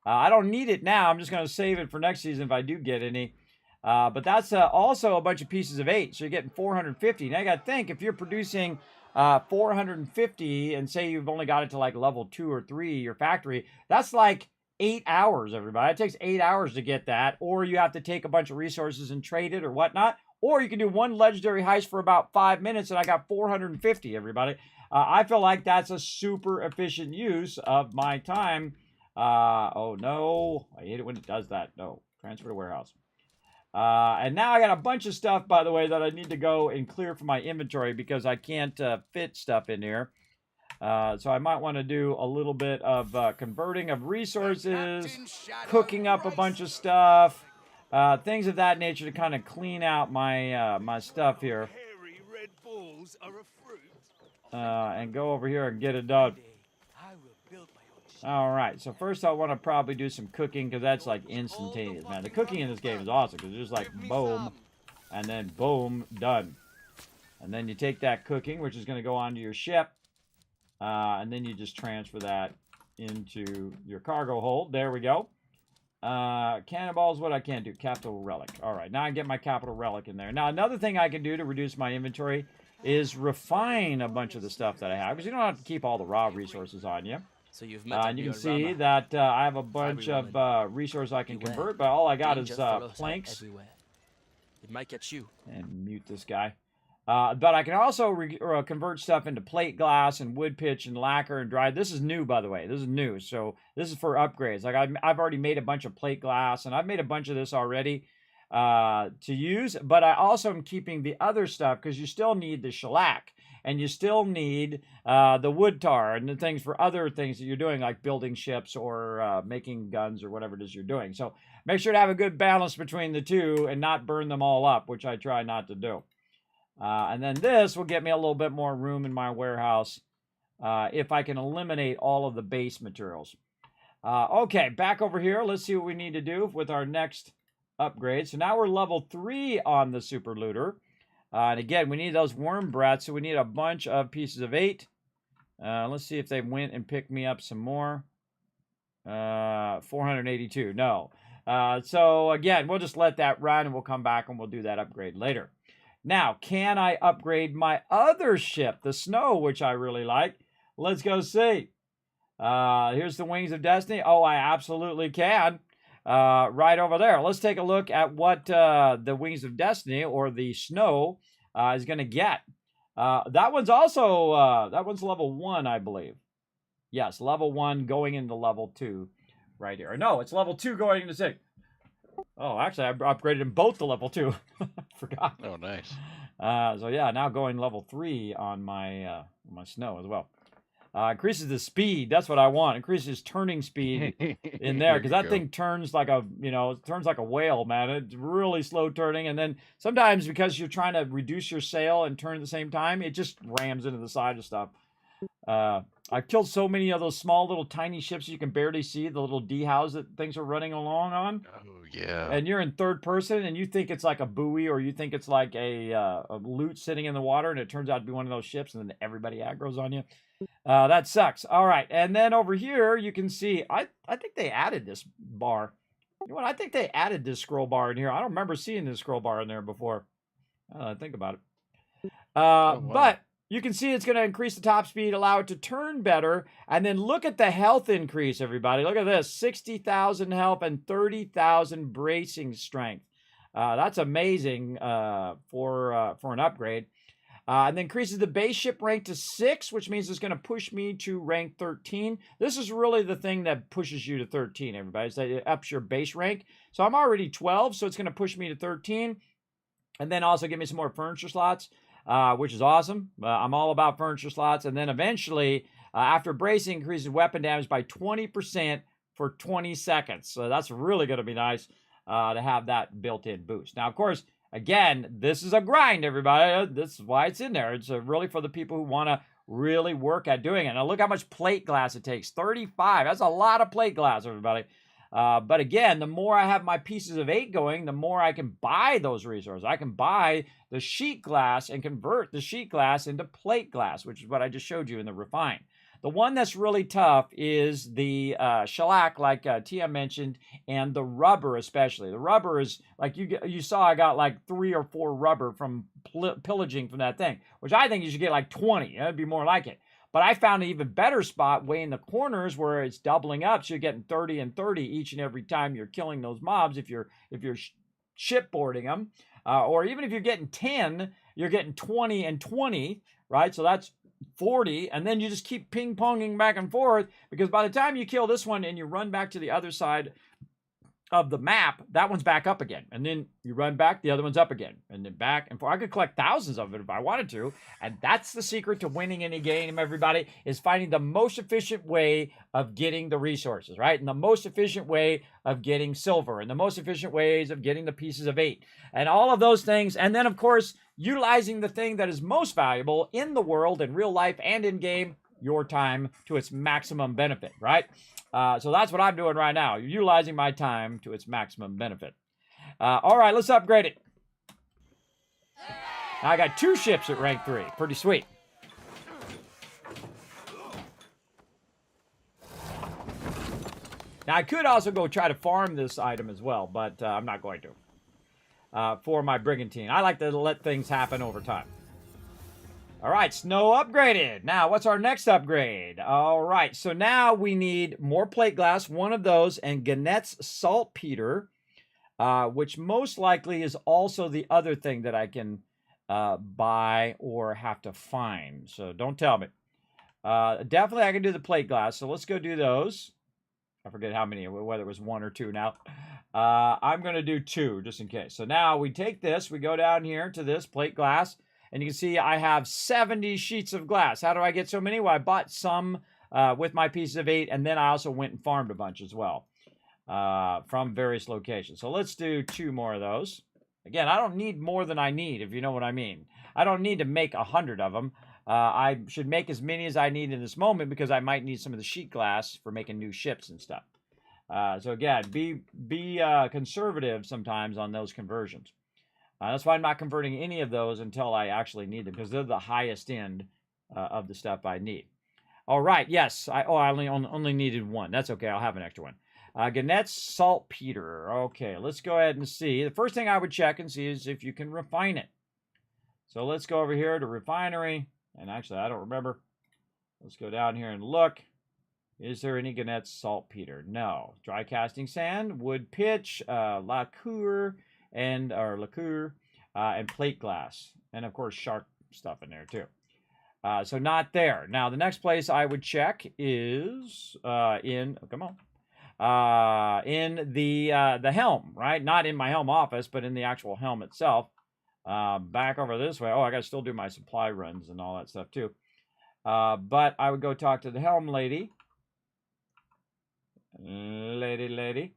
I don't need it now. I'm just going to save it for next season if I do get any. But that's also a bunch of pieces of 8, so you're getting 450. Now, you got to think, if you're producing 450, and say you've only got it to like level 2 or 3, your factory, that's like 8 hours, everybody. It takes 8 hours to get that, or you have to take a bunch of resources and trade it or whatnot, or you can do one legendary heist for about 5 minutes, and I got 450, everybody. I feel like that's a super efficient use of my time. Oh, no. I hate it when it does that. No. Transfer to warehouse. And now I got a bunch of stuff, by the way, that I need to go and clear from my inventory because I can't fit stuff in here. So I might want to do a little bit of converting of resources, cooking up a bunch of stuff, things of that nature to kind of clean out my my stuff here. And go over here and get it done. All right, so first I want to probably do some cooking because that's like instantaneous, man. The cooking in this game is awesome because it's just like boom, and then boom, done. And then you take that cooking, which is going to go onto your ship, and then you just transfer that into your cargo hold. There we go. Cannonballs, what I can't do. Capital relic. All right, now I get my capital relic in there. Now another thing I can do to reduce my inventory is refine a bunch of the stuff that I have because you don't have to keep all the raw resources on you. So you've met and you can see that I have a bunch of resources I can convert, but all I got is planks. It might get you. And mute this guy. But I can also convert stuff into plate glass and wood pitch and lacquer and dry. This is new, by the way. This is new. So this is for upgrades. Like I've already made a bunch of plate glass, and I've made a bunch of this already to use. But I also am keeping the other stuff because you still need the shellac. And you still need the wood tar and the things for other things that you're doing, like building ships or making guns or whatever it is you're doing. So make sure to have a good balance between the two and not burn them all up, which I try not to do. And then this will get me a little bit more room in my warehouse if I can eliminate all of the base materials. Okay, back over here. Let's see what we need to do with our next upgrade. So now we're level 3 on the super looter. And again, we need those worm breaths, so we need a bunch of pieces of 8. Let's see if they went and picked me up some more. 482. No. So again, we'll just let that run, and we'll come back and we'll do that upgrade later. Now, can I upgrade my other ship, the Snow, which I really like? Let's go see. Here's the Wings of Destiny. Oh, I absolutely can. Right over there. Let's take a look at what the Wings of Destiny or the Snow is going to get. That one's also that one's level 1, I believe. Yes, level 1 going into level 2 right here. No, it's level 2 going into 6. Oh, actually, I upgraded them both to level 2. Forgot. Oh, nice. So yeah, now going level 3 on my my Snow as well. Increases the speed. That's what I want. Increases turning speed in there, because that thing turns like a, turns like a whale, man. It's really slow turning. And then sometimes, because you're trying to reduce your sail and turn at the same time, it just rams into the side of stuff. I've killed so many of those small little tiny ships you can barely see, the little D-house that things are running along on. Oh, yeah. And you're in third person, and you think it's like a buoy, or you think it's like a loot sitting in the water, and it turns out to be one of those ships, and then everybody aggro's on you. That sucks. All right, and then over here you can see, I think they added this bar. You know what? I think they added this scroll bar in here. I don't remember seeing this scroll bar in there before. Think about it. Wow. But you can see it's going to increase the top speed, allow it to turn better, and then look at the health increase, everybody. Look at this, 60,000 health and 30,000 bracing strength. That's amazing for an upgrade. And then increases the base ship rank to 6, which means it's going to push me to rank 13. This is really the thing that pushes you to 13, everybody. So it ups your base rank. So I'm already 12, so it's going to push me to 13. And then also give me some more furniture slots, which is awesome. I'm all about furniture slots. And then eventually, after bracing, increases weapon damage by 20% for 20 seconds. So that's really going to be nice to have that built-in boost. Now, of course, again, this is a grind, everybody. This is why it's in there. It's really for the people who want to really work at doing it. Now, look how much plate glass it takes. 35. That's a lot of plate glass, everybody. But again, the more I have my pieces of 8 going, the more I can buy those resources. I can buy the sheet glass and convert the sheet glass into plate glass, which is what I just showed you in the refine. The one that's really tough is the shellac, like Tia mentioned, and the rubber especially. The rubber is, like you saw, I got like 3 or 4 rubber from pillaging from that thing, which I think you should get like 20. That'd be more like it. But I found an even better spot way in the corners where it's doubling up, so you're getting 30 and 30 each and every time you're killing those mobs if you're shipboarding them. Or even if you're getting 10, you're getting 20 and 20, right? So that's 40, and then you just keep ping-ponging back and forth, because by the time you kill this one and you run back to the other side of the map, that one's back up again, and then you run back, the other one's up again, and then back and forth. I could collect thousands of it if I wanted to, and that's the secret to winning any game, everybody, is finding the most efficient way of getting the resources, right? And the most efficient way of getting silver, and the most efficient ways of getting the pieces of 8, and all of those things. And then, of course, utilizing the thing that is most valuable in the world, in real life and in game, your time, to its maximum benefit, right? So that's what I'm doing right now, utilizing my time to its maximum benefit. All right, let's upgrade it. Now I got 2 ships at rank 3. Pretty sweet. Now I could also go try to farm this item as well, but I'm not going to. For my brigantine, I like to let things happen over time. All right, snow upgraded. Now, what's our next upgrade? All right, so now we need more plate glass, 1 of those, and Gannett's saltpeter, which most likely is also the other thing that I can buy or have to find. So don't tell me. Definitely I can do the plate glass, so let's go do those. I forget how many, whether it was 1 or 2 now. I'm going to do 2 just in case. So now we take this, we go down here to this plate glass, and you can see I have 70 sheets of glass. How do I get so many? Well, I bought some with my pieces of 8, and then I also went and farmed a bunch as well from various locations. So let's do 2 more of those. Again, I don't need more than I need, if you know what I mean. I don't need to make 100 of them. I should make as many as I need in this moment, because I might need some of the sheet glass for making new ships and stuff. So again, be conservative sometimes on those conversions. That's why I'm not converting any of those until I actually need them, because they're the highest end of the stuff I need. All right, yes. I only needed 1. That's okay. I'll have an extra one. Gannett's saltpeter. Okay, let's go ahead and see. The first thing I would check and see is if you can refine it. So let's go over here to refinery. And actually, I don't remember. Let's go down here and look. Is there any Gannett's saltpeter? No. Dry casting sand, wood pitch, lacquer, and plate glass, and of course shark stuff in there too. So not there. Now the next place I would check is in the helm, right? Not in my helm office, but in the actual helm itself. Back over this way. Oh, I got to still do my supply runs and all that stuff too. But I would go talk to the helm lady. Lady.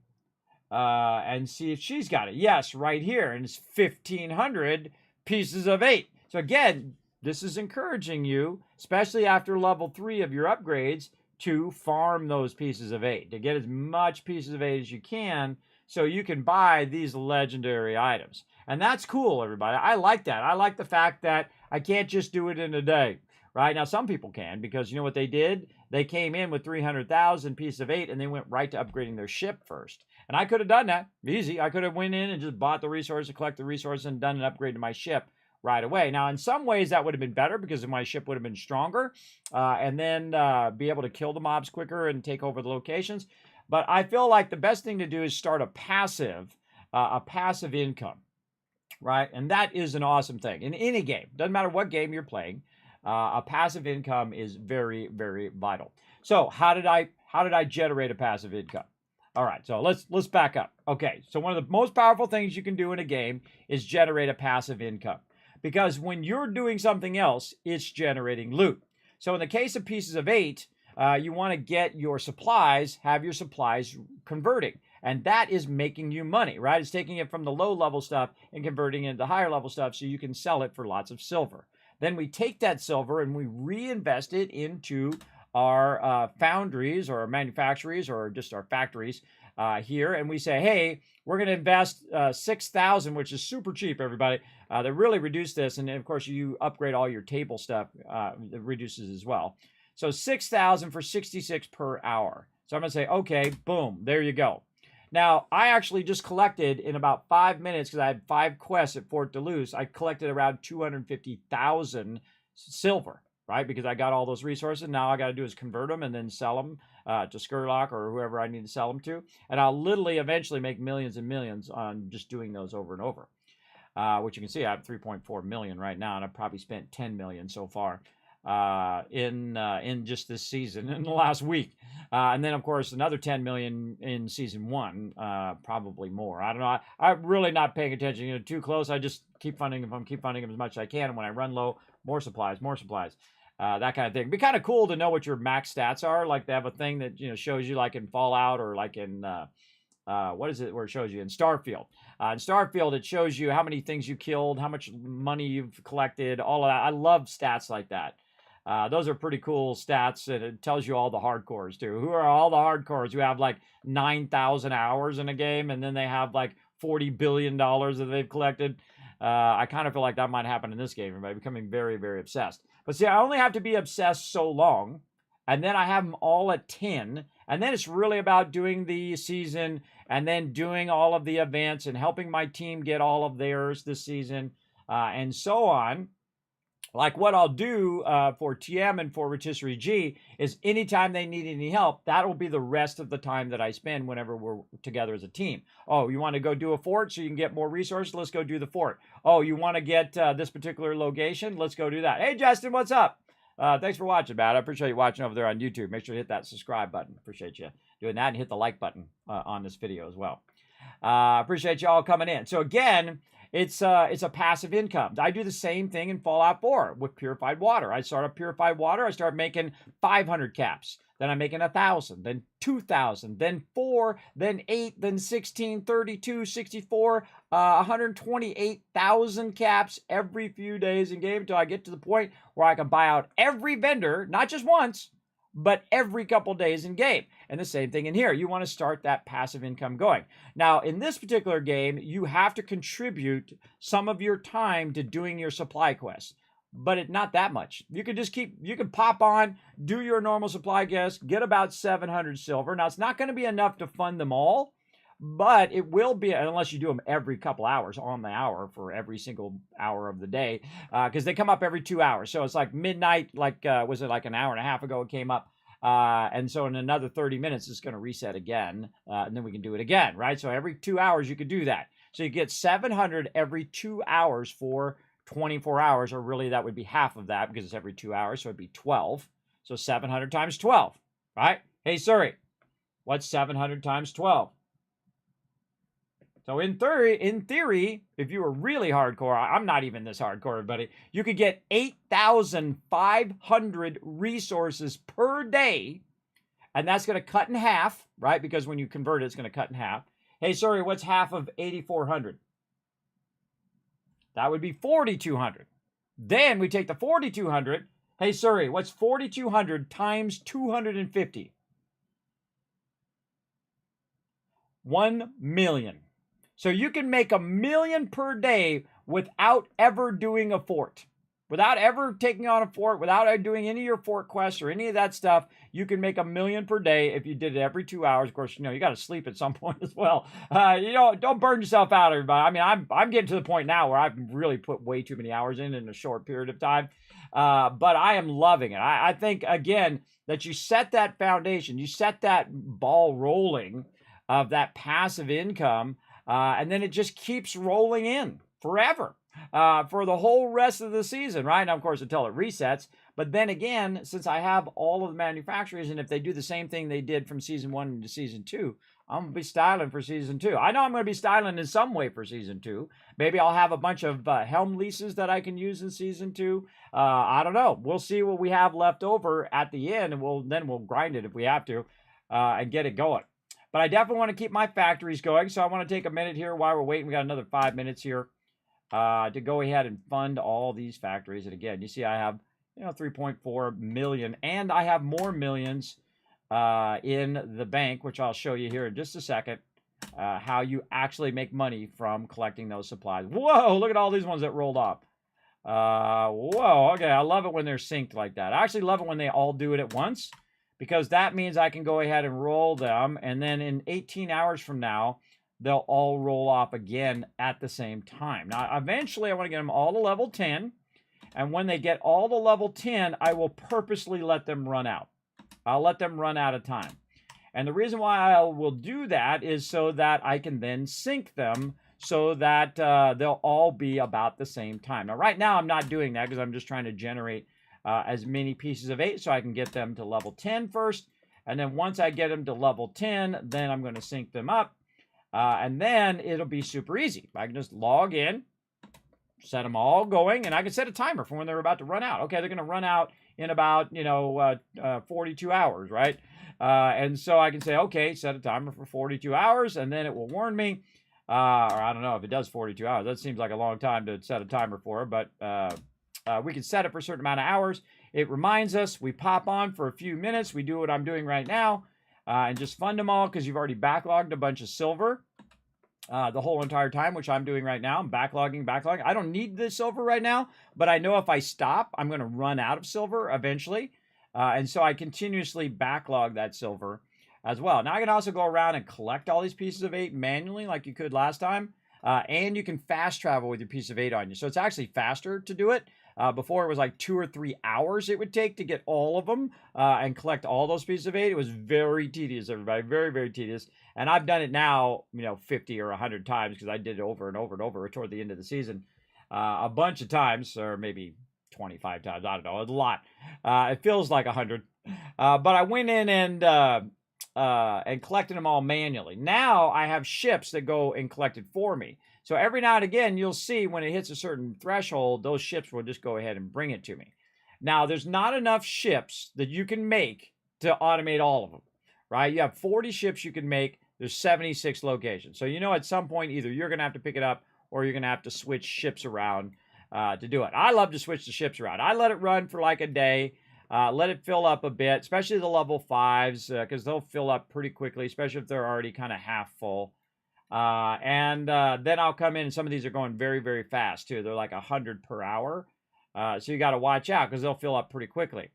And see if she's got it. Yes, right here. And it's 1,500 pieces of 8. So again, this is encouraging you, especially after level 3 of your upgrades, to farm those pieces of 8, to get as much pieces of 8 as you can so you can buy these legendary items. And that's cool, everybody. I like that. I like the fact that I can't just do it in a day. Right? Now, some people can, because you know what they did? They came in with 300,000 pieces of 8 and they went right to upgrading their ship first. And I could have done that. Easy. I could have went in and just bought the resources, collect the resources, and done an upgrade to my ship right away. Now, in some ways, that would have been better because my ship would have been stronger and then be able to kill the mobs quicker and take over the locations. But I feel like the best thing to do is start a passive income, right? And that is an awesome thing in any game. Doesn't matter what game you're playing. A passive income is very, very vital. So how did I generate a passive income? All right, so let's back up. Okay, so one of the most powerful things you can do in a game is generate a passive income. Because when you're doing something else, it's generating loot. So in the case of pieces of 8, you want to get your supplies, have your supplies converting. And that is making you money, right? It's taking it from the low level stuff and converting it into higher level stuff so you can sell it for lots of silver. Then we take that silver and we reinvest it into our foundries or our manufactories or just our factories here. And we say, hey, we're going to invest 6,000, which is super cheap, everybody. They really reduce this. And of course, you upgrade all your table stuff, it reduces as well. So 6,000 for 66 per hour. So I'm going to say, okay, boom, there you go. Now, I actually just collected in about 5 minutes, because I had 5 quests at Fort Duluth, I collected around 250,000 silver, right? Because I got all those resources. Now I got to do is convert them and then sell them to Skurlock or whoever I need to sell them to. And I'll literally eventually make millions and millions on just doing those over and over. Which you can see I have 3.4 million right now, and I've probably spent 10 million so far in just this season, in the last week. And then, of course, another 10 million in season 1, probably more. I don't know. I'm really not paying attention. Too close. I just keep funding them. Keep funding them as much as I can. And when I run low, more supplies. That kind of thing. It'd be kind of cool to know what your max stats are. Like they have a thing that shows you, like in Fallout or like in what is it where it shows you in Starfield. In Starfield, it shows you how many things you killed, how much money you've collected, all of that. I love stats like that. Those are pretty cool stats, and it tells you all the hardcores too. Who are all the hardcores who have like 9,000 hours in a game, and then they have like $40 billion that they've collected? I kind of feel like that might happen in this game by becoming very, very obsessed. But see, I only have to be obsessed so long, and then I have them all at 10, and then it's really about doing the season and then doing all of the events and helping my team get all of theirs this season, and so on. Like what I'll do for TM and for Rotisserie G is anytime they need any help, that will be the rest of the time that I spend whenever we're together as a team. Oh, you want to go do a fort so you can get more resources? Let's go do the fort. Oh, you want to get this particular location? Let's go do that. Hey, Justin, what's up? Thanks for watching, Matt. I appreciate you watching over there on YouTube. Make sure to hit that subscribe button. Appreciate you doing that, and hit the like button on this video as well. Appreciate you all coming in. So again, it's a passive income. I do the same thing in Fallout 4 with purified water. I start up purified water. I start making 500 caps. Then I'm making 1,000, then 2,000, then 4, then 8, then 16, 32, 64, 128,000 caps every few days in game until I get to the point where I can buy out every vendor, not just once, but every couple days in game. And the same thing in here. You want to start that passive income going. Now, in this particular game, you have to contribute some of your time to doing your supply quests, but not that much. You can just you can pop on, do your normal supply quests, get about 700 silver. Now, it's not going to be enough to fund them all, but it will be, unless you do them every couple hours on the hour for every single hour of the day, because they come up every 2 hours. So it's like midnight, like, was it like an hour and a half ago it came up? And so in another 30 minutes, it's going to reset again, and then we can do it again, right? So every 2 hours, you could do that. So you get 700 every 2 hours for 24 hours, or really that would be half of that because it's every 2 hours, so it'd be 12. So 700 times 12, right? Hey, Siri, what's 700 times 12? So in theory, if you were really hardcore, I'm not even this hardcore, everybody, you could get 8,500 resources per day, and that's going to cut in half, right? Because when you convert it, it's going to cut in half. Hey, sorry, what's half of 8,400? That would be 4,200. Then we take the 4,200. Hey, sorry, what's 4,200 times 250? 1 million. So you can make $1 million per day without ever doing a fort. Without ever taking on a fort, without doing any of your fort quests or any of that stuff, you can make $1 million per day if you did it every 2 hours. Of course, you got to sleep at some point as well. Don't burn yourself out, everybody. I mean, I'm getting to the point now where I've really put way too many hours in a short period of time. But I am loving it. I think, again, that you set that foundation, you set that ball rolling of that passive income, and then it just keeps rolling in forever for the whole rest of the season, right? Now, of course, until it resets. But then again, since I have all of the manufacturers, and if they do the same thing they did from Season 1 into Season 2, I'm going to be styling for Season 2. I know I'm going to be styling in some way for Season 2. Maybe I'll have a bunch of helm leases that I can use in Season 2. I don't know. We'll see what we have left over at the end, and we'll grind it if we have to and get it going. But I definitely want to keep my factories going, so I want to take a minute here while we're waiting. We got another 5 minutes here to go ahead and fund all these factories. And again, you see I have 3.4 million, and I have more millions in the bank, which I'll show you here in just a second, how you actually make money from collecting those supplies. Whoa, look at all these ones that rolled off. Whoa, okay, I love it when they're synced like that. I actually love it when they all do it at once, because that means I can go ahead and roll them, and then in 18 hours from now, they'll all roll off again at the same time. Now, eventually, I want to get them all to level 10, and when they get all to level 10, I will purposely let them run out. I'll let them run out of time. And the reason why I will do that is so that I can then sync them so that they'll all be about the same time. Now, right now, I'm not doing that because I'm just trying to generate as many pieces of 8 so I can get them to level 10 first. And then once I get them to level 10, then I'm going to sync them up. And then it'll be super easy. I can just log in, set them all going, and I can set a timer for when they're about to run out. Okay, they're going to run out in about, 42 hours, right? And so I can say, okay, set a timer for 42 hours, and then it will warn me. Or I don't know if it does 42 hours. That seems like a long time to set a timer for, but we can set it for a certain amount of hours. It reminds us. We pop on for a few minutes. We do what I'm doing right now and just fund them all because you've already backlogged a bunch of silver the whole entire time, which I'm doing right now. I'm backlogging. I don't need the silver right now, but I know if I stop, I'm going to run out of silver eventually. And so I continuously backlog that silver as well. Now I can also go around and collect all these pieces of 8 manually like you could last time. And you can fast travel with your piece of 8 on you. So it's actually faster to do it. Before it was like 2 or 3 hours it would take to get all of them and collect all those pieces of 8. It was very tedious, everybody. Very, very tedious. And I've done it now, 50 or 100 times because I did it over and over and over toward the end of the season. A bunch of times, or maybe 25 times. I don't know. It's a lot. It feels like 100. But I went in and collected them all manually. Now I have ships that go and collect it for me. So every now and again, you'll see when it hits a certain threshold, those ships will just go ahead and bring it to me. Now, there's not enough ships that you can make to automate all of them, right? You have 40 ships you can make. There's 76 locations. So at some point, either you're going to have to pick it up or you're going to have to switch ships around to do it. I love to switch the ships around. I let it run for like a day. Let it fill up a bit, especially the level 5s, because they'll fill up pretty quickly, especially if they're already kind of half full. And then I'll come in, and some of these are going very, very fast, too. They're like 100 per hour. So you got to watch out because they'll fill up pretty quickly.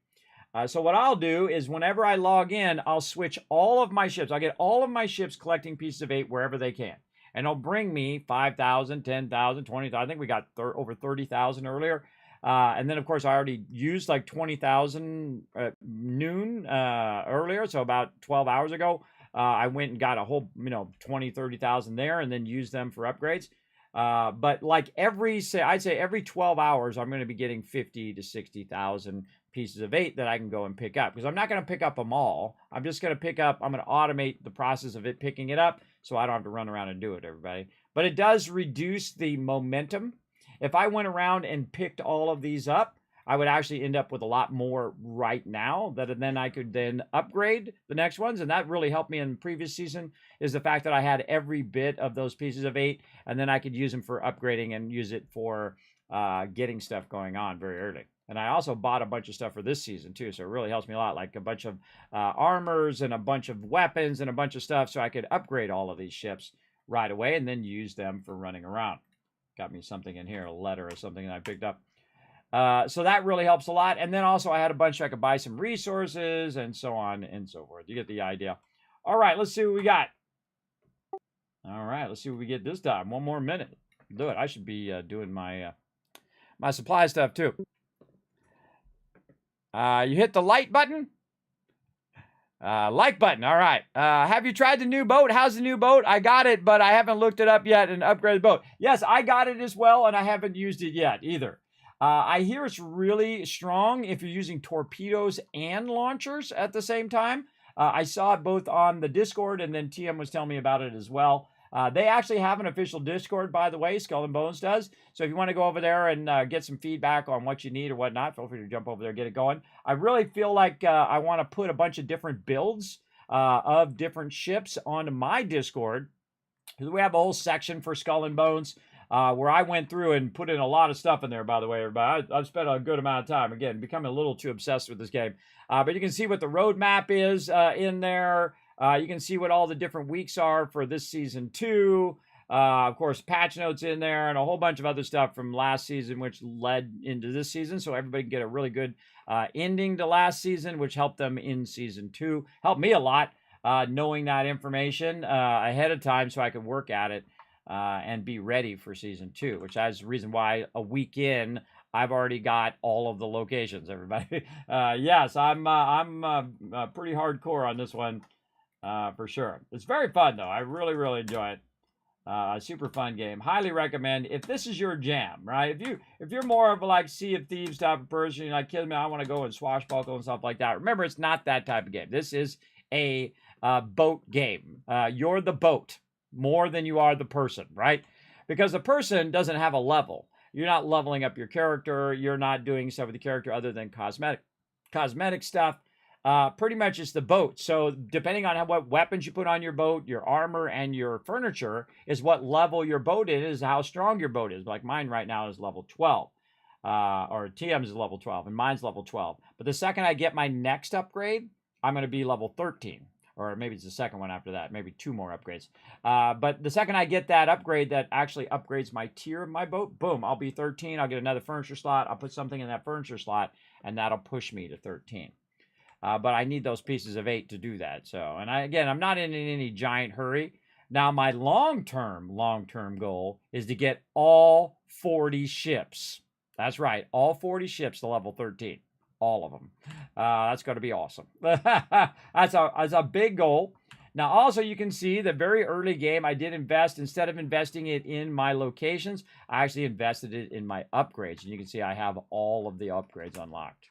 So what I'll do is whenever I log in, I'll switch all of my ships. I'll get all of my ships collecting pieces of 8 wherever they can. And it'll bring me 5,000, 10,000, 20,000. I think we got over 30,000 earlier. And then, of course, I already used like 20,000 at noon earlier, so about 12 hours ago. I went and got a whole, 20, 30,000 there and then used them for upgrades. But like I'd say every 12 hours, I'm going to be getting 50 to 60,000 pieces of 8 that I can go and pick up. Because I'm not going to pick up them all. I'm just going to I'm going to automate the process of it picking it up so I don't have to run around and do it, everybody. But it does reduce the momentum. If I went around and picked all of these up, I would actually end up with a lot more right now that then I could then upgrade the next ones. And that really helped me in the previous season, is the fact that I had every bit of those pieces of 8, and then I could use them for upgrading and use it for getting stuff going on very early. And I also bought a bunch of stuff for this season too, so it really helps me a lot, like a bunch of armors and a bunch of weapons and a bunch of stuff, so I could upgrade all of these ships right away and then use them for running around. Got me something in here, a letter or something that I picked up. So that really helps a lot. And then also I had a bunch I could buy some resources and so on and so forth. You get the idea. All right, let's see what we got. All right, let's see what we get this time. 1 more minute. Do it. I should be doing my my supply stuff too. You hit the like button. Like button. All right. Have you tried the new boat? How's the new boat? I got it, but I haven't looked it up yet and upgraded the boat. Yes, I got it as well, and I haven't used it yet either. I hear it's really strong if you're using torpedoes and launchers at the same time. I saw it both on the Discord, and then TM was telling me about it as well. They actually have an official Discord, by the way, Skull and Bones does. So if you want to go over there and get some feedback on what you need or whatnot, feel free to jump over there and get it going. I really feel like I want to put a bunch of different builds of different ships onto my Discord. We have a whole section for Skull and Bones where I went through and put in a lot of stuff in there, by the way, everybody. I've spent a good amount of time, again, becoming a little too obsessed with this game. But you can see what the roadmap is in there. You can see what all the different weeks are for this season 2. Of course, patch notes in there and a whole bunch of other stuff from last season, which led into this season. So everybody can get a really good ending to last season, which helped them in season 2. Helped me a lot knowing that information ahead of time so I could work at it and be ready for season 2, which is the reason why a week in, I've already got all of the locations, everybody. Yes, I'm pretty hardcore on this one. For sure. It's very fun, though. I really, really enjoy it. A super fun game. Highly recommend if this is your jam, right? If you're more of a like Sea of Thieves type of person, you're like, kidding me, I want to go and swashbuckle and stuff like that. Remember, it's not that type of game. This is a boat game. You're the boat more than you are the person, right? Because the person doesn't have a level. You're not leveling up your character. You're not doing stuff with the character other than cosmetic stuff. Pretty much it's the boat. So depending on what weapons you put on your boat, your armor and your furniture is what level your boat is, how strong your boat is. Like mine right now is level 12. Or TM's is level 12 and mine's level 12. But the second I get my next upgrade, I'm going to be level 13. Or maybe it's the second one after that. Maybe 2 more upgrades. But the second I get that upgrade that actually upgrades my tier of my boat, boom, I'll be 13. I'll get another furniture slot. I'll put something in that furniture slot, and that'll push me to 13. But I need those pieces of 8 to do that. So, and I'm not in any giant hurry. Now, my long-term goal is to get all 40 ships. That's right, all 40 ships to level 13. All of them. That's going to be awesome. That's a big goal. Now, also, you can see the very early game, I did invest, instead of investing it in my locations, I actually invested it in my upgrades. And you can see I have all of the upgrades unlocked.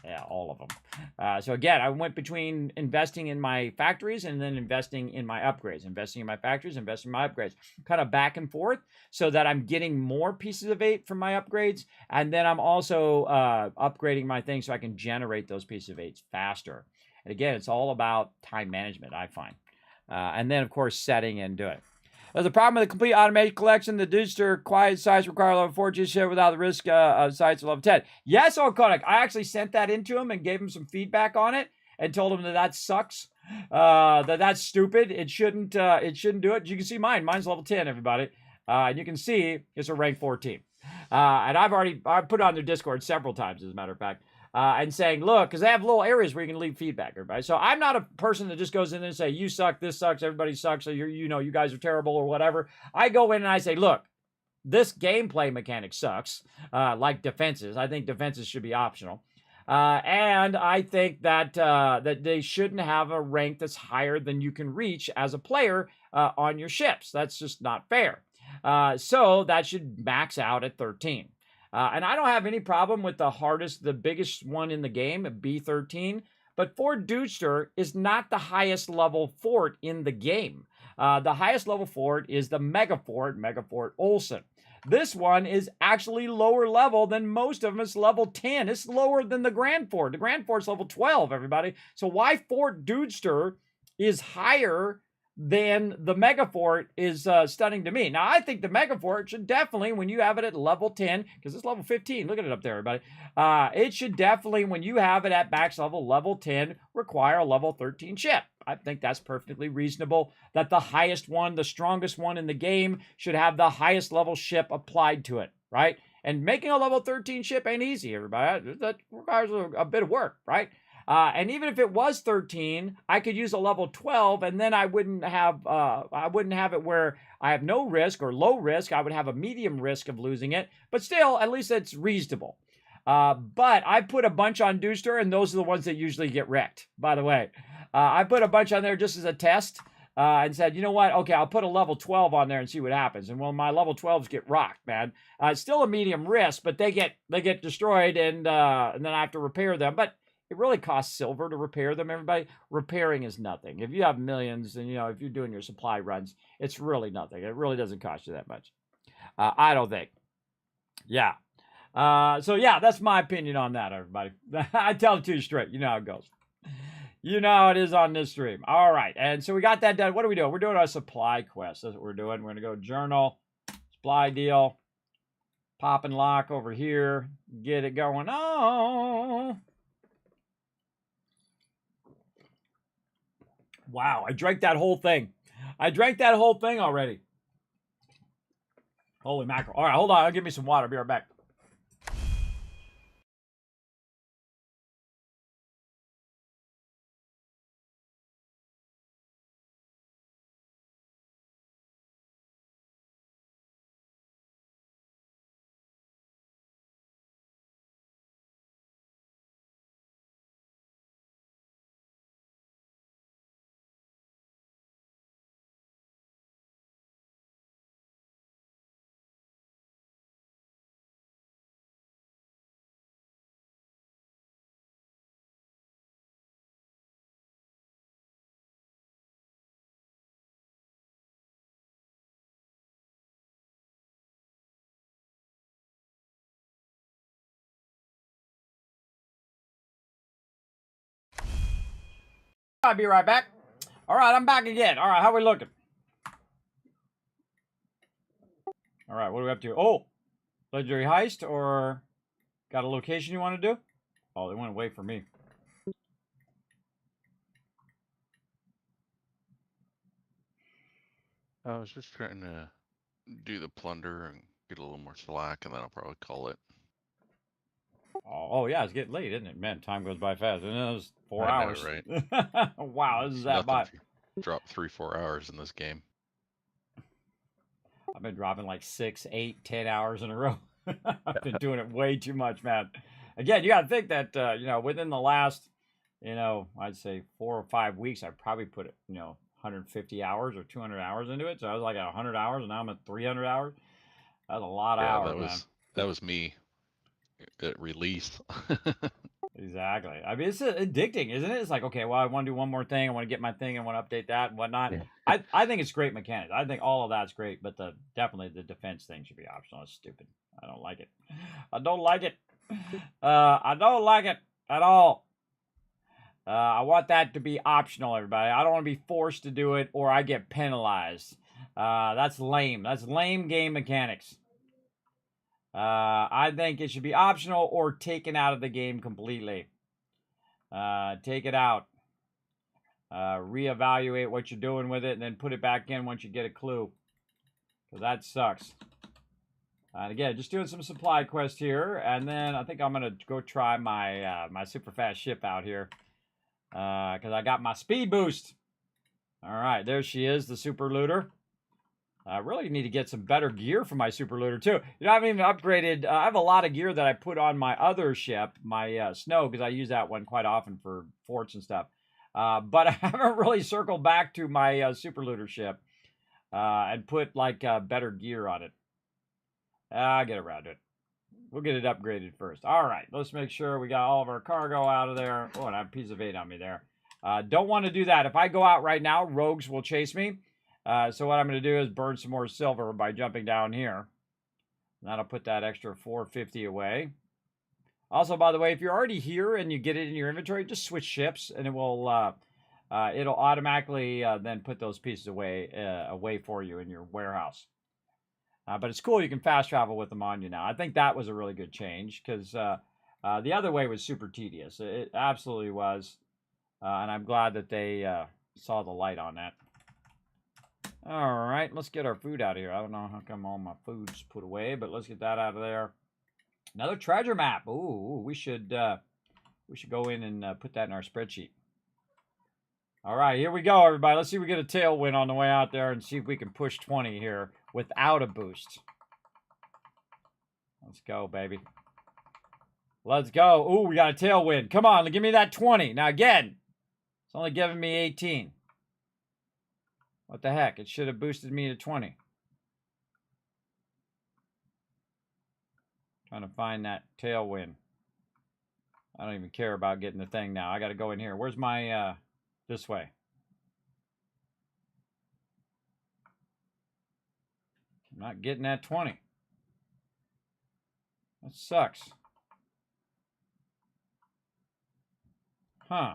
Yeah, all of them. So again, I went between investing in my factories and then investing in my upgrades. Investing in my factories, investing in my upgrades. Kind of back and forth so that I'm getting more pieces of 8 from my upgrades. And then I'm also upgrading my things so I can generate those pieces of 8s faster. And again, it's all about time management, I find. And then, of course, setting and doing it. There's a problem with the complete automated collection. The digital quiet sites require level 14 ship without the risk of sites of level 10. Yes, O'Connor, I actually sent that into him and gave him some feedback on it and told him that sucks, that's stupid. It shouldn't do it. You can see mine. Mine's level 10, everybody. And you can see it's a rank 14. And I've put it on their Discord several times, as a matter of fact. And saying, look, because they have little areas where you can leave feedback, everybody. So I'm not a person that just goes in and say, you suck, this sucks, everybody sucks, or you guys are terrible or whatever. I go in and I say, look, this gameplay mechanic sucks, like defenses. I think defenses should be optional. And I think that that they shouldn't have a rank that's higher than you can reach as a player on your ships. That's just not fair. So that should max out at 13. And I don't have any problem with the biggest one in the game, B13. But Fort Deuster is not the highest level fort in the game. The highest level fort is the Mega Fort Olsen. This one is actually lower level than most of them. It's level 10. It's lower than the Grand Fort. The Grand Fort's level 12, everybody. So why Fort Deuster is higher than the Mega Fort is stunning to me. Now, I think the Mega Fort should definitely, when you have it at level 10, because it's level 15, look at it up there, everybody. It should definitely, when you have it at max level 10, require a level 13 ship. I think that's perfectly reasonable that the highest one, the strongest one in the game, should have the highest level ship applied to it, right? And making a level 13 ship ain't easy, everybody. That requires a bit of work, right? And even if it was 13, I could use a level 12, and then I wouldn't have it where I have no risk or low risk. I would have a medium risk of losing it, but still, at least it's reasonable. But I put a bunch on Deuster, and those are the ones that usually get wrecked, by the way. I put a bunch on there just as a test and said, you know what? Okay, I'll put a level 12 on there and see what happens. And well, my level 12s get rocked, man. It's still a medium risk, but they get destroyed, and then I have to repair them. But it really costs silver to repair them, everybody. Repairing is nothing. If you have millions and, if you're doing your supply runs, it's really nothing. It really doesn't cost you that much. I don't think. Yeah. So, yeah, that's my opinion on that, everybody. I tell it to you straight. You know how it goes. You know how it is on this stream. All right. And so we got that done. What are we doing? We're doing a supply quest. That's what we're doing. We're going to go journal, supply deal, pop and lock over here, get it going. Oh. Wow, I drank that whole thing. I drank that whole thing already. Holy mackerel. All right, hold on. I'll give me some water. I'll be right back. I'll be right back. All right, I'm back again. All right, how are we looking? All right, what are we up to? Oh, legendary heist, or got a location you want to do? Oh, they want to wait for me. I was just trying to do the plunder and get a little more slack, and then I'll probably call it. Oh yeah, it's getting late, isn't it? Man, time goes by fast. And it was 4 I know, hours. right? Wow, this is that by. Drop 3-4 hours in this game. I've been dropping like 6, 8, 10 hours in a row. I've been doing it way too much, man. Again, you got to think that within the last, I'd say 4 or 5 weeks, I probably put 150 hours or 200 hours into it. So I was like at 100 hours, and now I'm at 300 hours. That's a lot of hours, man. That was me at release. Exactly. I mean, it's addicting, isn't it? It's like, okay, well, I want to do one more thing. I want to get my thing. I want to update that and whatnot. Yeah. I think it's great mechanics. I think all of that's great, but definitely the defense thing should be optional. It's stupid. I don't like it. I don't like it. I don't like it at all. I want that to be optional, everybody. I don't want to be forced to do it or I get penalized. That's lame. That's lame game mechanics. I think it should be optional or taken out of the game completely. Take it out. Reevaluate what you're doing with it and then put it back in once you get a clue. Because that sucks. And again, just doing some supply quest here. And then I think I'm going to go try my my super fast ship out here. Because I got my speed boost. All right, there she is, the super looter. I really need to get some better gear for my super looter too. I haven't even upgraded. I have a lot of gear that I put on my other ship, my Snow, because I use that one quite often for forts and stuff. But I haven't really circled back to my super looter ship and put like better gear on it. I'll get around to it. We'll get it upgraded first. All right, let's make sure we got all of our cargo out of there. Oh, and I have a piece of 8 on me there. Don't want to do that. If I go out right now, rogues will chase me. So what I'm going to do is burn some more silver by jumping down here. That'll put that extra 450 away. Also, by the way, if you're already here and you get it in your inventory, just switch ships, and it will it'll automatically then put those pieces away for you in your warehouse. But it's cool you can fast travel with them on you now. I think that was a really good change because the other way was super tedious. It absolutely was. And I'm glad that they saw the light on that. All right, let's get our food out of here. I don't know how come all my food's put away, but let's get that out of there. Another treasure map. Ooh, we should go in and put that in our spreadsheet. All right, here we go, everybody. Let's see if we get a tailwind on the way out there and see if we can push 20 here without a boost. Let's go, baby. Let's go. Ooh, we got a tailwind. Come on, give me that 20. Now, again, it's only giving me 18. What the heck? It should have boosted me to 20. Trying to find that tailwind. I don't even care about getting the thing now. I got to go in here. Where's my... this way. I'm not getting that 20. That sucks. Huh.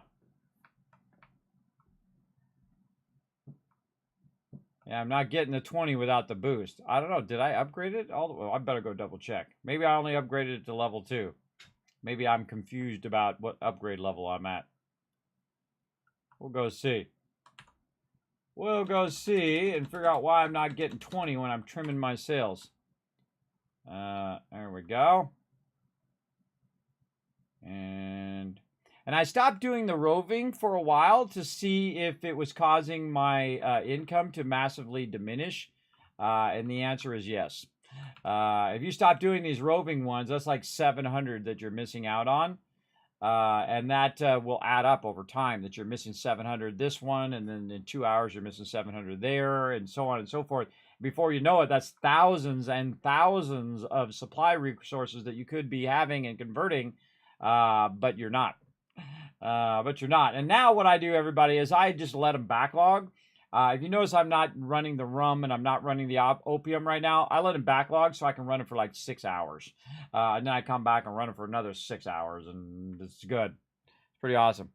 Yeah, I'm not getting the 20 without the boost. I don't know. Did I upgrade it? Well, I better go double check. Maybe I only upgraded it to level 2. Maybe I'm confused about what upgrade level I'm at. We'll go see. We'll go see and figure out why I'm not getting 20 when I'm trimming my sails. There we go. And I stopped doing the roving for a while to see if it was causing my income to massively diminish. And the answer is yes. If you stop doing these roving ones, that's like 700 that you're missing out on. And that will add up over time, that you're missing 700 this one, and then in 2 hours you're missing 700 there, and so on and so forth. Before you know it, that's thousands and thousands of supply resources that you could be having and converting, but you're not. And now what I do, everybody, is I just let them backlog. If you notice, I'm not running the rum and I'm not running the opium right now. I let them backlog so I can run it for like 6 hours. And then I come back and run it for another 6 hours, and it's good. It's pretty awesome.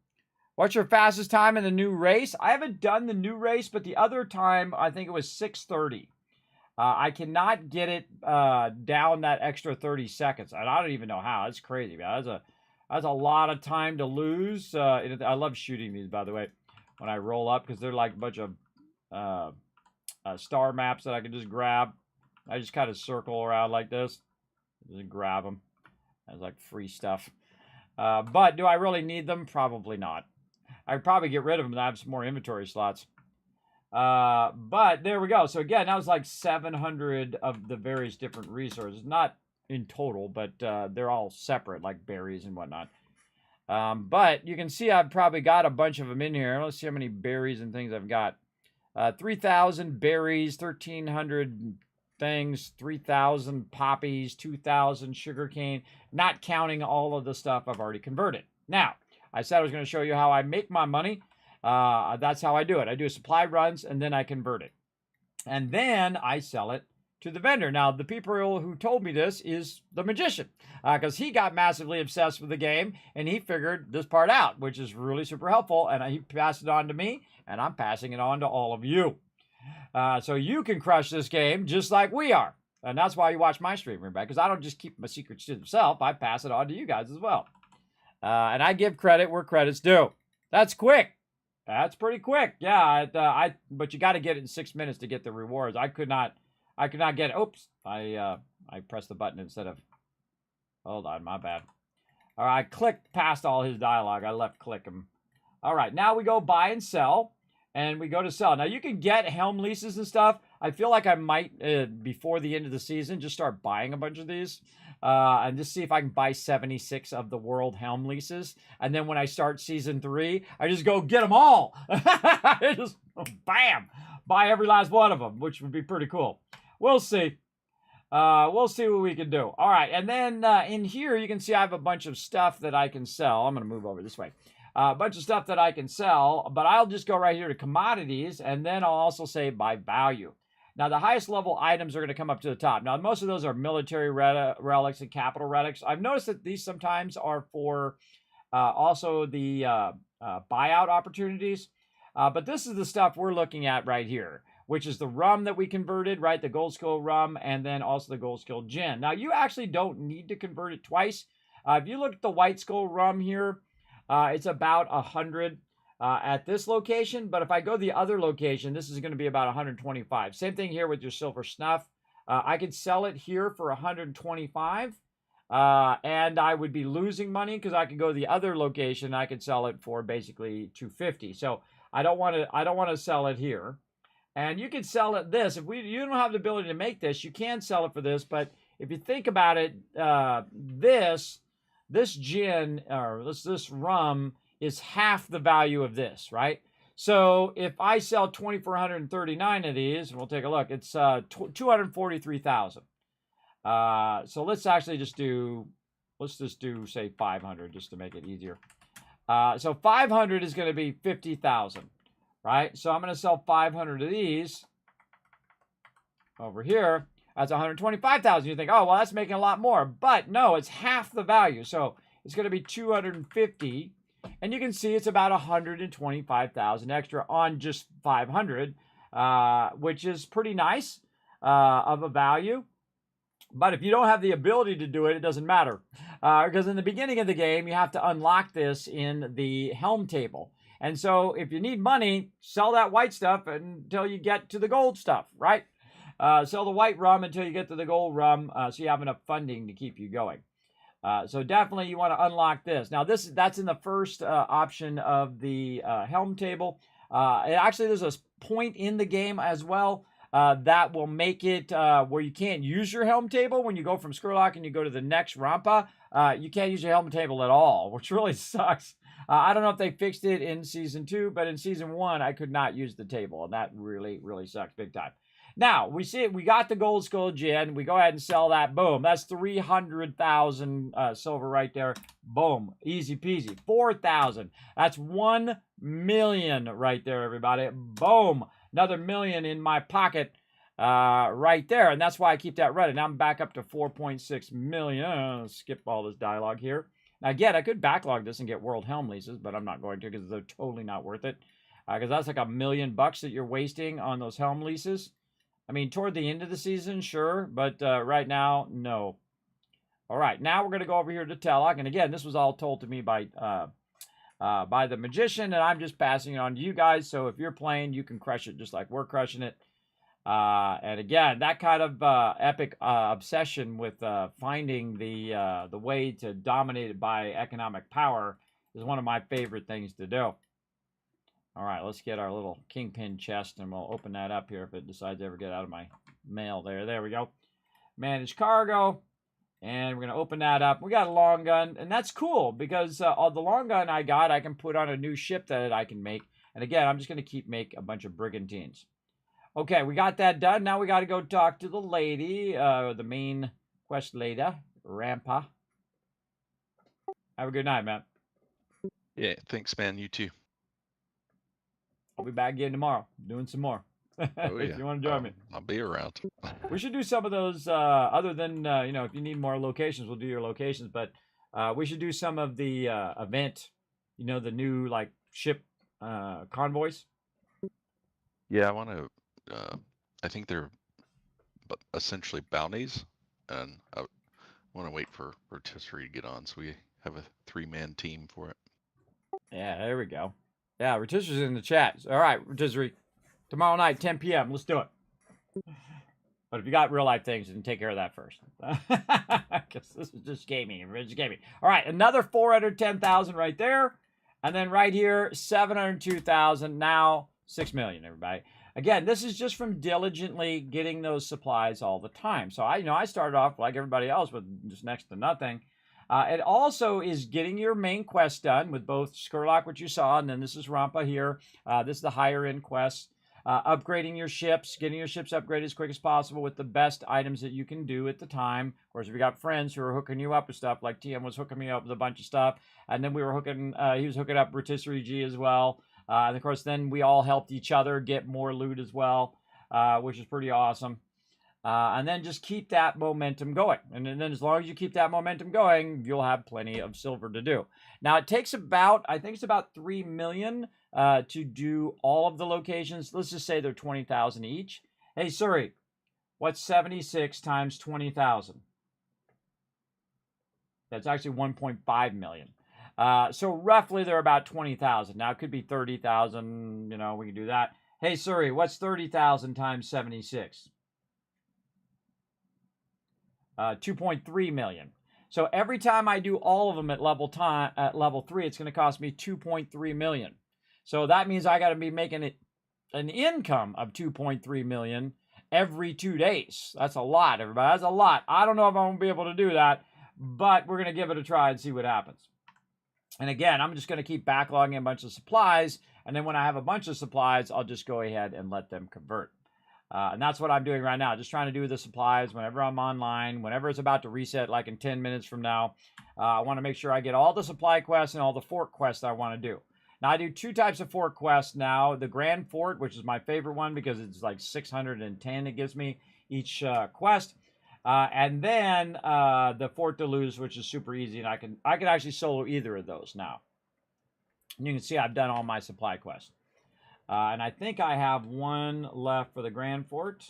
What's your fastest time in the new race? I haven't done the new race, but the other time, I think it was 6:30. I cannot get it down that extra 30 seconds. And I don't even know how. It's crazy, man. That's a lot of time to lose. I love shooting these, by the way, when I roll up, because they're like a bunch of star maps that I can just grab. I just kind of circle around like this. Just grab them. That's like free stuff. But do I really need them? Probably not. I'd probably get rid of them and have some more inventory slots. But there we go. So again, that was like 700 of the various different resources. Not in total, but they're all separate, like berries and whatnot. But you can see I've probably got a bunch of them in here. Let's see how many berries and things I've got. 3,000 berries, 1,300 things, 3,000 poppies, 2,000 sugarcane, not counting all of the stuff I've already converted. Now, I said I was going to show you how I make my money. That's how I do it. I do supply runs, and then I convert it. And then I sell it to the vendor. Now, the people who told me this is the magician, because he got massively obsessed with the game, and he figured this part out, which is really super helpful, and he passed it on to me, and I'm passing it on to all of you. So you can crush this game just like we are. And that's why you watch my stream, everybody, because I don't just keep my secrets to myself. I pass it on to you guys as well. And I give credit where credit's due. That's quick. That's pretty quick. Yeah, but you got to get it in 6 minutes to get the rewards. I could not get it. Oops. I pressed the button instead of... Hold on, my bad. All right, I clicked past all his dialogue. I left click him. All right, now we go buy and sell. And we go to sell. Now, you can get helm leases and stuff. I feel like I might, before the end of the season, just start buying a bunch of these. And just see if I can buy 76 of the world helm leases. And then when I start season 3, I just go get them all. Just, bam! Buy every last one of them, which would be pretty cool. We'll see. We'll see what we can do. All right, and then in here you can see I have a bunch of stuff that I can sell. I'm going to move over this way. A bunch of stuff that I can sell, but I'll just go right here to commodities, and then I'll also say by value. Now, the highest level items are going to come up to the top. Now, most of those are military relics and capital relics. I've noticed that these sometimes are for also the buyout opportunities. But this is the stuff we're looking at right here, which is the rum that we converted, right? The gold skill rum, and then also the gold skill gin. Now, you actually don't need to convert it twice. If you look at the white skull rum here, it's about 100 at this location. But if I go the other location, this is going to be about 125. Same thing here with your silver snuff. I could sell it here for 125. And I would be losing money because I could go to the other location. I could sell it for basically 250. So I don't want to sell it here. And you can sell it this. If you don't have the ability to make this, you can sell it for this. But if you think about it, this gin or this rum is half the value of this, right? So if I sell 2,439 of these, and we'll take a look, it's 243,000. So let's actually just do, say 500 just to make it easier. So 500 is going to be 50,000, right? So I'm going to sell 500 of these over here. That's 125,000. You think, oh, well, that's making a lot more. But no, it's half the value. So it's going to be 250. And you can see it's about 125,000 extra on just 500, which is pretty nice of a value. But if you don't have the ability to do it, it doesn't matter. Because in the beginning of the game, you have to unlock this in the helm table. And so if you need money, sell that white stuff until you get to the gold stuff, right? Sell the white rum until you get to the gold rum so you have enough funding to keep you going. So definitely you want to unlock this. Now that's in the first option of the helm table. Actually, there's a point in the game as well that will make it where you can't use your helm table when you go from Skurlock and you go to the next rampa. You can't use your helm table at all, which really sucks. I don't know if they fixed it in Season 2, but in Season 1, I could not use the table, and that really, really sucks big time. Now, we see it. We got the gold skull gin. We go ahead and sell that. Boom. That's 300,000 silver right there. Boom. Easy peasy. 4,000. That's 1 million right there, everybody. Boom. Another million in my pocket right there. And that's why I keep that running. Now I'm back up to 4.6 million. Skip all this dialogue here. Now, again, I could backlog this and get world helm leases, but I'm not going to because they're totally not worth it. Because that's like $1 million that you're wasting on those helm leases. I mean, toward the end of the season, sure, but right now, no. All right, now we're going to go over here to Tellock, and again, this was all told to me by the magician, and I'm just passing it on to you guys. So if you're playing, you can crush it just like we're crushing it. And again, that kind of epic obsession with finding the way to dominate it by economic power is one of my favorite things to do. All right, let's get our little kingpin chest, and we'll open that up here if it decides to ever get out of my mail there. There we go. Manage cargo, and we're going to open that up. We got a long gun, and that's cool because the long gun I got, I can put on a new ship that I can make. And again, I'm just going to make a bunch of brigantines. Okay, we got that done. Now we got to go talk to the lady, the main quest lady, Rampa. Have a good night, man. Yeah, thanks, man. You too. I'll be back again tomorrow, doing some more. Oh, yeah. If you want to join me. I'll be around. We should do some of those, other than, if you need more locations, we'll do your locations. But we should do some of the event, the new, ship convoys. Yeah, I want to, I think they're essentially bounties. And I want to wait for Rotisserie to get on so we have a 3-man team for it. Yeah, there we go. Yeah, Rotisserie's in the chat. All right, Rotisserie. Tomorrow night, 10 p.m. Let's do it. But if you got real life things, then take care of that first. Because this is just gaming. It's gaming. All right, another 410,000 right there. And then right here, 702,000. Now 6 million, everybody. Again, this is just from diligently getting those supplies all the time. So I started off like everybody else with just next to nothing. It also is getting your main quest done with both Skurlock, which you saw, and then this is Rampa here. This is the higher end quest. Upgrading your ships, getting your ships upgraded as quick as possible with the best items that you can do at the time. Of course, if you got friends who are hooking you up with stuff, like TM was hooking me up with a bunch of stuff, and then we were hooking, he was hooking up Rotisserie G as well. And of course, then we all helped each other get more loot as well, which is pretty awesome. And then just keep that momentum going. And then as long as you keep that momentum going, you'll have plenty of silver to do. Now, it takes about, I think it's about 3 million to do all of the locations. Let's just say they're 20,000 each. Hey, Suri, what's 76 times 20,000? That's actually 1.5 million. So roughly they're about 20,000. Now, it could be 30,000. You know, we can do that. Hey, Suri, what's 30,000 times 76? 2.3 million. So every time I do all of them at level 3, it's going to cost me 2.3 million. So that means I got to be making an income of 2.3 million every 2 days. That's a lot, everybody. That's a lot. I don't know if I'm going to be able to do that, but we're going to give it a try and see what happens. And again, I'm just going to keep backlogging a bunch of supplies, and then when I have a bunch of supplies, I'll just go ahead and let them convert. And that's what I'm doing right now, just trying to do the supplies whenever I'm online, whenever it's about to reset, like in 10 minutes from now. I want to make sure I get all the supply quests and all the fort quests I want to do. Now, I do 2 types of fort quests now. The Grand Fort, which is my favorite one because it's like 610 it gives me each quest. And then the Fort de Luz, which is super easy, and I can actually solo either of those now. And you can see I've done all my supply quests. And I think I have one left for the Grand Fort.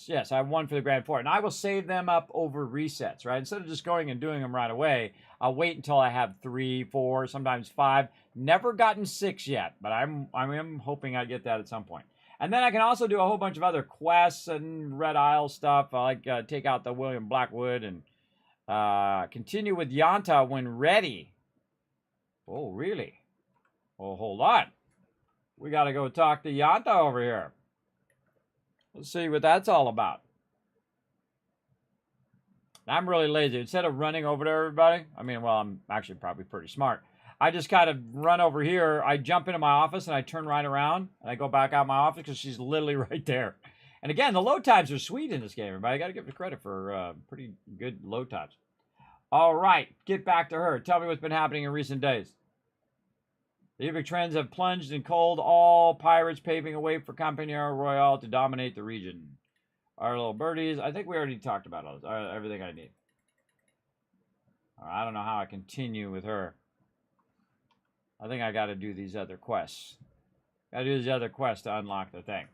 Yes, I have one for the Grand Fort. And I will save them up over resets, right? Instead of just going and doing them right away, I'll wait until I have 3, 4, sometimes 5. Never gotten 6 yet, but I am hoping I get that at some point. And then I can also do a whole bunch of other quests and Red Isle stuff, like take out the William Blackwood and continue with Yanta when ready. Oh, really? Well, hold on. We got to go talk to Yanta over here. Let's see what that's all about. I'm really lazy. Instead of running over to everybody, I mean, well, I'm actually probably pretty smart. I just kind of run over here. I jump into my office and I turn right around and I go back out my office because she's literally right there. And again, the load times are sweet in this game, everybody. I got to give her credit for pretty good load times. All right, get back to her. Tell me what's been happening in recent days. The epic trends have plunged in cold, all pirates paving a way for Compagnie Royale to dominate the region. Our little birdies, I think we already talked about all this, everything I need. I don't know how I continue with her. I think I got to do these other quests. Got to do these other quests to unlock the thing.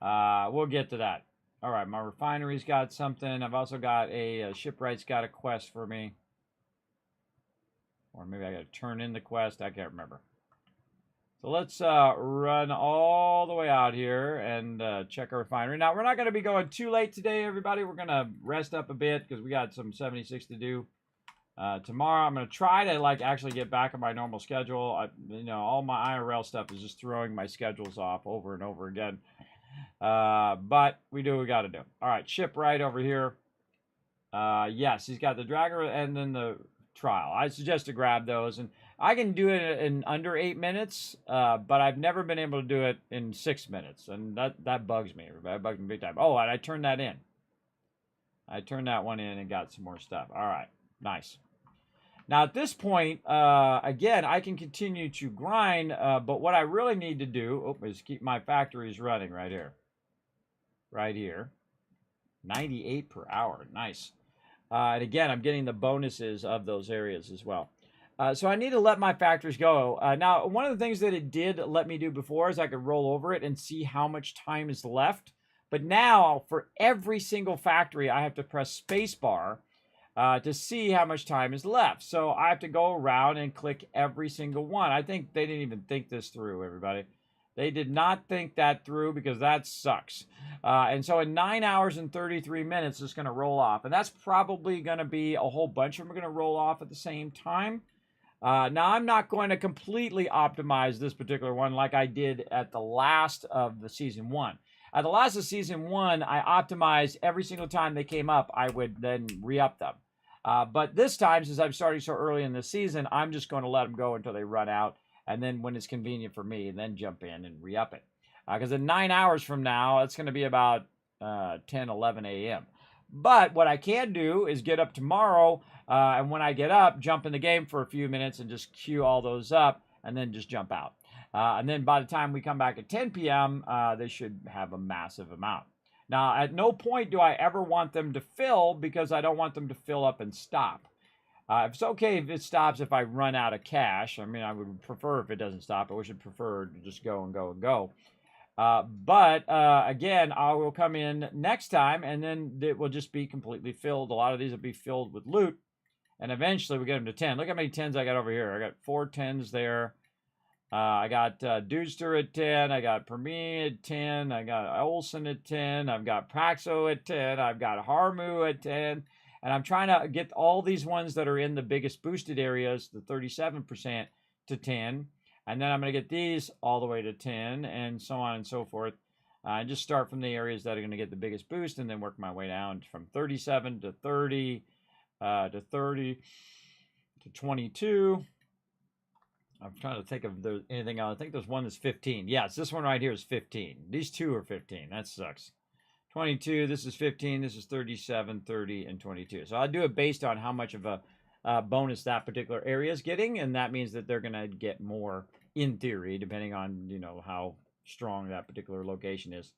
We'll get to that. All right, my refinery's got something. I've also got a shipwright's got a quest for me. Or maybe I got to turn in the quest. I can't remember. So let's run all the way out here and check our refinery. Now, we're not going to be going too late today, everybody. We're going to rest up a bit because we got some 76 to do. Tomorrow, I'm going to try to actually get back on my normal schedule. All my IRL stuff is just throwing my schedules off over and over again. But we do what we got to do. All right, shipwright over here. Yes, he's got the dragger and then the trial. I suggest to grab those, and I can do it in under 8 minutes, but I've never been able to do it in 6 minutes, and that bugs me. That bugs me big time. Oh, and I turned that in. I turned that one in and got some more stuff. All right, nice. Now at this point, again, I can continue to grind, but what I really need to do is keep my factories running right here. Right here. 98 per hour. Nice. And again, I'm getting the bonuses of those areas as well. So I need to let my factories go. Now, one of the things that it did let me do before is I could roll over it and see how much time is left. But now, for every single factory, I have to press spacebar to see how much time is left. So I have to go around and click every single one. I think they didn't even think this through, everybody. They did not think that through because that sucks. And so in 9 hours and 33 minutes, it's going to roll off. And that's probably going to be a whole bunch of them are going to roll off at the same time. Now, I'm not going to completely optimize this particular one like I did at the last of the Season 1. At the last of Season 1, I optimized every single time they came up, I would then re-up them. But this time, since I'm starting so early in the season, I'm just going to let them go until they run out. and then when it's convenient for me, then jump in and re-up it. Because in 9 hours from now, it's going to be about 10, 11 a.m. But what I can do is get up tomorrow, and when I get up, jump in the game for a few minutes and just queue all those up, and then just jump out. And then by the time we come back at 10 p.m., they should have a massive amount. Now, at no point do I ever want them to fill, because I don't want them to fill up and stop. It's okay if it stops if I run out of cash. I mean, I would prefer if it doesn't stop. I would prefer to just go and go and go. But again, I will come in next time, and then it will just be completely filled. A lot of these will be filled with loot, and eventually we get them to 10. Look how many 10s I got over here. I got 4 10s there. I got Dudester at 10. I got Permi at 10. I got Olsen at 10. I've got Praxo at 10. I've got Harmu at 10. And I'm trying to get all these ones that are in the biggest boosted areas, the 37%, to 10. And then I'm going to get these all the way to 10, and so on and so forth. I just start from the areas that are going to get the biggest boost, and then work my way down from 37 to 30, to 30, to 22. I'm trying to think of anything else. I think there's one that's 15. Yes, this one right here is 15. These two are 15. That sucks. 22, this is 15, this is 37, 30, and 22. So I'll do it based on how much of a bonus that particular area is getting, and that means that they're going to get more in theory, depending on, you know, how strong that particular location is,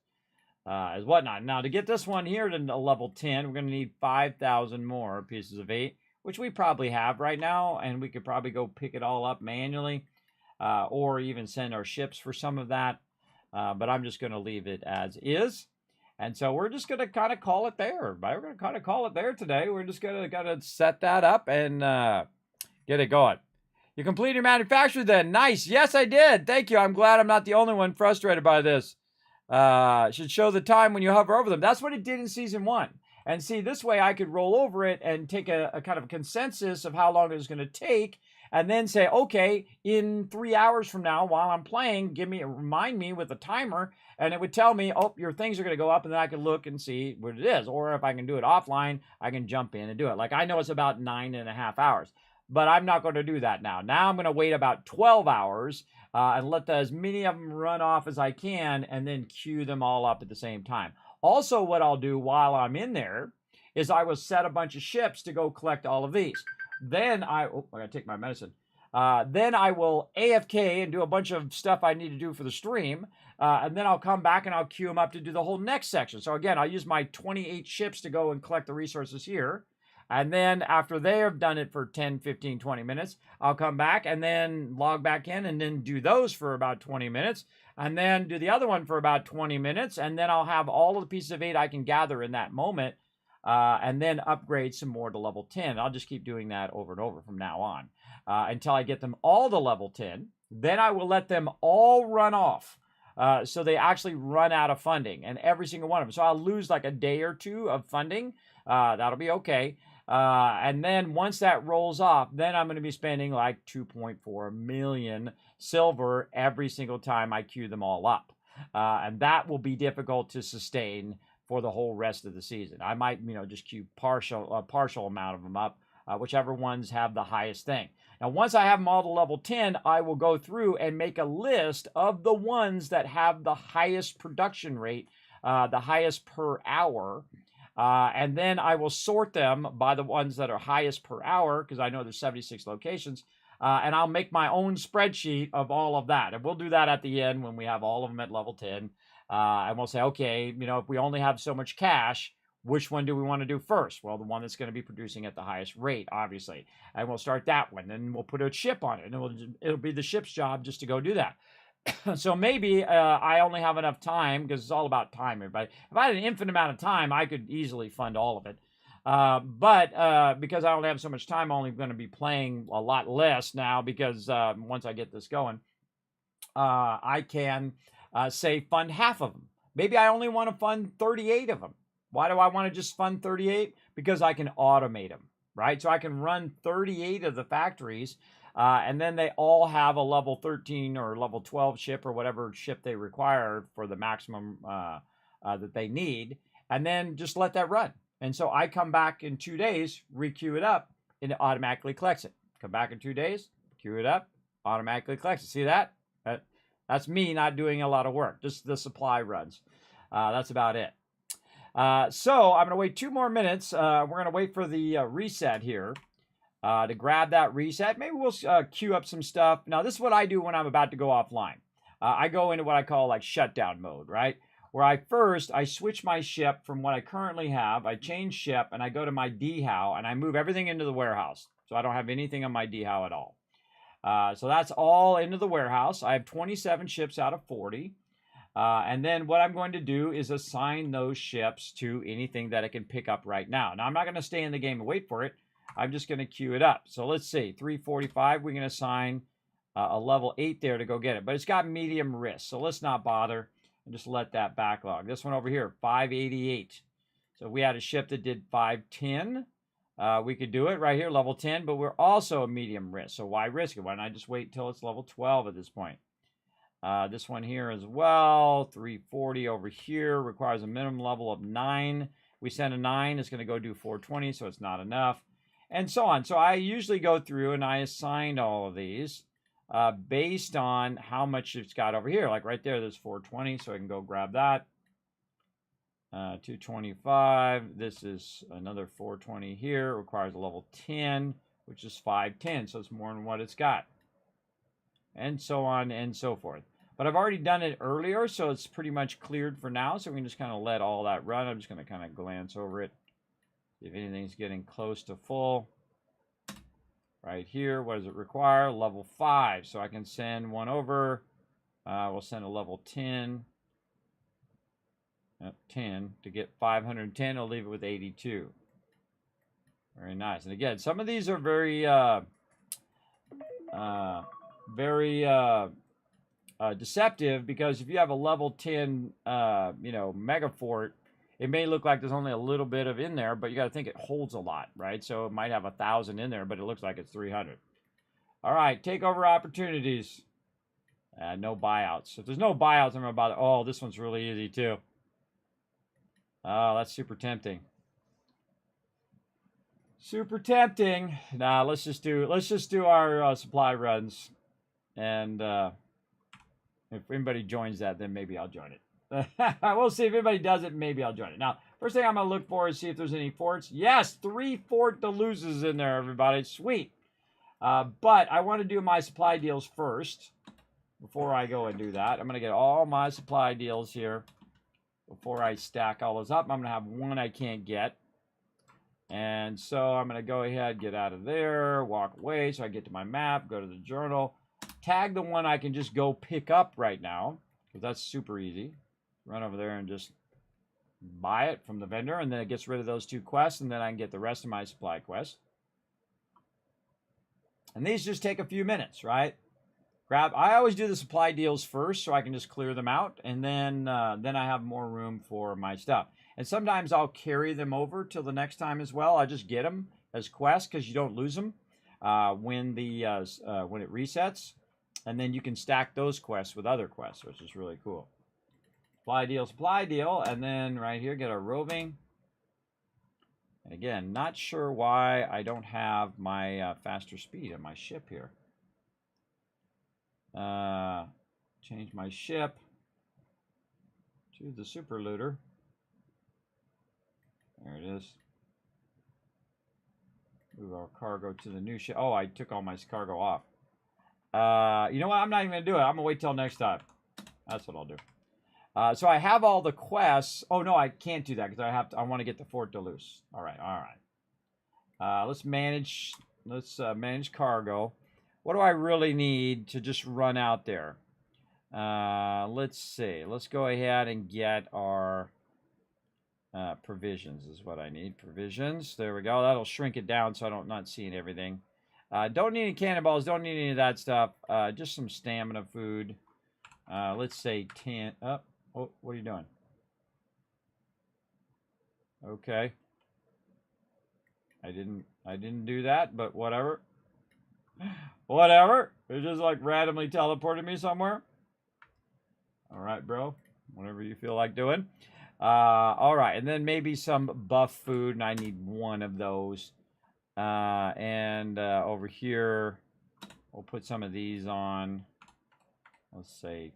as whatnot. Now, to get this one here to level 10, we're going to need 5,000 more pieces of 8, which we probably have right now, and we could probably go pick it all up manually, or even send our ships for some of that, but I'm just going to leave it as is. And so we're just going to kind of call it there. We're going to kind of call it there today. We're just going to set that up and get it going. You completed your manufacture then. Nice. Yes, I did. Thank you. I'm glad I'm not the only one frustrated by this. Should show the time when you hover over them. That's what it did in Season 1. And see, this way I could roll over it and take a kind of consensus of how long it was going to take, and then say, okay, in 3 hours from now while I'm playing, remind me with a timer, and it would tell me, oh, your things are going to go up, and then I can look and see what it is. Or if I can do it offline, I can jump in and do it. Like, I know it's about 9.5 hours, but I'm not going to do that now. Now I'm going to wait about 12 hours and let as many of them run off as I can, and then queue them all up at the same time. Also, what I'll do while I'm in there is I will set a bunch of ships to go collect all of these. Then I gotta take my medicine. Then I will AFK and do a bunch of stuff I need to do for the stream. And then I'll come back and I'll queue them up to do the whole next section. So again, I'll use my 28 ships to go and collect the resources here. And then after they have done it for 10, 15, 20 minutes, I'll come back and then log back in and then do those for about 20 minutes. And then do the other one for about 20 minutes. And then I'll have all of the pieces of 8 I can gather in that moment. And then upgrade some more to level 10. I'll just keep doing that over and over from now on until I get them all to level 10. Then I will let them all run off so they actually run out of funding, and every single one of them. So I'll lose like a day or two of funding. That'll be okay. And then once that rolls off, then I'm going to be spending like 2.4 million silver every single time I queue them all up. And that will be difficult to sustain for the whole rest of the season. I might, just queue a partial amount of them up, whichever ones have the highest thing. Now, once I have them all to level 10, I will go through and make a list of the ones that have the highest production rate, the highest per hour, and then I will sort them by the ones that are highest per hour, because I know there's 76 locations, and I'll make my own spreadsheet of all of that. And we'll do that at the end when we have all of them at level 10. And we'll say, okay, if we only have so much cash, which one do we want to do first? Well, the one that's going to be producing at the highest rate, obviously. And we'll start that one, and we'll put a ship on it, and it'll be the ship's job just to go do that. So maybe I only have enough time, because it's all about time, everybody. If I had an infinite amount of time, I could easily fund all of it. But because I only have so much time, I'm only going to be playing a lot less now, because once I get this going, I can say fund half of them. Maybe I only want to fund 38 of them. Why do I want to just fund 38? Because I can automate them, right? So I can run 38 of the factories, and then they all have a level 13 or level 12 ship or whatever ship they require for the maximum that they need, and then just let that run. And so I come back in 2 days, requeue it up, and it automatically collects it. Come back in 2 days, queue it up, automatically collects it. See that? That's me not doing a lot of work, just the supply runs. That's about it. So I'm going to wait 2 more minutes. We're going to wait for the reset here to grab that reset. Maybe we'll queue up some stuff. Now, this is what I do when I'm about to go offline. I go into what I call like shutdown mode, right? Where I switch my ship from what I currently have. I change ship and I go to my DHOW and I move everything into the warehouse. So I don't have anything on my DHOW at all. So that's all into the warehouse. I have 27 ships out of 40. And then what I'm going to do is assign those ships to anything that I can pick up right now. Now, I'm not going to stay in the game and wait for it. I'm just going to queue it up. So let's see, 345, we can assign a level 8 there to go get it. But it's got medium risk, so let's not bother and just let that backlog. This one over here, 588. So if we had a ship that did 510, we could do it right here, level 10, but we're also a medium risk. So why risk it? Why not just wait until it's level 12 at this point? This one here as well, 340 over here, requires a minimum level of 9. We send a 9, it's going to go do 420, so it's not enough, and so on. So I usually go through and I assign all of these based on how much it's got over here. Like right there, there's 420, so I can go grab that. 225, this is another 420 here, it requires a level 10, which is 510, so it's more than what it's got. And so on and so forth. But I've already done it earlier, so it's pretty much cleared for now, so we can just kind of let all that run. I'm just going to kind of glance over it, see if anything's getting close to full. Right here, what does it require? Level 5, so I can send one over. We'll send a level 10. 10 to get 510. I'll leave it with 82. Very nice. And again, some of these are very deceptive, because if you have a level 10 mega fort, it may look like there's only a little bit of in there, but you got to think it holds a lot, right? So it might have 1,000 in there, but it looks like it's 300. All right, takeover opportunities. No buyouts. If there's no buyouts, I'm about it. Oh, this one's really easy too. Oh, that's super tempting. Super tempting. Nah, let's just do our supply runs, and if anybody joins that, then maybe I'll join it. We'll see if anybody does it. Maybe I'll join it. Now, first thing I'm gonna look for is see if there's any forts. Yes, 3 fort deluses in there, everybody. Sweet. But I want to do my supply deals first before I go and do that. I'm gonna get all my supply deals here before I stack all those up. I'm gonna have one I can't get. And so I'm going to go ahead, get out of there, walk away so I get to my map, go to the journal, tag the one I can just go pick up right now, because that's super easy. Run over there and just buy it from the vendor, and then it gets rid of those 2 quests, and then I can get the rest of my supply quests. And these just take a few minutes, right? I always do the supply deals first so I can just clear them out, and then I have more room for my stuff. And sometimes I'll carry them over till the next time as well. I just get them as quests because you don't lose them when it resets, and then you can stack those quests with other quests, which is really cool. Supply deal, and then right here get a roving. And again, not sure why I don't have my faster speed on my ship here. Change my ship to the super looter. There it is. Move our cargo to the new ship. Oh, I took all my cargo off. You know what? I'm not even going to do it. I'm going to wait till next time. That's what I'll do. So I have all the quests. Oh, no, I can't do that because I want to get the Fort de Luce. All right. Let's manage cargo. What do I really need to just run out there? Let's see. Let's go ahead and get our provisions is what I need. Provisions. There we go. That'll shrink it down so I'm not seeing everything. Don't need any cannonballs. Don't need any of that stuff. Just some stamina food. Let's say 10. Oh, what are you doing? Okay. I didn't do that, but whatever. Whatever. It just like randomly teleported me somewhere. All right, bro. Whatever you feel like doing. All right, and then maybe some buff food, and I need 1 of those. And over here, We'll put some of these on. Let's say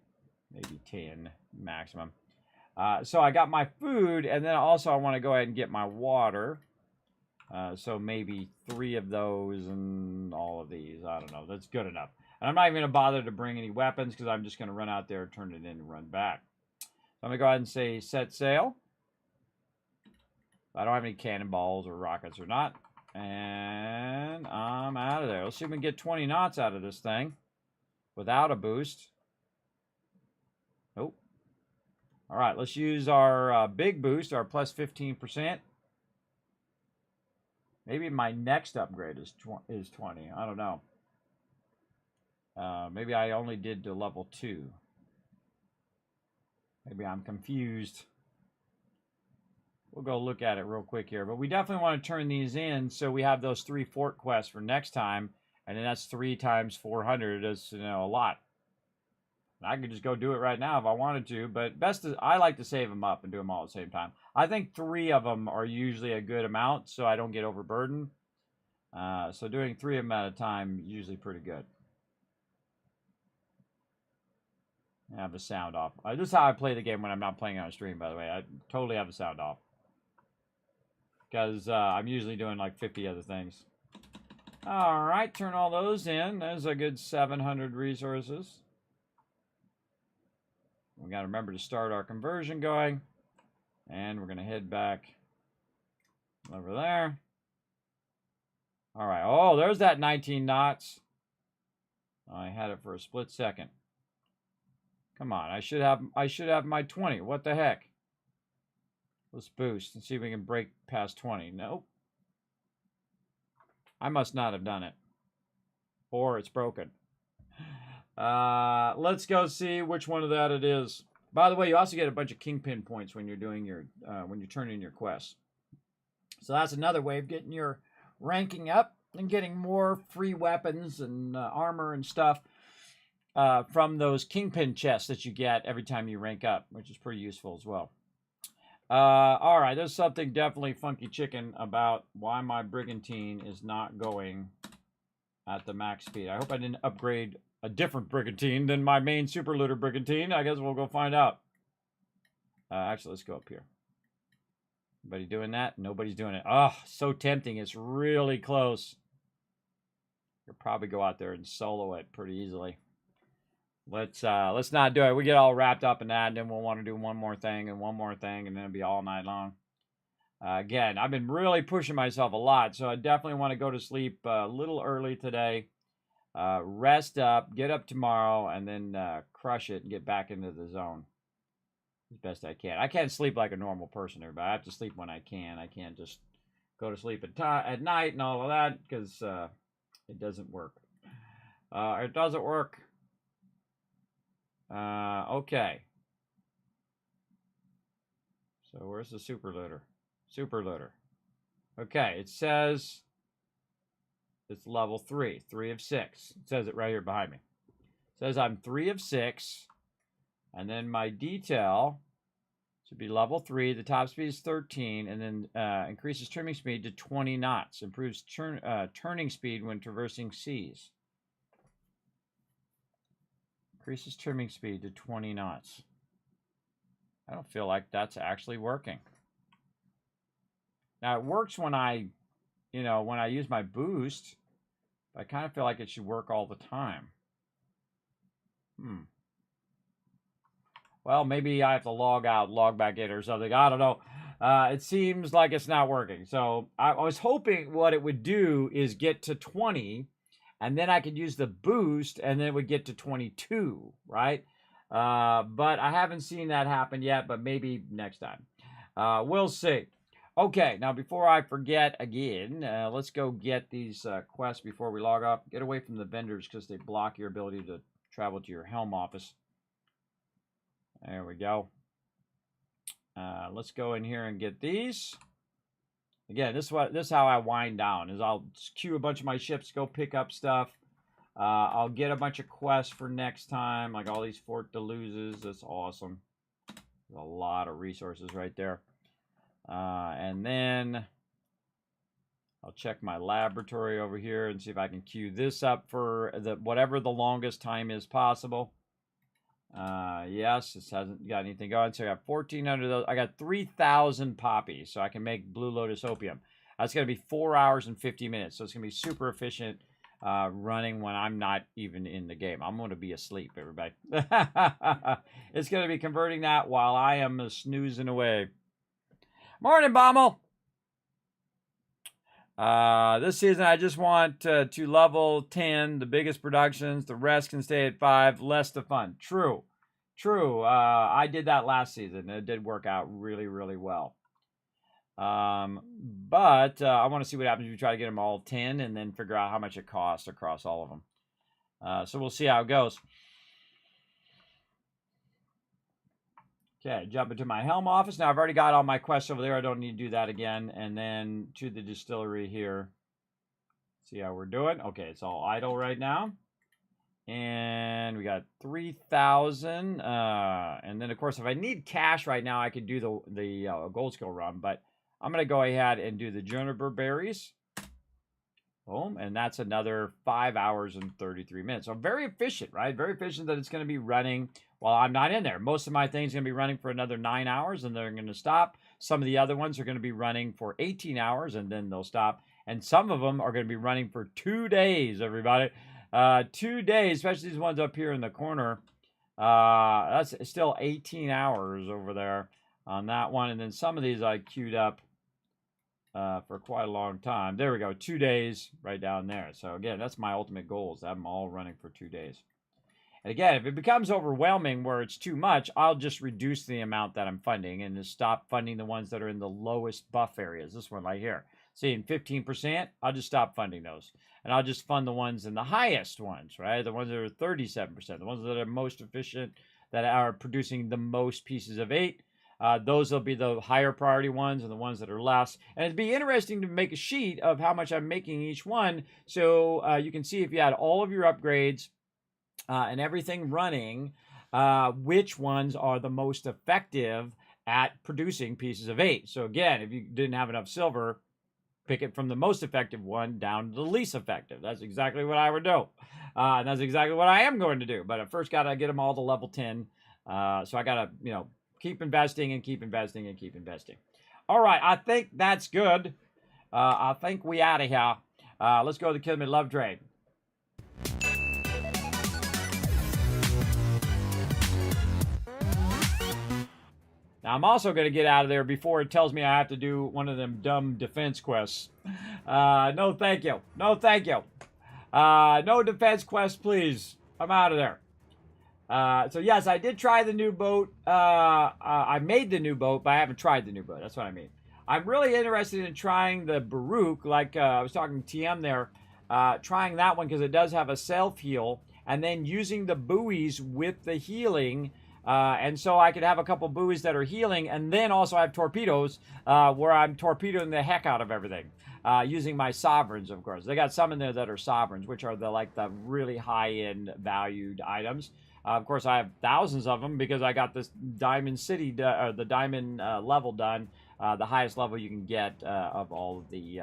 maybe 10 maximum. So I got my food, and then also I want to go ahead and get my water. So maybe 3 of those and all of these. I don't know. That's good enough. And I'm not even going to bother to bring any weapons because I'm just going to run out there, turn it in, and run back. So I'm going to go ahead and say set sail. I don't have any cannonballs or rockets or not. And I'm out of there. Let's see if we can get 20 knots out of this thing without a boost. Nope. All right, let's use our big boost, our plus 15%. Maybe my next upgrade is 20. I don't know. Maybe I only did to level 2. Maybe I'm confused. We'll go look at it real quick here. But we definitely want to turn these in so we have those 3 fort quests for next time. And then that's 3 times 400. That's, you know, a lot. I could just go do it right now if I wanted to. But best is, I like to save them up and do them all at the same time. I think 3 of them are usually a good amount so I don't get overburdened. So doing 3 of them at a time is usually pretty good. I have the sound off. This is how I play the game when I'm not playing on a stream, by the way. I totally have the sound off. Because I'm usually doing like 50 other things. Alright, turn all those in. There's a good 700 resources. We got to remember to start our conversion going. And we're going to head back over there. Alright, oh, there's that 19 knots. I had it for a split second. Come on, I should have my 20. What the heck? Let's boost and see if we can break past 20. Nope. I must not have done it. Or it's broken. Let's go see which one of that it is. By the way, you also get a bunch of kingpin points when you're doing your when you're turning your quests. So that's another way of getting your ranking up and getting more free weapons and armor and stuff. From those kingpin chests that you get every time you rank up, which is pretty useful as well. All right, there's something definitely funky chicken about why my brigantine is not going at the max speed. I hope I didn't upgrade a different brigantine than my main super looter brigantine. I guess we'll go find out. Actually, let's go up here. Anybody doing that? Nobody's doing it. Oh, so tempting. It's really close. You'll probably go out there and solo it pretty easily. Let's not do it. We get all wrapped up in that, and then we'll want to do one more thing, and then it'll be all night long. Again, I've been really pushing myself a lot, so I definitely want to go to sleep a little early today. Rest up, get up tomorrow, and then crush it and get back into the zone as best I can. I can't sleep like a normal person, everybody. I have to sleep when I can. I can't just go to sleep at night and all of that because it doesn't work. It doesn't work. Okay. So where's the super looter? Super looter. Okay, it says it's level 3, 3 of 6. It says it right here behind me. It says I'm 3 of 6, and then my detail should be level 3. The top speed is 13, and then increases trimming speed to 20 knots. Improves turning speed when traversing seas. Increases trimming speed to 20 knots. I don't feel like that's actually working. Now, it works when I use my boost. But I kind of feel like it should work all the time. Well, maybe I have to log out, log back in or something. I don't know. It seems like it's not working. So I was hoping what it would do is get to 20. And then I could use the boost, and then it would get to 22, right? But I haven't seen that happen yet, but maybe next time. We'll see. Okay, now before I forget again, let's go get these quests before we log off. Get away from the vendors because they block your ability to travel to your helm office. There we go. Let's go in here and get these. Again, this is how I wind down. Is I'll queue a bunch of my ships, go pick up stuff. I'll get a bunch of quests for next time, like all these Fort de Luzes. That's awesome. There's a lot of resources right there. And then I'll check my laboratory over here and see if I can queue this up for whatever the longest time is possible. Yes, this hasn't got anything going. So I got 1,400 of those. I got 3,000 poppies, so I can make Blue Lotus opium. That's going to be 4 hours and 50 minutes. So it's going to be super efficient running when I'm not even in the game. I'm going to be asleep, everybody. It's going to be converting that while I am snoozing away. Morning, Bommel. This season, I just want to level 10, the biggest productions. The rest can stay at 5, less the fun. True. I did that last season. It did work out really, really well. But I want to see what happens if you try to get them all 10 and then figure out how much it costs across all of them. So we'll see how it goes. Okay, jump into my helm office. Now, I've already got all my quests over there. I don't need to do that again. And then to the distillery here. See how we're doing. Okay, it's all idle right now. And we got 3,000. And then, of course, if I need cash right now, I could do the gold skill run. But I'm going to go ahead and do the juniper berries. Boom. And that's another 5 hours and 33 minutes. So very efficient, right? Very efficient that it's going to be running while I'm not in there. Most of my things are going to be running for another 9 hours, and they're going to stop. Some of the other ones are going to be running for 18 hours, and then they'll stop. And some of them are going to be running for 2 days, everybody. 2 days, especially these ones up here in the corner. That's still 18 hours over there on that one. And then some of these I queued up for quite a long time. There we go, 2 days right down there. So again, that's my ultimate goal, is to have them all running for 2 days. And again, if it becomes overwhelming where it's too much, I'll just reduce the amount that I'm funding and just stop funding the ones that are in the lowest buff areas. This one right here. Seeing 15%, I'll just stop funding those. And I'll just fund the ones in the highest ones, right? The ones that are 37%, the ones that are most efficient, that are producing the most pieces of 8. Those will be the higher priority ones, and the ones that are less. And it'd be interesting to make a sheet of how much I'm making each one, so you can see if you had all of your upgrades and everything running, which ones are the most effective at producing pieces of 8. So again, if you didn't have enough silver, pick it from the most effective one down to the least effective. That's exactly what I would do. And that's exactly what I am going to do. But I first got to get them all to level 10. So I got to, keep investing and keep investing and keep investing. All right, I think that's good. I think we out of here. Let's go to the Kismet Love Trade. Now, I'm also going to get out of there before it tells me I have to do one of them dumb defense quests. No, thank you. No, thank you. No defense quests, please. I'm out of there. So, yes, I did try the new boat. I made the new boat, but I haven't tried the new boat. That's what I mean. I'm really interested in trying the Baruch, like I was talking to TM there, trying that one because it does have a self-heal, and then using the buoys with the healing. And so I could have a couple buoys that are healing, and then also have torpedoes where I'm torpedoing the heck out of everything using my sovereigns, of course. They got some in there that are sovereigns, which are the really high-end valued items. Of course, I have thousands of them because I got this Diamond City, the Diamond level done, the highest level you can get of all of the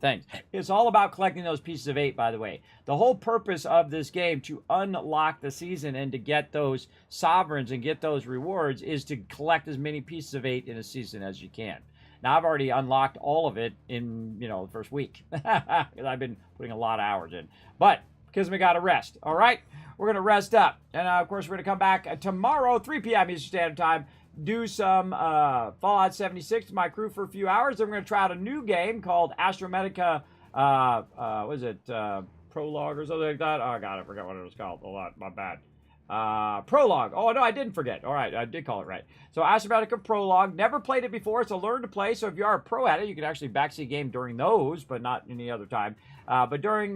things. It's all about collecting those pieces of 8, by the way. The whole purpose of this game to unlock the season and to get those sovereigns and get those rewards is to collect as many pieces of 8 in a season as you can. Now, I've already unlocked all of it in, the first week because I've been putting a lot of hours in. But because we got to rest, all right? We're going to rest up. And, of course, we're going to come back tomorrow, 3 p.m. Eastern Standard Time, do some Fallout 76 to my crew for a few hours. Then we're going to try out a new game called Astromedica, what is it, Prologue or something like that? Oh, God, I forgot what it was called. A lot, my bad. Prologue. Oh, no, I didn't forget. All right, I did call it right. So Astromedica Prologue. Never played it before. It's a learn to play. So if you are a pro at it, you can actually backseat game during those, but not any other time. But during,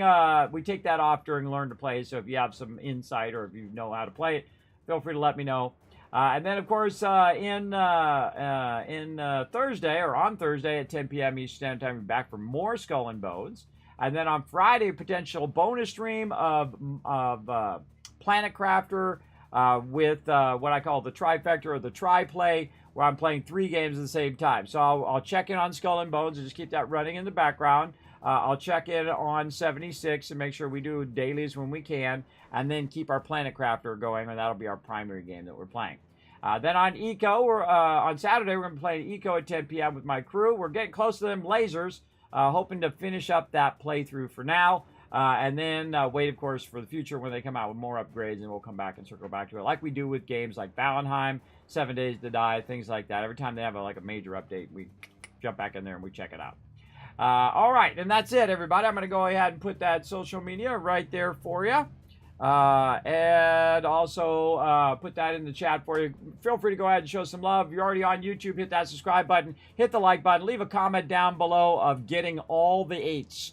we take that off during learn to play. So if you have some insight or if you know how to play it, feel free to let me know. And then, of course, in Thursday, or on Thursday at 10 p.m. Eastern Standard Time, we're back for more Skull and Bones. And then on Friday, a potential bonus stream of Planet Crafter with what I call the trifecta or the tri-play, where I'm playing 3 games at the same time. So I'll check in on Skull and Bones and just keep that running in the background. I'll check in on 76 and make sure we do dailies when we can, and then keep our Planet Crafter going, and that'll be our primary game that we're playing. Then on Eco, on Saturday, we're going to be playing Eco at 10 p.m. with my crew. We're getting close to them lasers, hoping to finish up that playthrough for now. And then wait, of course, for the future when they come out with more upgrades, and we'll come back and circle back to it like we do with games like Valheim, 7 Days to Die, things like that. Every time they have like a major update, we jump back in there and we check it out. All right, and that's it, everybody. I'm going to go ahead and put that social media right there for you. And also put that in the chat for you. Feel free to go ahead and show some love. If you're already on YouTube, hit that subscribe button, hit the like button, leave a comment down below of getting all the 8s.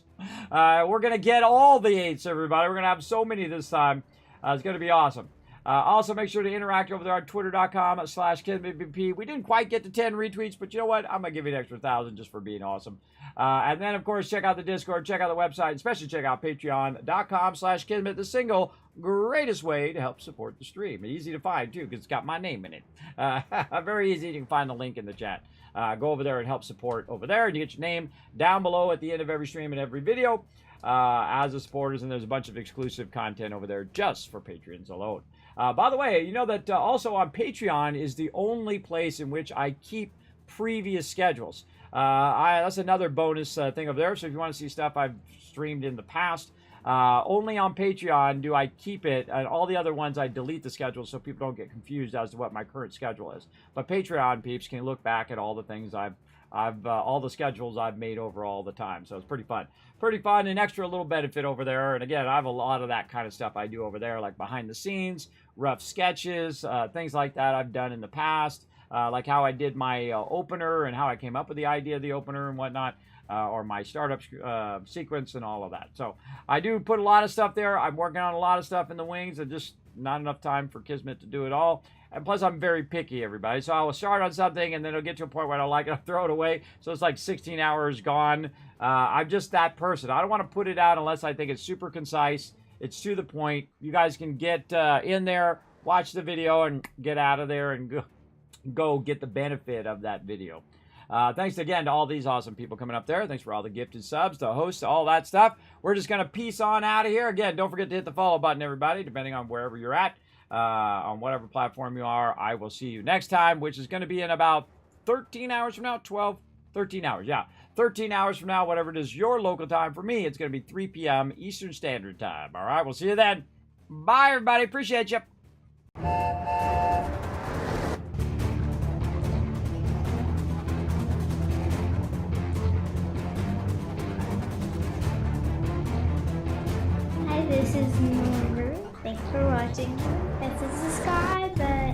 We're going to get all the 8s, everybody. We're going to have so many this time. It's going to be awesome. Also, make sure to interact over there on twitter.com/KismetBP. We didn't quite get to 10 retweets, but you know what? I'm going to give you an extra 1,000 just for being awesome. And then, of course, check out the Discord, check out the website, especially check out patreon.com/Kismet, the single greatest way to help support the stream. Easy to find, too, because it's got my name in it. Very easy. You can find the link in the chat. Go over there and help support over there, and you get your name down below at the end of every stream and every video as a supporters, and there's a bunch of exclusive content over there just for Patreons alone. By the way, you know that also on Patreon is the only place in which I keep previous schedules. That's another bonus thing over there. So if you want to see stuff I've streamed in the past, only on Patreon do I keep it, and all the other ones I delete the schedule so people don't get confused as to what my current schedule is. But Patreon peeps can look back at all the things all the schedules I've made over all the time. So it's pretty fun. Pretty fun, and extra little benefit over there. And again, I have a lot of that kind of stuff I do over there, like behind the scenes, rough sketches, things like that I've done in the past, like how I did my opener and how I came up with the idea of the opener and whatnot, or my startup sequence and all of that. So I do put a lot of stuff there. I'm working on a lot of stuff in the wings, and just not enough time for Kismet to do it all. And plus, I'm very picky, everybody. So I will start on something, and then it'll get to a point where I don't like it. I'll throw it away. So it's like 16 hours gone. I'm just that person. I don't want to put it out unless I think it's super concise. It's to the point. You guys can get in there, watch the video, and get out of there and go get the benefit of that video. Thanks again to all these awesome people coming up there. Thanks for all the gifted subs, the hosts, all that stuff. We're just going to peace on out of here. Again, don't forget to hit the follow button, everybody, depending on wherever you're at. On whatever platform you are. I will see you next time, which is going to be in about 13 hours from now. 13 hours, yeah. 13 hours from now, whatever it is your local time. For me, it's going to be 3 p.m. Eastern Standard Time. All right, we'll see you then. Bye, everybody. Appreciate you. Hi, this is Norma. Thanks for watching. Hit the subscribe button.